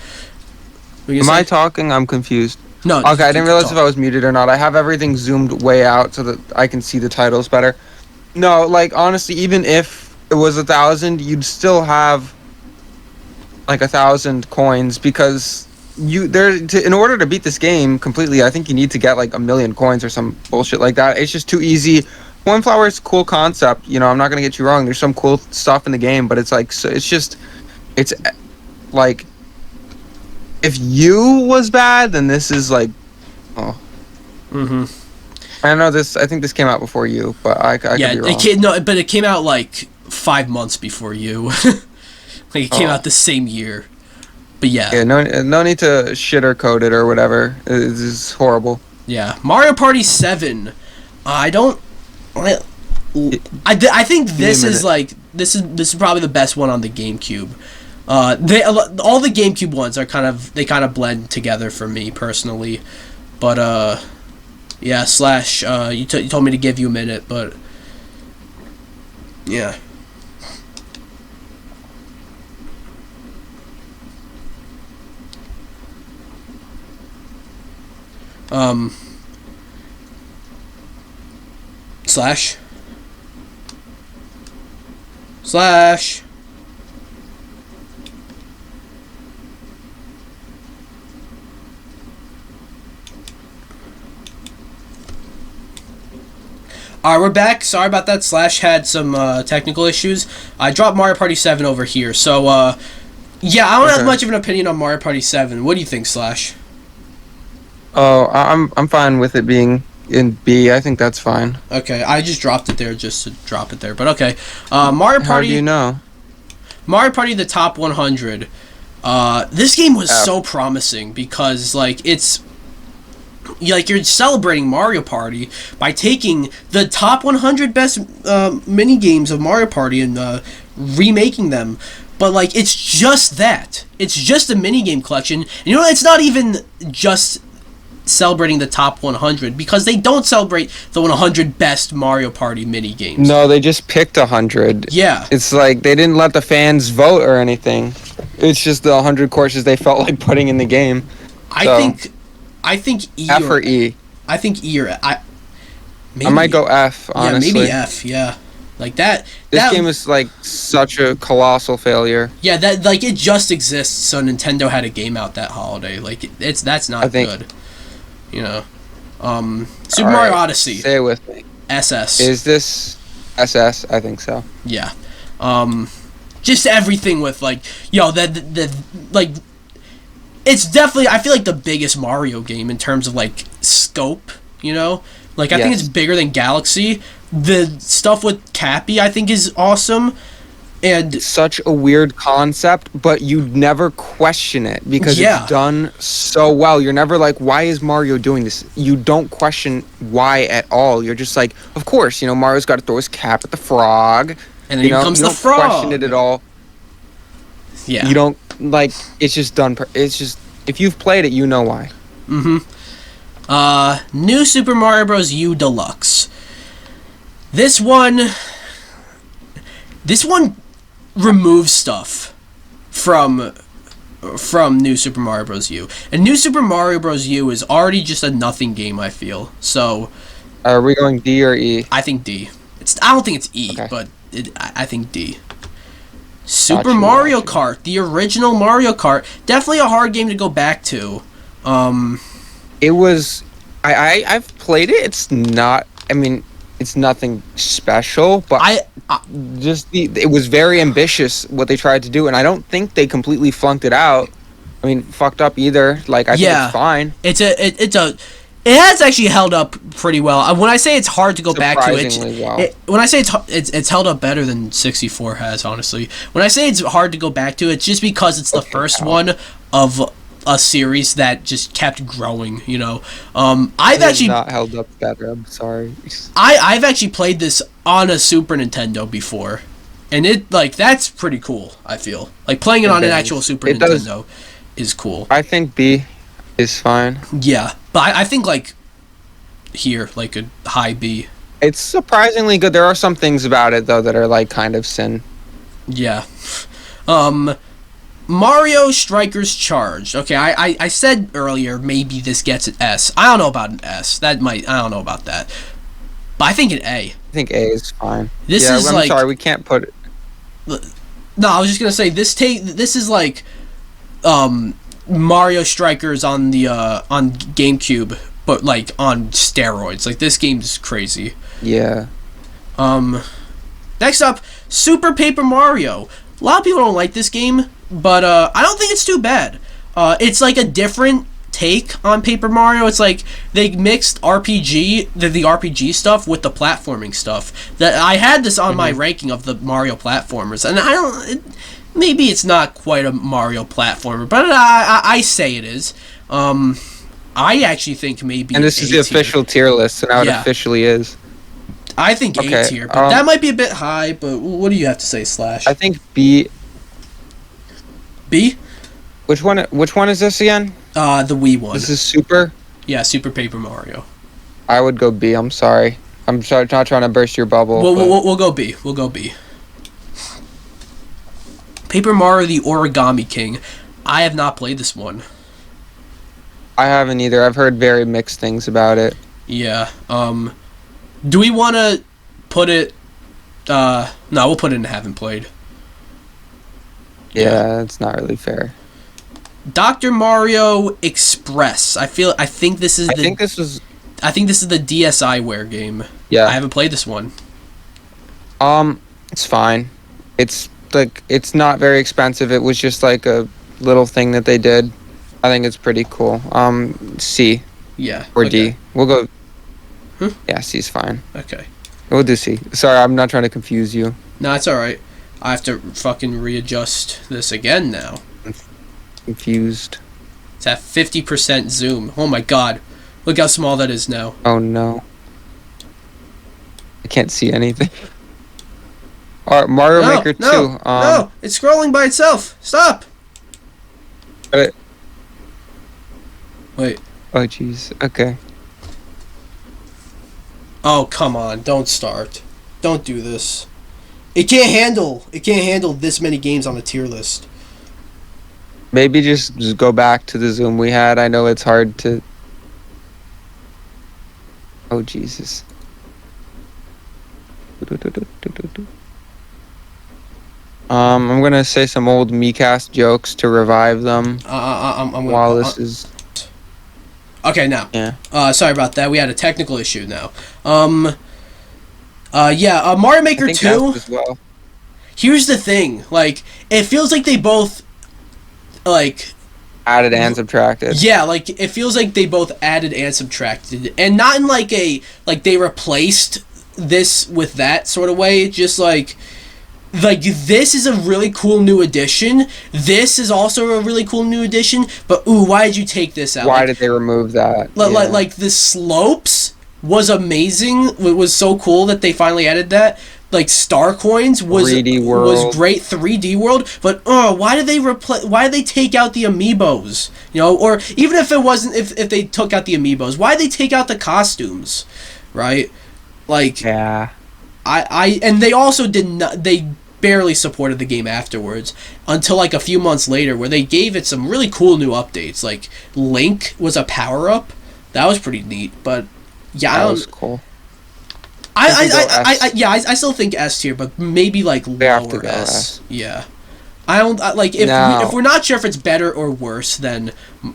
Am I talking? I'm confused. No. Okay, I didn't realize if I was muted or not. I have everything zoomed way out so that I can see the titles better. No, like honestly, even if it was 1,000, you'd still have like 1,000 coins because in order to beat this game completely, I think you need to get like 1,000,000 coins or some bullshit like that. It's just too easy. Coin Flower is a cool concept. You know, I'm not gonna get you wrong. There's some cool stuff in the game, but it's like it's like. If you was bad, then this is like, oh. Mm-hmm. I know this. I think this came out before you, but I could be wrong. But it came out like 5 months before you. Like it came out the same year. But yeah. Yeah. No need to shit or code it or whatever. This is horrible. Yeah. Mario Party 7. I think this is probably the best one on the GameCube. All the GameCube ones are kind of blend together for me personally, but yeah. Slash, you told me to give you a minute, but yeah. Slash. Alright, we're back. Sorry about that. Slash had some technical issues. I dropped Mario Party 7 over here. So, yeah, I don't have much of an opinion on Mario Party 7. What do you think, Slash? Oh, I'm fine with it being in B. I think that's fine. Okay, I just dropped it there just to drop it there. But okay, Mario Party. How do you know? Mario Party: The Top 100. This game was F. so promising because it's like you're celebrating Mario Party by taking the top 100 best mini games of Mario Party and remaking them. But like it's just that. It's just a mini game collection. And you know, it's not even just celebrating the top 100 because they don't celebrate the 100 best Mario Party mini games. No, they just picked 100. Yeah. It's like they didn't let the fans vote or anything. It's just the 100 courses they felt like putting in the game. I think E F or E. I think E or maybe, I might go F, honestly. Yeah, maybe F, yeah. Like that This game is like such a colossal failure. Yeah, that like it just exists so Nintendo had a game out that holiday. Like that's not good. You know. Super Mario Odyssey. Stay with me. SS. Is this SS? I think so. Yeah. Just everything with like the like it's definitely I feel like the biggest Mario game in terms of like scope, you know? Like I think it's bigger than Galaxy. The stuff with Cappy I think is awesome. And it's such a weird concept, but you never question it because it's done so well. You're never like, why is Mario doing this? You don't question why at all. You're just like, of course, you know, Mario's got to throw his cap at the frog. And then he becomes the frog. You don't question it at all. Yeah. You don't, like, it's just done. It's just, if you've played it, you know why. New Super Mario Bros. U Deluxe. This one removes stuff from New Super Mario Bros. U. And New Super Mario Bros. U is already just a nothing game, I feel. So are we going D or E? I think D. I don't think it's E, but I think D. Super Mario Kart, the original Mario Kart, definitely a hard game to go back to. It was I've played it. It's not, I mean, it's nothing special, but it was very ambitious what they tried to do, and I don't think they completely flunked it out. I mean, fucked up either. Like I think it's fine. It has actually held up pretty well. When I say it's hard to go back to it, when I say it's held up better than 64 has, honestly. When I say it's hard to go back to, it's just because it's the first one of a series that just kept growing, you know. I've actually not held up better. I'm sorry. I've actually played this on a Super Nintendo before, and that's pretty cool. I feel like playing it on an actual Super Nintendo is cool. I think B is fine. Yeah, but I think like here like a high B. It's surprisingly good. There are some things about it though that are like kind of sin. Yeah. Mario Strikers Charged. Okay, I said earlier maybe this gets an S. I don't know about an S. I don't know about that. But I think an A. I think A is fine. I'm sorry, we can't put it. No, I was just gonna say this is like Mario Strikers on the on GameCube, but like on steroids. Like this game's crazy. Yeah. Next up, Super Paper Mario. A lot of people don't like this game, but I don't think it's too bad. It's like a different take on Paper Mario. It's like they mixed the RPG stuff with the platforming stuff. That I had this on my ranking of the Mario platformers, and maybe it's not quite a Mario platformer, but I say it is. I actually think maybe. And this is the official tier list, so now it officially is. I think A tier, but that might be a bit high. But what do you have to say, Slash? I think B. B? Which one is this again? The Wii one. This is Super? Yeah, Super Paper Mario. I would go B. I'm sorry. I'm not trying to burst your bubble. We'll go B. We'll go B. Paper Mario: The Origami King. I have not played this one. I haven't either. I've heard very mixed things about it. Yeah. Do we want to put it... no, we'll put it in haven't played. Yeah, it's not really fair. Dr. Mario Express. I think this is the DSiWare game. Yeah. I haven't played this one. It's fine. It's not very expensive. It was just like a little thing that they did. I think it's pretty cool. C. Yeah. Or okay. D. We'll go. Hmm? Yeah, C's fine. Okay. We'll do C. Sorry, I'm not trying to confuse you. No, it's alright. I have to fucking readjust this again now. Confused. It's at 50% zoom. Oh my god. Look how small that is now. Oh no. I can't see anything. Alright, Mario Maker 2. No, it's scrolling by itself. Stop. Wait. Oh jeez. Okay. Oh, come on. Don't start. Don't do this. It can't handle this many games on a tier list. Maybe just go back to the zoom we had. I know it's hard to... Oh, Jesus. I'm going to say some old Miikcast jokes to revive them while this is... Okay, now. Yeah. Sorry about that. We had a technical issue now. Mario Maker 2... as well. Here's the thing. Like, it feels like they both... like... Added and subtracted. Yeah, like, it feels like they both added and subtracted. And not in, like, like, they replaced this with that sort of way. Just, like, this is a really cool new addition. This is also a really cool new addition. But, ooh, why did you take this out? Why did they remove that? Like, the slopes was amazing. It was so cool that they finally added that. Like, Star Coins was 3D World. Was great, 3D World, but why did they take out the amiibos? You know, or even if it wasn't, if they took out the amiibos, why did they take out the costumes? Right? Like, yeah. And they also did not, they barely supported the game afterwards until like a few months later, where they gave it some really cool new updates. Like, Link was a power-up. That was pretty neat, but yeah, that was cool. I still think S tier, but maybe like lower S. Yeah, I don't like if we're not sure if it's better or worse than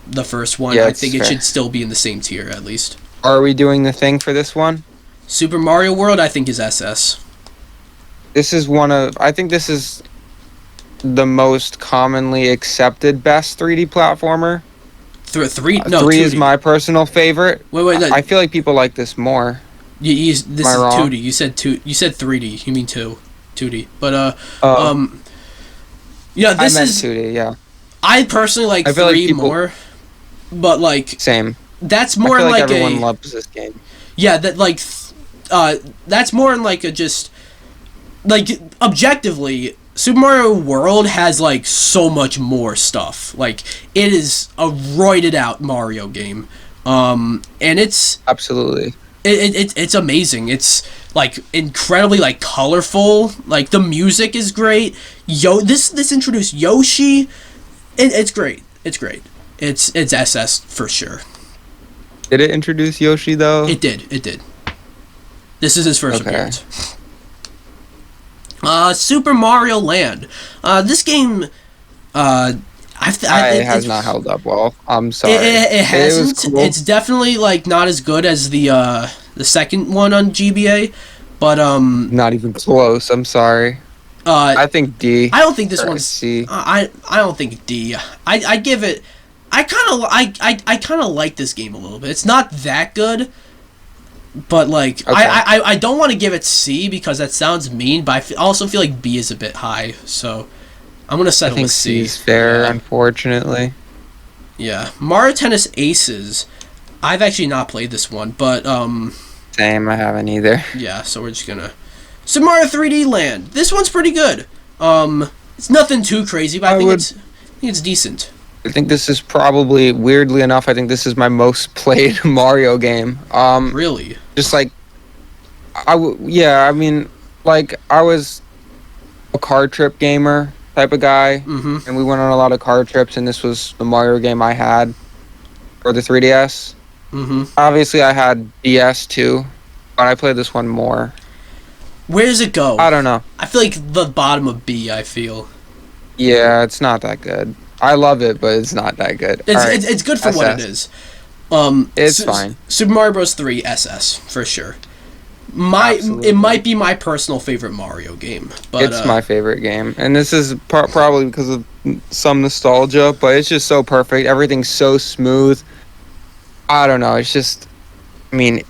the first one. I think it should still be in the same tier at least. Are we doing the thing for this one? Super Mario World, I think, is SS. This is I think this is the most commonly accepted best 3D platformer. Three 2D is my personal favorite. Wait. I feel like people like this more. This is 2D. You said 3D. You mean 2D. But yeah, this is 2D. Yeah. I personally like 3 more, but like same. That's more I feel like everyone loves this game. Yeah, that like that's more in like a just like objectively. Super Mario World has like so much more stuff. Like, it is a roided out Mario game, and it's absolutely. It's amazing. It's like incredibly like colorful. Like, the music is great. This introduced Yoshi. It's great. It's great. It's SS for sure. Did it introduce Yoshi though? It did. This is his first appearance. Super Mario Land. This game, it has not held up well. I'm sorry. It hasn't. Cool. It's definitely like not as good as the second one on GBA, but not even close. I'm sorry. I think D. I don't think this one's C. I don't think D. I give it. I kind of like this game a little bit. It's not that good. But, like, okay. I don't want to give it C because that sounds mean, but I also feel like B is a bit high, so I'm going to settle with C. C is fair, unfortunately. Yeah. Mario Tennis Aces. I've actually not played this one, but, Same, I haven't either. Yeah, so we're just going to... Super Mario 3D Land. This one's pretty good. It's nothing too crazy, but I think it's decent. I think this is probably, weirdly enough, I think this is my most played Mario game. Really? Just like, I was a car trip gamer type of guy, and we went on a lot of car trips, and this was the Mario game I had for the 3DS. Obviously, I had DS too, but I played this one more. Where does it go? I don't know. I feel like the bottom of B, I feel. Yeah, it's not that good. I love it, but it's not that good. It's good for SS. What it is. It's fine. Super Mario Bros. 3 SS for sure. It might be my personal favorite Mario game, but it's my favorite game, and this is probably because of some nostalgia. But it's just so perfect. Everything's so smooth. I don't know. It's just, I mean,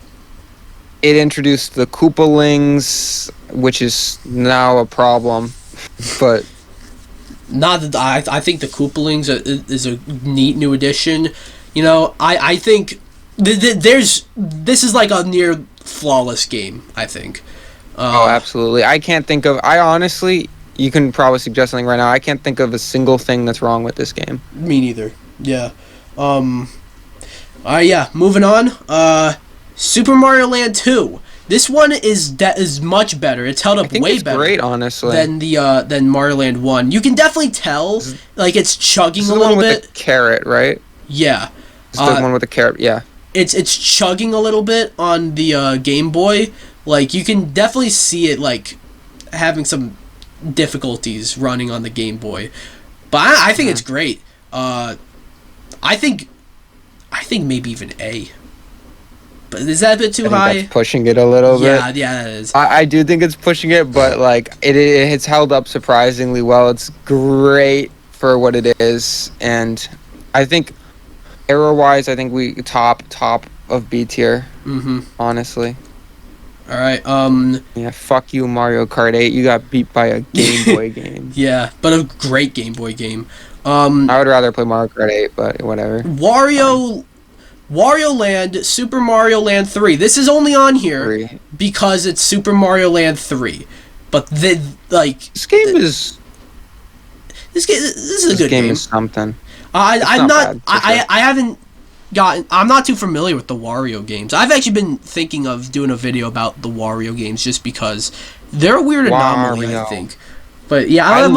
it introduced the Koopalings, which is now a problem. But not that I think the Koopalings is a neat new addition. You know, I think this is like a near flawless game, I think. Oh, absolutely. I honestly, you can probably suggest something right now. I can't think of a single thing that's wrong with this game. Me neither. Yeah. Yeah, moving on. Super Mario Land 2. This one is much better. It's held up way better. Great, honestly. Than Mario Land 1. You can definitely tell like it's chugging this a is little the one bit. with the carrot, right? Yeah. This is the one with the carrot, yeah. It's chugging a little bit on the Game Boy. Like you can definitely see it like having some difficulties running on the Game Boy. But I think it's great. I think maybe even A. But is that a bit too high? That's pushing it a little bit. Yeah, it is. I do think it's pushing it, but like it's held up surprisingly well. It's great for what it is, and I think error-wise, I think we top of B tier. Honestly. All right. Yeah. Fuck you, Mario Kart 8. You got beat by a Game Boy game. Yeah, but a great Game Boy game. I would rather play Mario Kart 8, but whatever. Wario Land, Super Mario Land 3. This is only on here because it's Super Mario Land 3. But this game is a good game. This game is something. I'm not too familiar with the Wario games. I've actually been thinking of doing a video about the Wario games just because they're a weird anomaly, I think. But yeah, I don't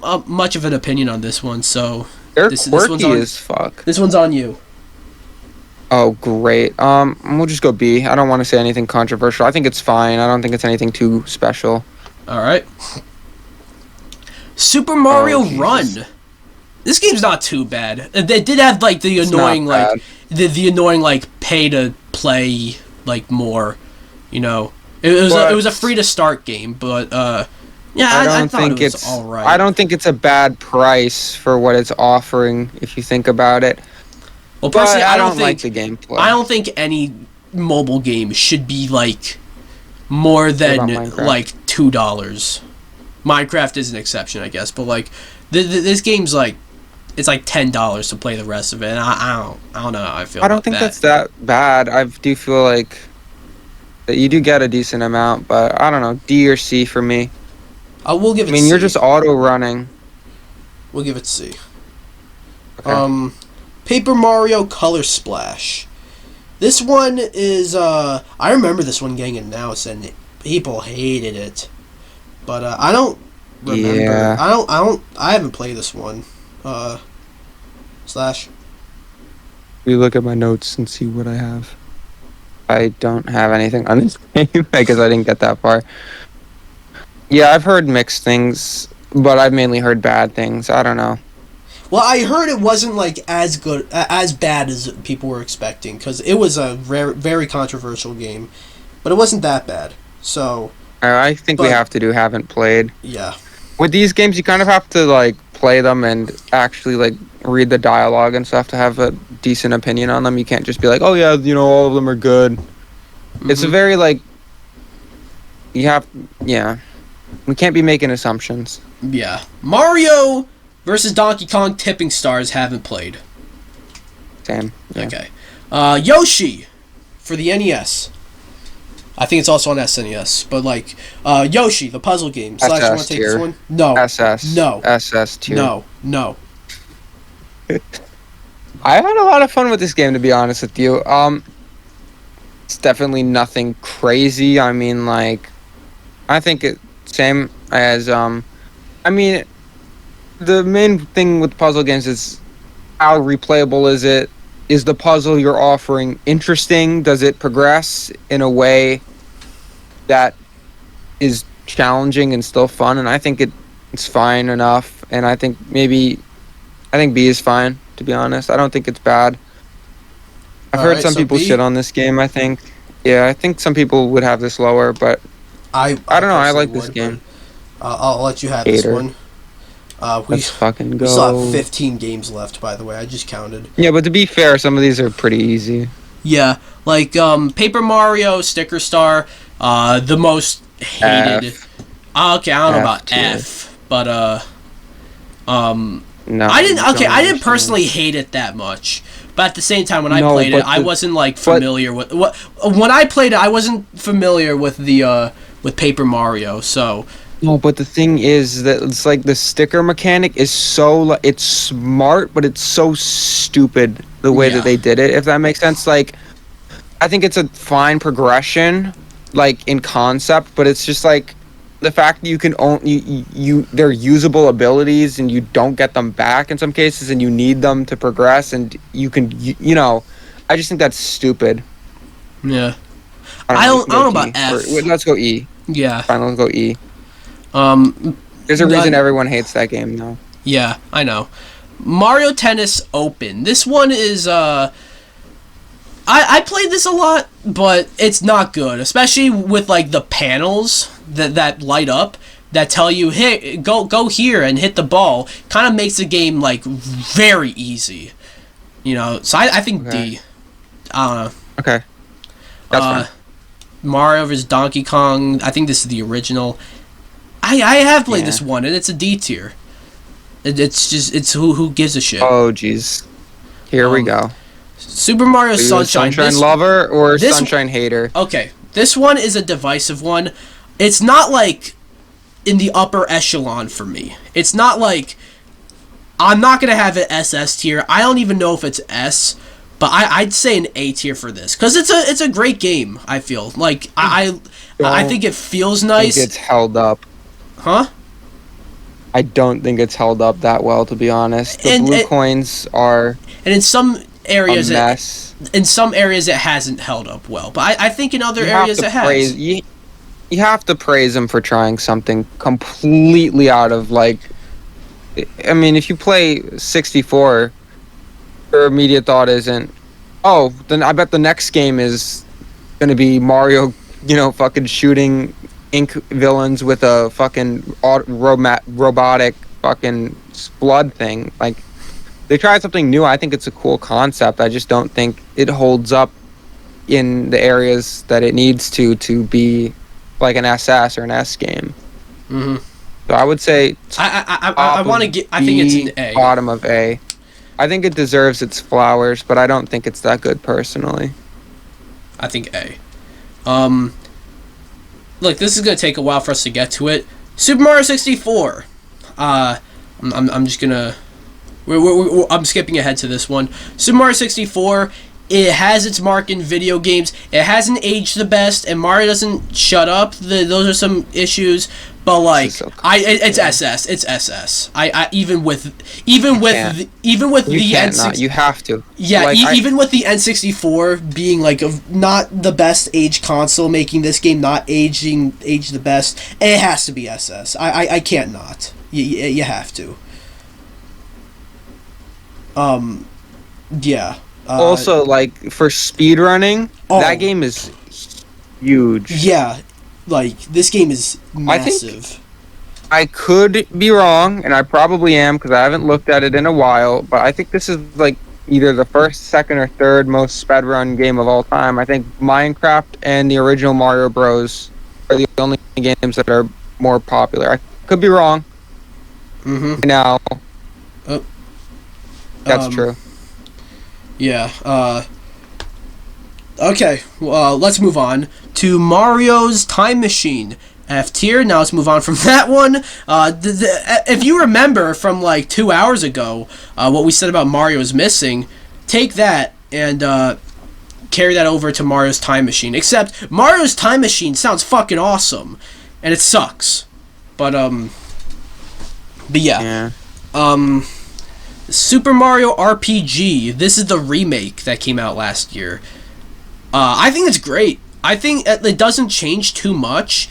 have much of an opinion on this one, so they're quirky as fuck. This one's on you. Oh, great. We'll just go B. I don't want to say anything controversial. I think it's fine. I don't think it's anything too special. All right. Super Mario Run. This game's not too bad. They did have like the annoying the annoying pay to play more, you know. It was a free to start game, but yeah, I thought it was all right. I don't think it's a bad price for what it's offering if you think about it. Well, personally, I don't like the gameplay. I don't think any mobile game should be more than $2. Minecraft is an exception, I guess, but this game's it's $10 to play the rest of it. And I don't know how I feel. I don't think that's that bad. I do feel like that you do get a decent amount, but I don't know, D or C for me. We'll give it. C. You're just auto running. We'll give it C. Okay. Paper Mario Color Splash. This one is I remember this one getting announced and people hated it, but I don't remember. Yeah. I haven't played this one. Slash. We look at my notes and see what I have. I don't have anything on this game because I didn't get that far. Yeah, I've heard mixed things, but I've mainly heard bad things. I don't know. Well, I heard it wasn't as bad as people were expecting because it was a very controversial game, but it wasn't that bad. So I think we have to do haven't played. Yeah. With these games, you kind of have to play them and actually read the dialogue and stuff to have a decent opinion on them. You can't just be oh yeah, all of them are good. Mm-hmm. It's a very we can't be making assumptions. Yeah. Mario versus Donkey Kong Tipping Stars haven't played. Same. Yeah. Okay. Yoshi for the NES. I think it's also on SNES, but Yoshi, the puzzle game. Slash, you want to take this one? No. SS. No. SS tier. No. I had a lot of fun with this game, to be honest with you. It's definitely nothing crazy. I mean, I think it's same as I mean, the main thing with puzzle games is how replayable is it? Is the puzzle you're offering interesting? Does it progress in a way that is challenging and still fun? And I think it's fine enough. And I think B is fine, to be honest. I don't think it's bad. I've heard some people shit on this game, I think. Yeah, I think some people would have this lower, but I don't know. I like this game. I'll let you have this one. Let's fucking go. We still have 15 games left, by the way. I just counted. Yeah, but to be fair, some of these are pretty easy. Yeah, like Paper Mario Sticker Star, the most hated. F. Okay, I don't know about tier. F, but No, I didn't. Okay, I didn't understand. personally hate it that much. But at the same time, when I No, played it, but I wasn't like familiar with what. When I played it, I wasn't familiar with the with Paper Mario. So No, but the thing is that it's like the sticker mechanic is so it's smart, but it's so stupid the way Yeah. that they did it. If that makes sense, like I think it's a fine progression, like in concept, but it's just like the fact that you can only they're usable abilities and you don't get them back in some cases, and you need them to progress, and you know, I just think that's stupid. yeah, I don't know about E. F. Let's go E. Yeah. Fine, let's go E. There's a None- reason everyone hates that game though. Yeah, I know. Mario Tennis Open. This one is I played this a lot, but it's not good, especially with like the panels that light up that tell you, hey, go here and hit the ball. Kind of makes the game like very easy, you know. So I think Okay. D. I don't know. Okay, that's fine. Mario vs Donkey Kong. I think this is the original. I have played this one, and it's a D tier. It's who gives a shit. Oh jeez, here we go. Super Mario Are you a Sunshine. Sunshine This- lover or this- Sunshine hater? Okay, this one is a divisive one. It's not like in the upper echelon for me. It's not like I'm not gonna have it SS tier. I don't even know if it's S, but I'd say an A tier for this because it's a great game. I feel like I think it feels I nice. think it's held up. Huh? I don't think it's held up that well, to be honest. The And blue it- coins are And in some a areas, mess. it hasn't held up well. But I think in other You have areas to it has. praise you have to praise them for trying something completely out of like. I mean, if you play 64, your immediate thought isn't, oh, then I bet the next game is gonna be Mario, you know, fucking shooting ink villains with a fucking robotic fucking blood thing. Like, they tried something new. I think it's a cool concept. I just don't think it holds up in the areas that it needs to be like an SS or an S game. Mm-hmm. So I would say I want to get. I think it's an A. bottom of A. I think it deserves its flowers, but I don't think it's that good personally. I think A. Look, this is gonna take a while for us to get to it. Super Mario 64. I'm just gonna. I'm skipping ahead to this one. Super Mario 64. It has its mark in video games. It hasn't aged the best, and Mario doesn't shut up. Those are some issues, but like, This is so it's SS. It's SS. Even with You the can't N64. not. You have to. Yeah, Like, even with the N64 being like not the best age console, making this game not age the best, it has to be SS. I can't not. You have to. Yeah. Also, like for speedrunning, that game is huge. Yeah, like this game is I think- massive. I could be wrong, and I probably am because I haven't looked at it in a while. But I think this is like either the first, second, or third most sped-run game of all time. I think Minecraft and the original Mario Bros. Are the only games that are more popular. I could be wrong. Mm-hmm. Now, Oh. that's true. Yeah. Okay. Well, let's move on to Mario's Time Machine. F tier. Now let's move on from that one. If you remember from like 2 hours ago, what we said about Mario is missing, take that and carry that over to Mario's Time Machine. Except Mario's Time Machine sounds fucking awesome, and it sucks. But yeah. Super Mario RPG. This is the remake that came out last year. I think it's great. I think it doesn't change too much,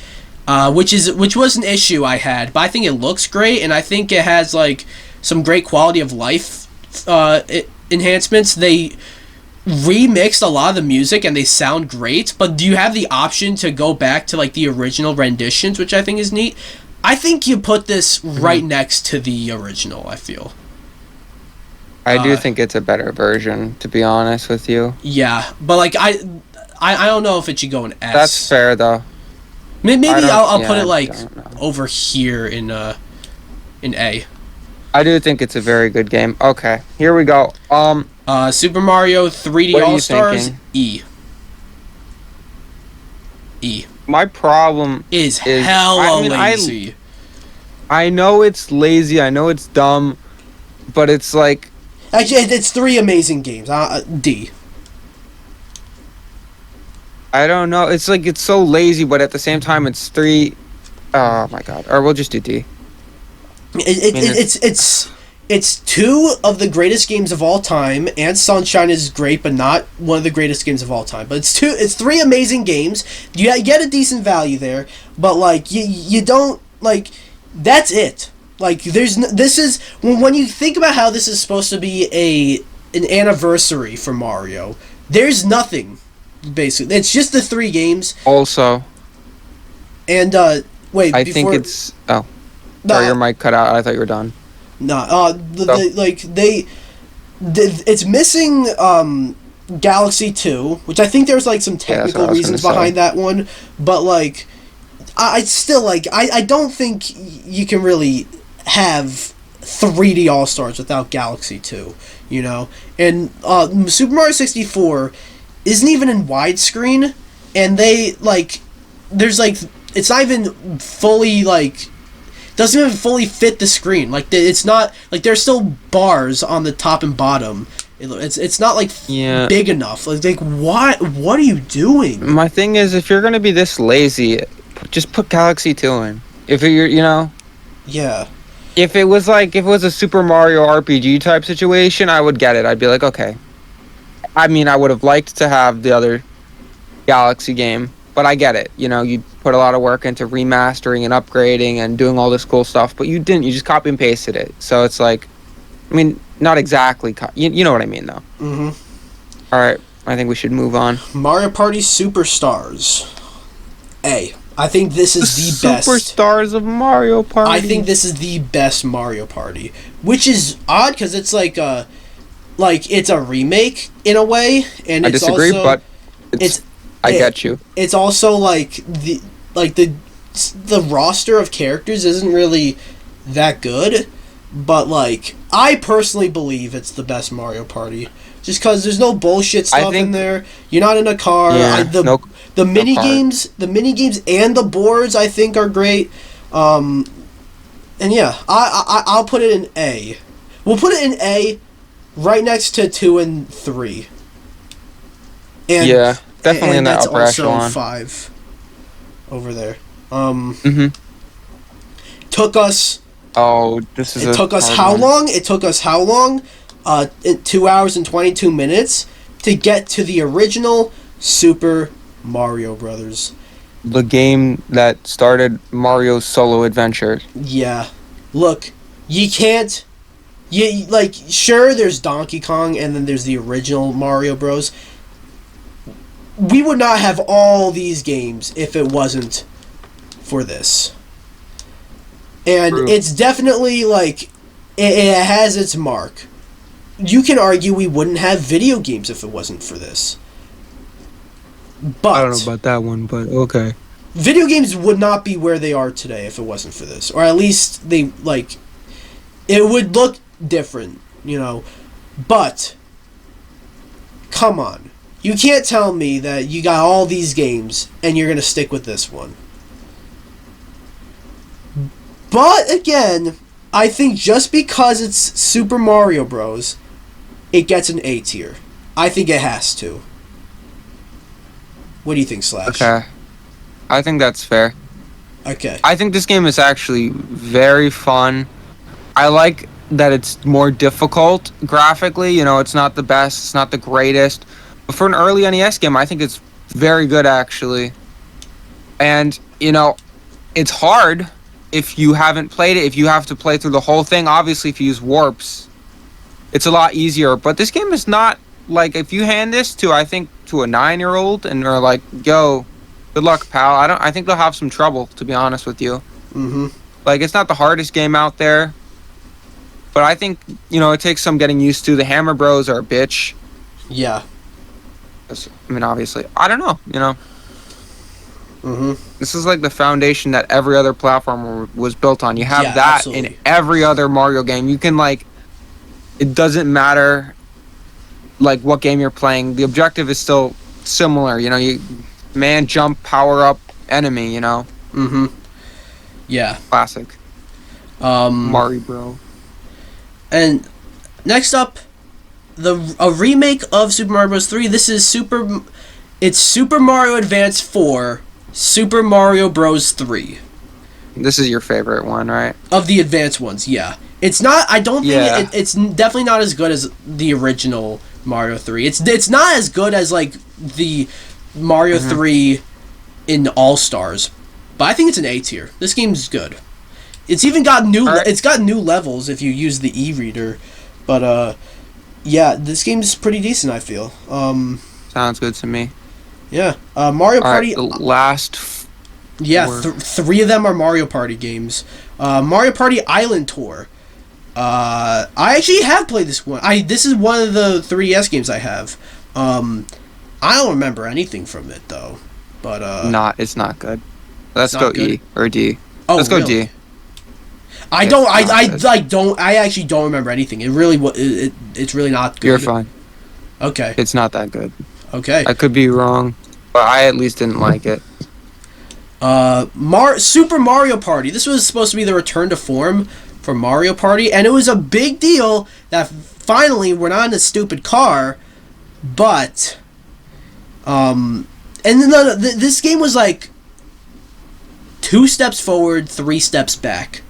which was an issue I had. But I think it looks great, and I think it has like some great quality of life enhancements. They remixed a lot of the music, and they sound great. But do you have the option to go back to like the original renditions, which I think is neat. I think you put this right next to the original, I feel. I do think it's a better version, to be honest with you. Yeah, but like I don't know if it should go in S. That's fair though. Maybe I'll put it like over here in A. I do think it's a very good game. Okay, here we go. Super Mario 3D what are you All-Stars, thinking? E. My problem is hella lazy. I know it's lazy, I know it's dumb, but it's like... Actually, it's 3 amazing games. D. I don't know. It's like it's so lazy, but at the same time, it's 3... Oh my god. Or we'll just do D. It's 2 of the greatest games of all time, and Sunshine is great, but not one of the greatest games of all time. But it's 3 amazing games. You get a decent value there, but like you don't like. That's it. Like this is when you think about how this is supposed to be an anniversary for Mario. There's nothing, basically. It's just the 3 games. Also. And wait. I think it's sorry, your mic cut out. I thought you were done. No, it's missing Galaxy 2, which I think there's like some technical reasons behind that one, but like I still like I don't think you can really have 3D All-Stars without Galaxy 2, you know? And Super Mario 64 isn't even in widescreen, and they like there's like it's not even fully like doesn't even fully fit the screen. Like it's not like there's still bars on the top and bottom. It's not like big enough. Like what are you doing? My thing is, if you're gonna be this lazy, just put Galaxy 2 in. If you're yeah. If it was a Super Mario RPG type situation, I would get it. I'd be like, okay. I mean, I would have liked to have the other Galaxy game, but I get it. You put a lot of work into remastering and upgrading and doing all this cool stuff, but you didn't. You just copy and pasted it. So it's like, I mean, not exactly. You know what I mean, though. Mm-hmm. All right. I think we should move on. Mario Party Superstars. A. I think this is the best. Superstars of Mario Party. I think this is the best Mario Party, which is odd because it's like it's a remake in a way, and I disagree, but I get you. It's also like the roster of characters isn't really that good, but like I personally believe it's the best Mario Party. Just because there's no bullshit stuff in there. You're not in a car. Yeah, the mini games and the boards I think are great. And yeah, I'll put it in A. We'll put it in A, right next to 2 and 3. And yeah, definitely in that upper echelon. Also 5 over there. Took us. Oh, this is. It took us how long? It took us how long? 2 hours and 22 minutes to get to the original Super Mario Brothers. The game that started Mario's solo adventure. Yeah. Look, you can't... sure, there's Donkey Kong, and then there's the original Mario Bros. We would not have all these games if it wasn't for this. And True. It's definitely, it has its mark. You can argue we wouldn't have video games if it wasn't for this. But I don't know about that one, but okay. Video games would not be where they are today if it wasn't for this. Or at least it would look different, But come on. You can't tell me that you got all these games and you're going to stick with this one. But again, I think just because it's Super Mario Bros., it gets an A tier. I think it has to. What do you think, Slash? Okay. I think that's fair. Okay. I think this game is actually very fun. I like that it's more difficult graphically. It's not the best, it's not the greatest. But for an early NES game, I think it's very good, actually. And, it's hard if you haven't played it, if you have to play through the whole thing. Obviously, if you use warps, it's a lot easier. But this game is not, if you hand this to a 9-year-old and they're like, yo, good luck, pal. I think they'll have some trouble, to be honest with you. Mm-hmm. Like, it's not the hardest game out there, but I think, it takes some getting used to. The Hammer Bros are a bitch. Yeah. I mean, obviously. I don't know, Mm-hmm. This is like the foundation that every other platformer was built on. You have that absolutely. in every other Mario game. You can, like, it doesn't matter, like, what game you're playing. The objective is still similar, you jump, power up, enemy, Mm-hmm. Yeah. Classic. Mario Bro. And next up, a remake of Super Mario Bros. 3. This is Super Mario Advance 4, Super Mario Bros. 3. This is your favorite one, right? Of the advanced ones, yeah. It's not. I don't think it's definitely not as good as the original Mario 3. It's not as good as like the Mario 3 in All Stars, but I think it's an A tier. This game's good. It's even got It's got new levels if you use the e-reader, but yeah, this game's pretty decent. I feel. Sounds good to me. Yeah, Mario Party. The last. Three of them are Mario Party games. Mario Party Island Tour. I actually have played this one. This is one of the 3DS games I have. I don't remember anything from it though. But it's not good. Let's go good? E or D. Oh, let's go really? D. I actually don't remember anything. It really it's really not good. You're fine. Okay. It's not that good. Okay. I could be wrong, but I at least didn't like it. Super Mario Party. This was supposed to be the return to form for Mario Party, and it was a big deal that finally we're not in a stupid car, but and then this game was like 2 steps forward, 3 steps back,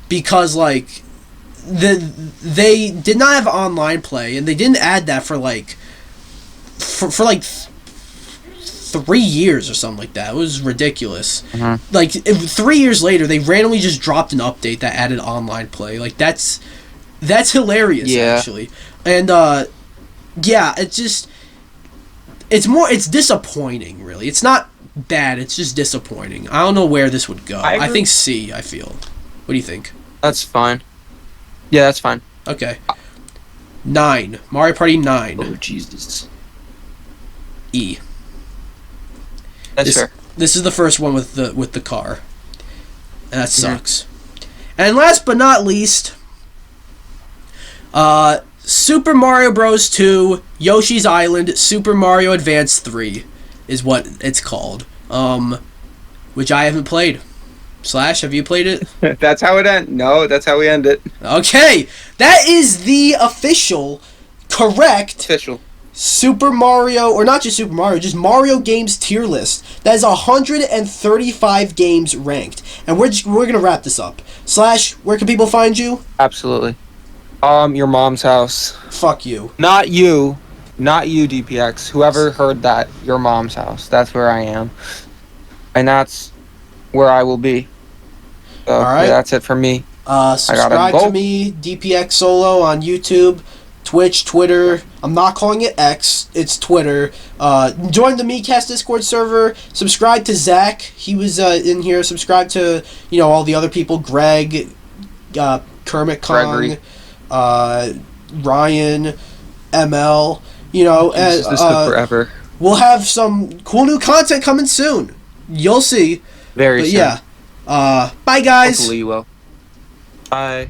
because like they did not have online play, and they didn't add that for like 3 years or something like that. It was ridiculous. Mm-hmm. Like 3 years later, they randomly just dropped an update that added online play. Like that's hilarious, actually. And it's disappointing, really. It's not bad. It's just disappointing. I don't know where this would go. I think C. I feel. What do you think? That's fine. Yeah, that's fine. Okay. 9. Mario Party 9. Oh Jesus. E. That's fair. This is the first one with the car. And that sucks. And last but not least, Super Mario Bros. 2, Yoshi's Island, Super Mario Advance 3 is what it's called. Which I haven't played. Slash, have you played it? That's how it ends. No, that's how we end it. Okay, that is the correct Super Mario, or not just Super Mario, just Mario games tier list. That is 135 games ranked. And we're gonna wrap this up. Slash, where can people find you? Absolutely. Your mom's house. Fuck you. Not you, DPX. Whoever heard that, your mom's house. That's where I am. And that's where I will be. So, all right. Yeah, that's it for me. Subscribe to me, DPX Solo, on YouTube, Twitch, Twitter. I'm not calling it X. It's Twitter. Join the Miikcast Discord server. Subscribe to Zach. He was in here. Subscribe to all the other people. Greg, Kermit Kong, Ryan, ML. Jesus, this took forever. We'll have some cool new content coming soon. You'll see. Very soon. Yeah. Bye, guys. Hopefully you will. Bye.